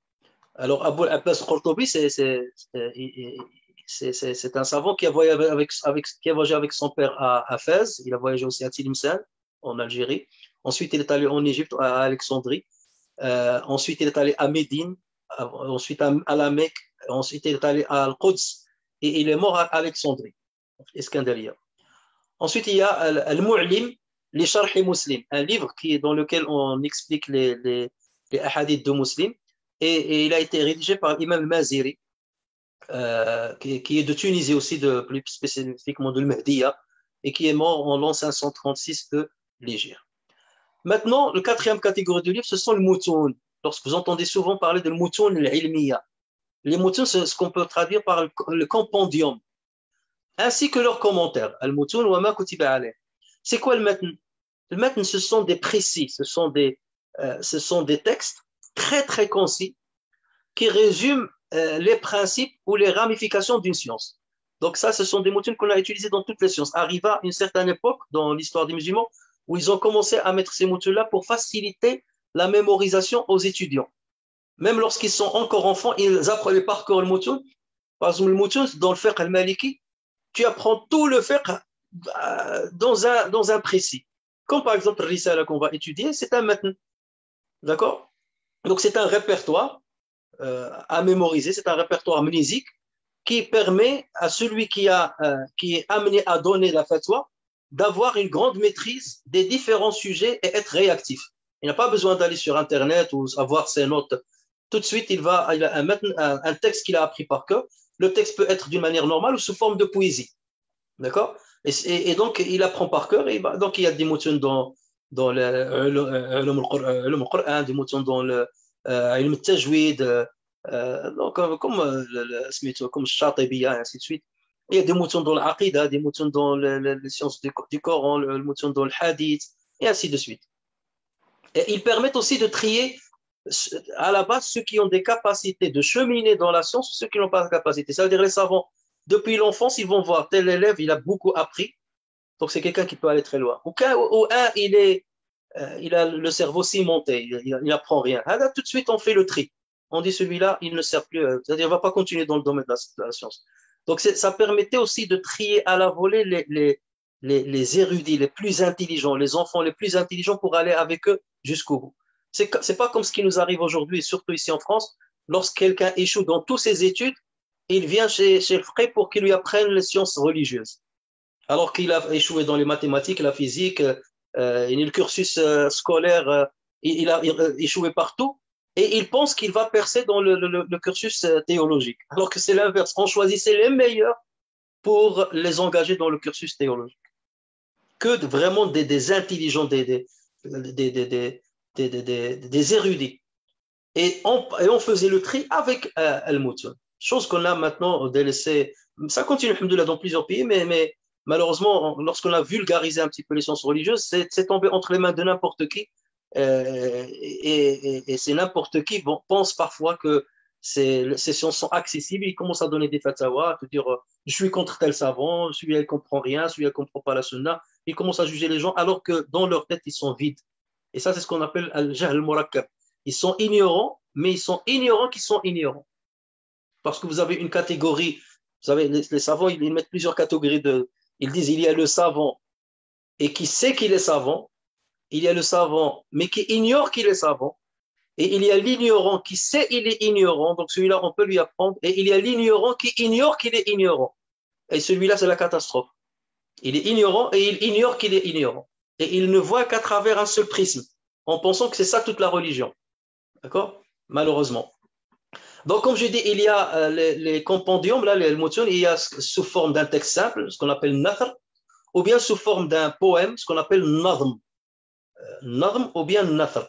Alors Abu al-Abbas al-Qurtubi, c'est un savant qui a voyagé avec son père à Fès. Il a voyagé aussi à Tlemcen, en Algérie. Ensuite, il est allé en Égypte, à Alexandrie. Ensuite, il est allé à Médine. Ensuite, à la Mecque. Ensuite, il est allé à Al-Quds. Et il est mort à Alexandrie, Escandria. Ensuite, il y a Al-Mu'lim li Sharh Muslim, un livre dans lequel on explique les hadiths de Muslim. Et il a été rédigé par Imam Maziri, qui est de Tunisie aussi, plus spécifiquement de l'Mahdiya, et qui est mort en l'an 536 de l'Hégire. Maintenant, la quatrième catégorie de livres, ce sont les moutoun. Lorsque vous entendez souvent parler de moutoun al-ilmiya, les moutoun, c'est ce qu'on peut traduire par le compendium, ainsi que leurs commentaires. Al-moutoun wa ma kutiba alayh. C'est quoi le matn? Le matn, ce sont des précis, ce sont des textes très très concis qui résument les principes ou les ramifications d'une science. Donc ça, ce sont des mots qu'on a utilisés dans toutes les sciences. Arriva une certaine époque dans l'histoire des musulmans où ils ont commencé à mettre ces mots-là pour faciliter la mémorisation aux étudiants. Même lorsqu'ils sont encore enfants, ils apprennent par cœur le moutoun. Par exemple, le moutoun, dans le fiqh al-maliki, tu apprends tout le fiqh dans un précis. Comme par exemple le risala qu'on va étudier, c'est un matn. D'accord? Donc c'est un répertoire à mémoriser, c'est un répertoire amnésique qui permet à celui qui est amené à donner la fatwa d'avoir une grande maîtrise des différents sujets et être réactif. Il n'a pas besoin d'aller sur Internet ou avoir ses notes. Tout de suite, il a un texte qu'il a appris par cœur. Le texte peut être d'une manière normale ou sous forme de poésie. D'accord? Et donc, il apprend par cœur. Donc, il y a des mots dans le Coran, des mots dans le tajwid, comme Shatibiya, et ainsi de suite. Il y a des mots dans l'aqida, des mots dans les sciences du Coran, le mot dans le hadith, et ainsi de suite. Et ils permettent aussi de trier à la base ceux qui ont des capacités de cheminer dans la science, ceux qui n'ont pas de capacité. Ça veut dire les savants, depuis l'enfance, ils vont voir tel élève, il a beaucoup appris, donc c'est quelqu'un qui peut aller très loin. Ou un, il a le cerveau cimenté, il n'apprend rien. Là, tout de suite, on fait le tri. On dit celui-là, il ne sert plus, c'est-à-dire il ne va pas continuer dans le domaine de la science. Donc ça permettait aussi de trier à la volée les érudits, les plus intelligents, les enfants les plus intelligents pour aller avec eux jusqu'au bout. C'est pas comme ce qui nous arrive aujourd'hui, et surtout ici en France, lorsque quelqu'un échoue dans toutes ses études, il vient chez le frère pour qu'il lui apprenne les sciences religieuses. Alors qu'il a échoué dans les mathématiques, la physique, le cursus scolaire, il a échoué partout, et il pense qu'il va percer dans le cursus théologique, alors que c'est l'inverse. On choisissait les meilleurs pour les engager dans le cursus théologique. Que vraiment des intelligents, des érudits. Et on faisait le tri avec Al-Moutoun. Chose qu'on a maintenant délaissée. Ça continue, alhamdoulilah, dans plusieurs pays, mais malheureusement, lorsqu'on a vulgarisé un petit peu les sciences religieuses, c'est tombé entre les mains de n'importe qui. Et c'est n'importe qui pense parfois que ces sciences sont accessibles. Ils commencent à donner des fatwas, à te dire je suis contre tel savant, celui-là ne comprend rien, celui-là ne comprend pas la sunna. Ils commencent à juger les gens alors que dans leur tête, ils sont vides. Et ça, c'est ce qu'on appelle al-jahl al-murakkab. Ils sont ignorants, mais ils sont ignorants qui sont ignorants. Parce que vous avez une catégorie, vous savez, les savants, ils mettent plusieurs catégories ils disent il y a le savant et qui sait qu'il est savant, il y a le savant, mais qui ignore qu'il est savant, et il y a l'ignorant qui sait qu'il est ignorant, donc celui-là, on peut lui apprendre, et il y a l'ignorant qui ignore qu'il est ignorant. Et celui-là, c'est la catastrophe. Il est ignorant et il ignore qu'il est ignorant. Et il ne voit qu'à travers un seul prisme, en pensant que c'est ça toute la religion. D'accord? Malheureusement. Donc, comme je dis, il y a les compendiums, là, les motions, il y a sous forme d'un texte simple, ce qu'on appelle nathr, ou bien sous forme d'un poème, ce qu'on appelle nadm. Nadm ou bien nathr.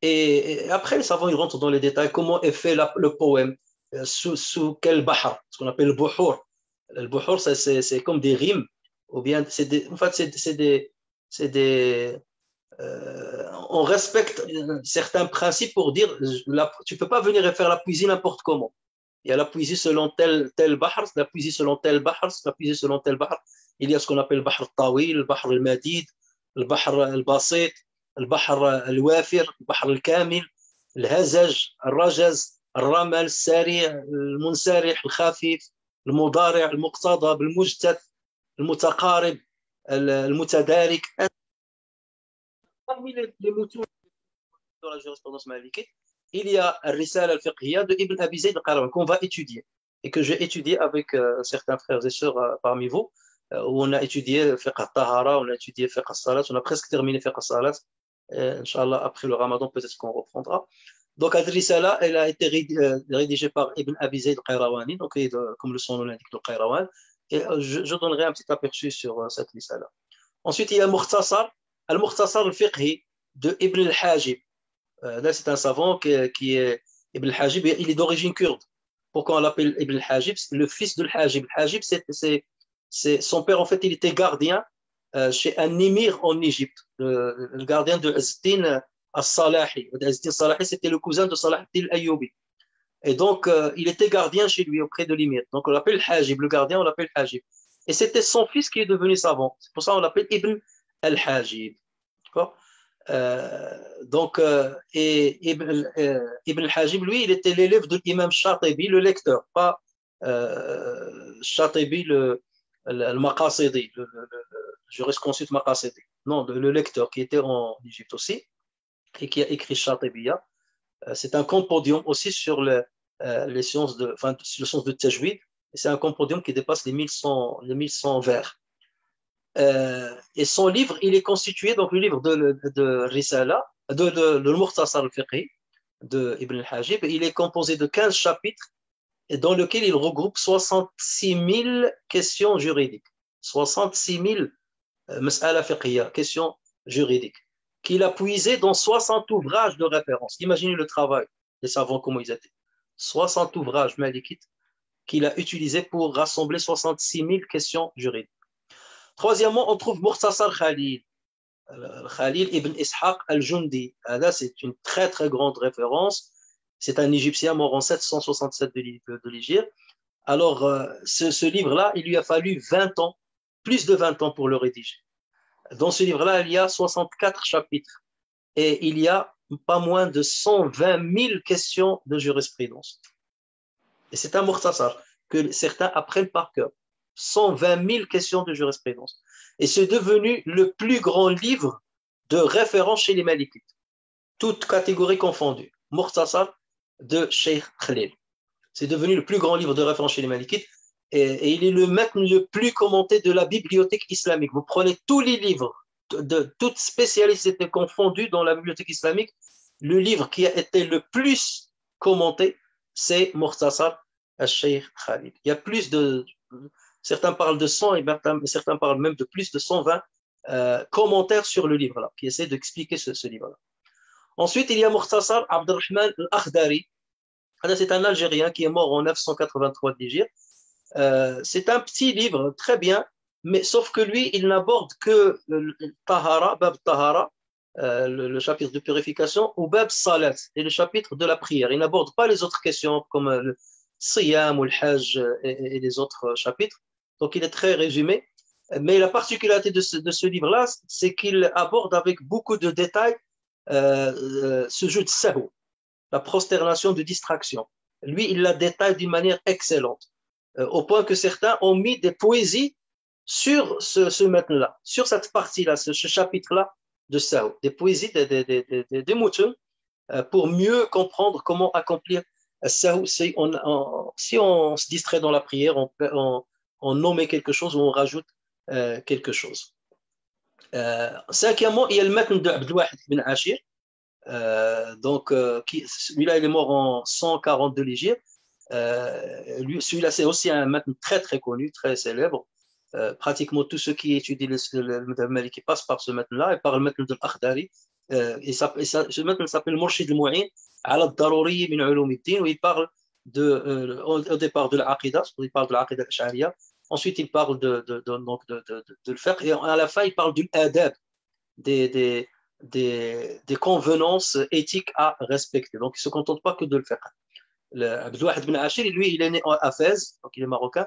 Et après, les savants, ils rentrent dans les détails, comment est fait le poème, sous quel bahar, ce qu'on appelle le buhur. Le buhur, c'est comme des rimes, ou bien, en fait, c'est des on respecte certains principes pour dire tu ne peux pas venir et faire la poésie n'importe comment. Il y a la poésie selon tel bahar, la poésie selon tel bahar, la poésie selon tel bahar. Il y a ce qu'on appelle le bahar al-tawil, le bahar al-madid, le bahar al-basit, le bahar al-wafir, le bahar al-kamil, الهزج الرجز الرمل السريع المنسرح الخفيف المضارع المقتضب المجتث المتقارب المتدارك. Parmi les moutons de la jurisprudence malikite, il y a Risala al-Fiqhiyya de Ibn Abi Zayd al-Qayrawani qu'on va étudier et que j'ai étudié avec certains frères et sœurs parmi vous, où on a étudié Fiqh al-Tahara, on a étudié Fiqh al-Salat, on a presque terminé Fiqh al-Salat. Inch'Allah, après le Ramadan, peut-être qu'on reprendra. Donc, Al-Risala, elle a été rédigée par Ibn Abi Zayd al-Qayrawani, donc, comme le son l'indique, le Qayrawan. Et je donnerai un petit aperçu sur cette Risala. Ensuite, il y a Mukhtasar. Al-Mukhtasar al-Fiqhi de Ibn al-Hajib. Là, c'est un savant qui est Ibn al-Hajib, il est d'origine kurde. Pourquoi on l'appelle Ibn al-Hajib? C'est le fils de al-Hajib. Al-Hajib, son père, en fait, il était gardien chez un émir en Égypte, le gardien de Azz-Din al-Salahi. Azz-Din al-Salahi, c'était le cousin de Salah ad-Din al-Ayyubi. Et donc, il était gardien chez lui, auprès de l'émir. Donc, on l'appelle Hajib. Le gardien, on l'appelle Hajib. Et c'était son fils qui est devenu savant. C'est pour ça qu'on l'appelle Ibn al-Hajib. D'accord? Et Ibn al-Hajib, lui, il était l'élève de l'imam Shatibi, le lecteur, pas Shatibi, le Maqasidi, le jurisconsulte Maqasidi. Non, le lecteur qui était en Égypte aussi et qui a écrit Shatibiya. C'est un compendium aussi sur les sciences le sens de Tajwid. C'est un compendium qui dépasse les 1100 vers. Et son livre, il est constitué, donc le livre de Risala, le Mukhtasar al-Fiqhi de Ibn al-Hajib, il est composé de 15 chapitres et dans lequel il regroupe 66 000 questions juridiques. 66 000 mas'ala fiqhiyya, questions juridiques, qu'il a puisé dans 60 ouvrages de référence. Imaginez le travail des savants, comment ils étaient. 60 ouvrages malikites qu'il a utilisés pour rassembler 66 000 questions juridiques. Troisièmement, on trouve Mukhtasar Khalil. Khalil ibn Ishaq al-Jundi. Là, c'est une très très grande référence. C'est un Égyptien mort en 767 de l'Hégire. Alors, ce livre-là, il lui a fallu 20 ans, plus de 20 ans pour le rédiger. Dans ce livre-là, il y a 64 chapitres et il y a pas moins de 120 000 questions de jurisprudence. Et c'est un Mukhtasar que certains apprennent par cœur. 120 000 questions de jurisprudence. Et c'est devenu le plus grand livre de référence chez les Malikites, toutes catégories confondues. Mukhtasar de Cheikh Khalil. C'est devenu le plus grand livre de référence chez les Malikites et il est le matn le plus commenté de la bibliothèque islamique. Vous prenez tous les livres toutes spécialités confondues dans la bibliothèque islamique, le livre qui a été le plus commenté, c'est Mukhtasar al-Sheikh Khalid. Il y a plus de, certains parlent de 100 et certains parlent même de plus de 120 commentaires sur le livre-là, qui essaient d'expliquer ce livre-là. Ensuite, il y a Mukhtasar Abdelrahman al-Akhdari. C'est un Algérien qui est mort en 983 de l'Hégire. C'est un petit livre, très bien, mais sauf que lui, il n'aborde que le Tahara, Bab Tahara, le chapitre de purification, ou Bab Salat, et le chapitre de la prière. Il n'aborde pas les autres questions comme le Siyam ou le Hajj et les autres chapitres. Donc, il est très résumé. Mais la particularité de ce livre-là, c'est qu'il aborde avec beaucoup de détails ce jeu de sahou, la prosternation de distraction. Lui, il la détaille d'une manière excellente, au point que certains ont mis des poésies sur ce matin-là, sur cette partie-là, ce chapitre-là de sahou, des poésies, des moutons, pour mieux comprendre comment accomplir sahou. Si on se distrait dans la prière, on nomme quelque chose ou on rajoute quelque chose. Cinquièmement, il y a le matin de Abdelwahid bin Ashir. Celui-là, il est mort en 142 l'Hégire. Celui-là, c'est aussi un matin très très connu, très célèbre. Pratiquement tous ceux qui étudient le madhab maliki passent par ce matin-là et par le matin de l'Akhdari. Ce matin s'appelle Murshid al-Mu'in ala al-Daruri min ulum al-din, où il parle au départ de l'Aqida, il parle de l'Aqida al-Ash'ariyya. Ensuite, il parle de le fiqh, et à la fin, il parle du adab, des convenances éthiques à respecter. Donc, il ne se contente pas que de le fiqh. Abdelwahid bin Ashir, lui, il est né à Fès, donc il est marocain.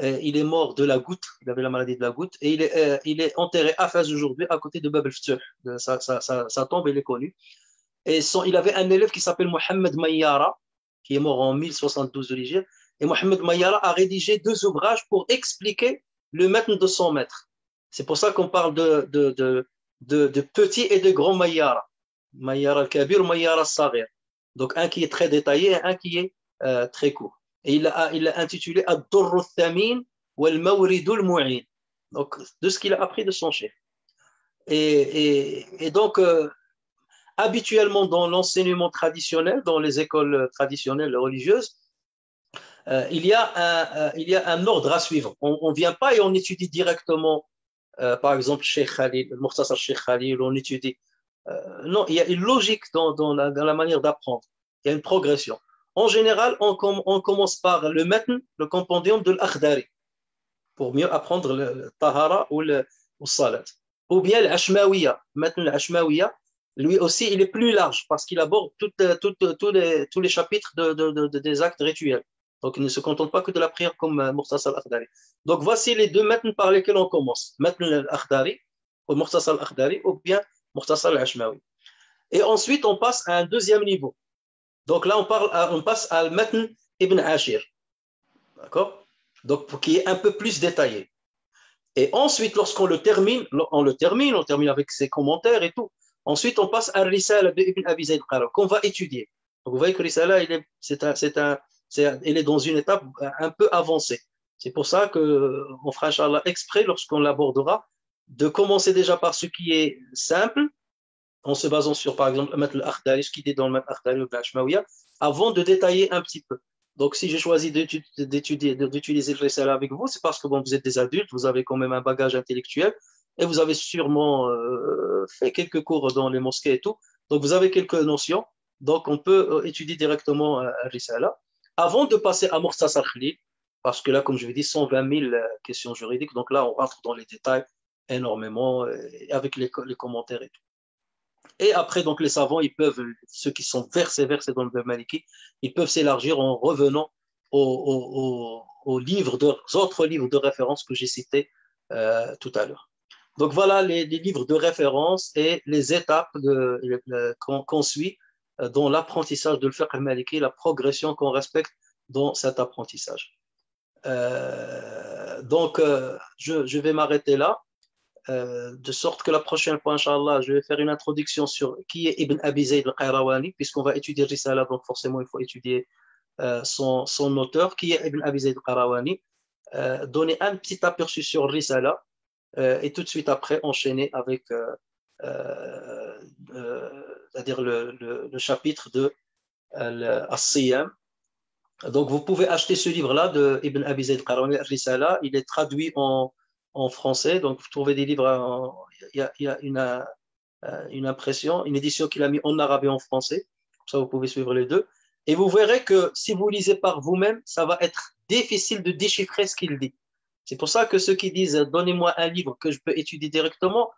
Il est mort de la goutte, il avait la maladie de la goutte, et il est enterré à Fès aujourd'hui, à côté de Bab el-Ftuh. Sa tombe, elle est connue. Et il avait un élève qui s'appelle Mohamed Mayyara, qui est mort en 1072 de l'Hégire. Et Mohamed Mayyara a rédigé 2 ouvrages pour expliquer le matin de son maître. C'est pour ça qu'on parle de petit et de grand Mayyara. Mayyara al-Kabir, Mayyara al-Saghir. Donc un qui est très détaillé et un qui est très court. Et il l'a intitulé Ad-Durr al-Thamin wal-Mawrid al-Mu'in. Donc de ce qu'il a appris de son chef. Et donc habituellement dans l'enseignement traditionnel, dans les écoles traditionnelles religieuses, il y a un ordre à suivre. On ne vient pas et on étudie directement, par exemple, Cheikh Khalil, le Mukhtasar Cheikh Khalil, on étudie. Non, il y a une logique dans la manière d'apprendre. Il y a une progression. En général, on commence par le matn, le compendium de l'Akhdari, pour mieux apprendre le Tahara ou le Salat. Ou bien l'Ashmawiya. Matn l'Ashmawiya, lui aussi, il est plus large parce qu'il aborde tous les chapitres des actes rituels. Donc, il ne se contente pas que de la prière comme Mukhtasar al-Akhdari. Donc, voici les 2 matns par lesquels on commence. Matn al-Akhdari, ou Mukhtasar al-Akhdari, ou bien Mukhtasar al-Ashmawi. Et ensuite, on passe à un 2e niveau. Donc là, on passe à Matn ibn Ashir. D'accord? Donc, qui est un peu plus détaillé. Et ensuite, lorsqu'on le termine, on termine avec ses commentaires et tout. Ensuite, on passe à Risala ibn Abi Zayd al-Qayrawani, qu'on va étudier. Donc, vous voyez que Risala, il est dans une étape un peu avancée. C'est pour ça qu'on fera, Inch'Allah, exprès, lorsqu'on l'abordera, de commencer déjà par ce qui est simple, en se basant sur, par exemple, ce qui est dans le Matn al-Akhdari ou l'Ashmawiya, avant de détailler un petit peu. Donc, si j'ai choisi d'utiliser le Risala avec vous, c'est parce que bon, vous êtes des adultes, vous avez quand même un bagage intellectuel, et vous avez sûrement fait quelques cours dans les mosquées et tout. Donc, vous avez quelques notions. Donc, on peut étudier directement Risala avant de passer à Mukhtasar Khalil, parce que là, comme je vous dis, 120 000 questions juridiques. Donc là, on rentre dans les détails énormément, avec les commentaires et tout. Et après, donc, les savants, ceux qui sont versés dans le madhab maliki, ils peuvent s'élargir en revenant aux autres livres de référence que j'ai cités tout à l'heure. Donc, voilà les livres de référence et les étapes qu'on suit dans l'apprentissage de fiqh maliki, la progression qu'on respecte dans cet apprentissage. Je vais m'arrêter là. De sorte que la prochaine fois, Inch'Allah, je vais faire une introduction sur qui est Ibn Abi Zayd al-Qayrawani, puisqu'on va étudier Risala, donc forcément il faut étudier son auteur, qui est Ibn Abi Zayd al-Qayrawani, donner un petit aperçu sur Risala, et tout de suite après enchaîner avec c'est-à-dire le chapitre de As-Siyam. Donc, vous pouvez acheter ce livre-là de Ibn Abi Zayd Qarawani, Risala. Il est traduit en français. Donc, vous trouvez des livres. Il y a une impression, une édition qu'il a mis en arabe et en français. Comme ça, vous pouvez suivre les deux. Et vous verrez que si vous lisez par vous-même, ça va être difficile de déchiffrer ce qu'il dit. C'est pour ça que ceux qui disent donnez-moi un livre que je peux étudier directement,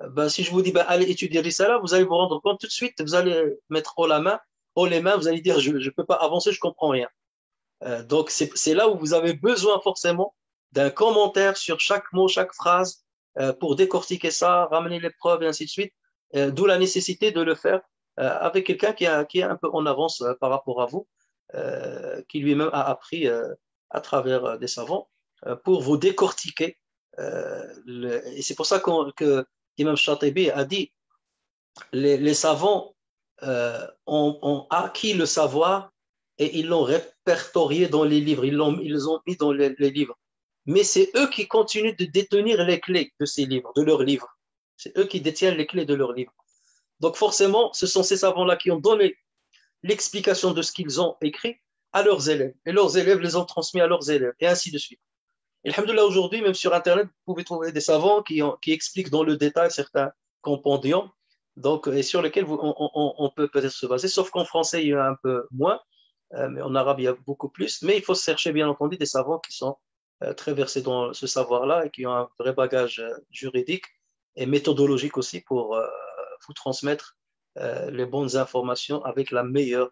ben, si je vous dis ben, allez étudier Risala, vous allez vous rendre compte tout de suite, vous allez mettre haut les mains, vous allez dire je ne peux pas avancer, je ne comprends rien. Donc c'est là où vous avez besoin forcément d'un commentaire sur chaque mot, chaque phrase, pour décortiquer ça, ramener les preuves et ainsi de suite. D'où la nécessité de le faire avec quelqu'un qui est un peu en avance par rapport à vous, qui lui-même a appris à travers des savants pour vous décortiquer. Et c'est pour ça que Imam Shatibi a dit les savants ont acquis le savoir et ils l'ont répertorié dans les livres, ils ont mis dans les livres. Mais c'est eux qui continuent de détenir les clés de ces livres, de leurs livres. C'est eux qui détiennent les clés de leurs livres. Donc forcément, ce sont ces savants-là qui ont donné l'explication de ce qu'ils ont écrit à leurs élèves. Et leurs élèves les ont transmis à leurs élèves, et ainsi de suite. Et alhamdoulilah, aujourd'hui, même sur Internet, vous pouvez trouver des savants qui expliquent dans le détail certains compendiums, donc, et sur lesquels on peut peut-être se baser, sauf qu'en français, il y en a un peu moins, mais en arabe, il y a beaucoup plus. Mais il faut chercher, bien entendu, des savants qui sont très versés dans ce savoir-là et qui ont un vrai bagage juridique et méthodologique aussi pour vous transmettre les bonnes informations avec la meilleure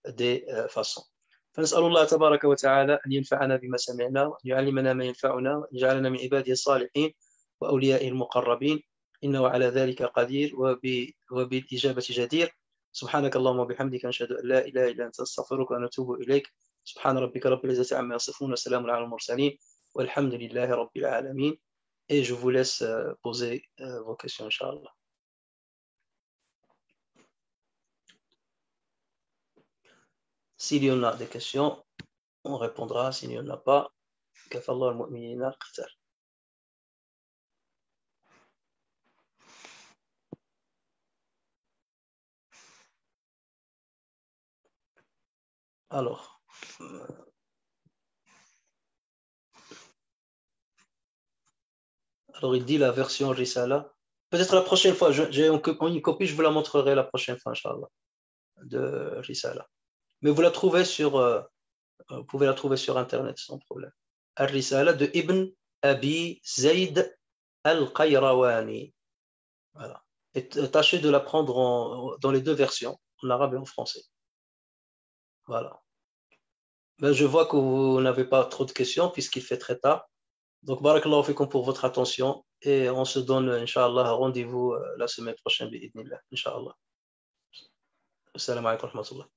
des façons. فنسأل الله تبارك وتعالى أن ينفعنا بما سمعنا وأن يعلمنا ما ينفعنا وأن يجعلنا من عباده الصالحين وأوليائه المقربين إنه على ذلك قدير وبالإجابة جدير. سبحانك اللهم وبحمدك نشهد أن لا إله إلا أنت نستغفرك ونتوب إليك. سبحان ربك رب العزة عما يصفون وسلام على المرسلين والحمد لله رب العالمين. Et je vous laisse poser vos questions, Inch'Allah. S'il y en a des questions, on répondra. S'il n'y en a pas, كفى المؤمنين القتال. Alors, il dit la version Risala. Peut-être la prochaine fois, j'ai une copie, je vous la montrerai la prochaine fois, Inch'Allah, de Risala. Mais vous pouvez la trouver sur Internet sans problème. Al-Risala de Ibn Abi Zayd al-Qayrawani. Voilà. Et tâchez de la prendre dans les deux versions, en arabe et en français. Voilà. Ben, je vois que vous n'avez pas trop de questions puisqu'il fait très tard. Donc, barakallahu fikum pour votre attention et on se donne, Inch'Allah, rendez-vous la semaine prochaine, bi'idnillah, Inch'Allah. Assalamu alaikum wa rahmatullah.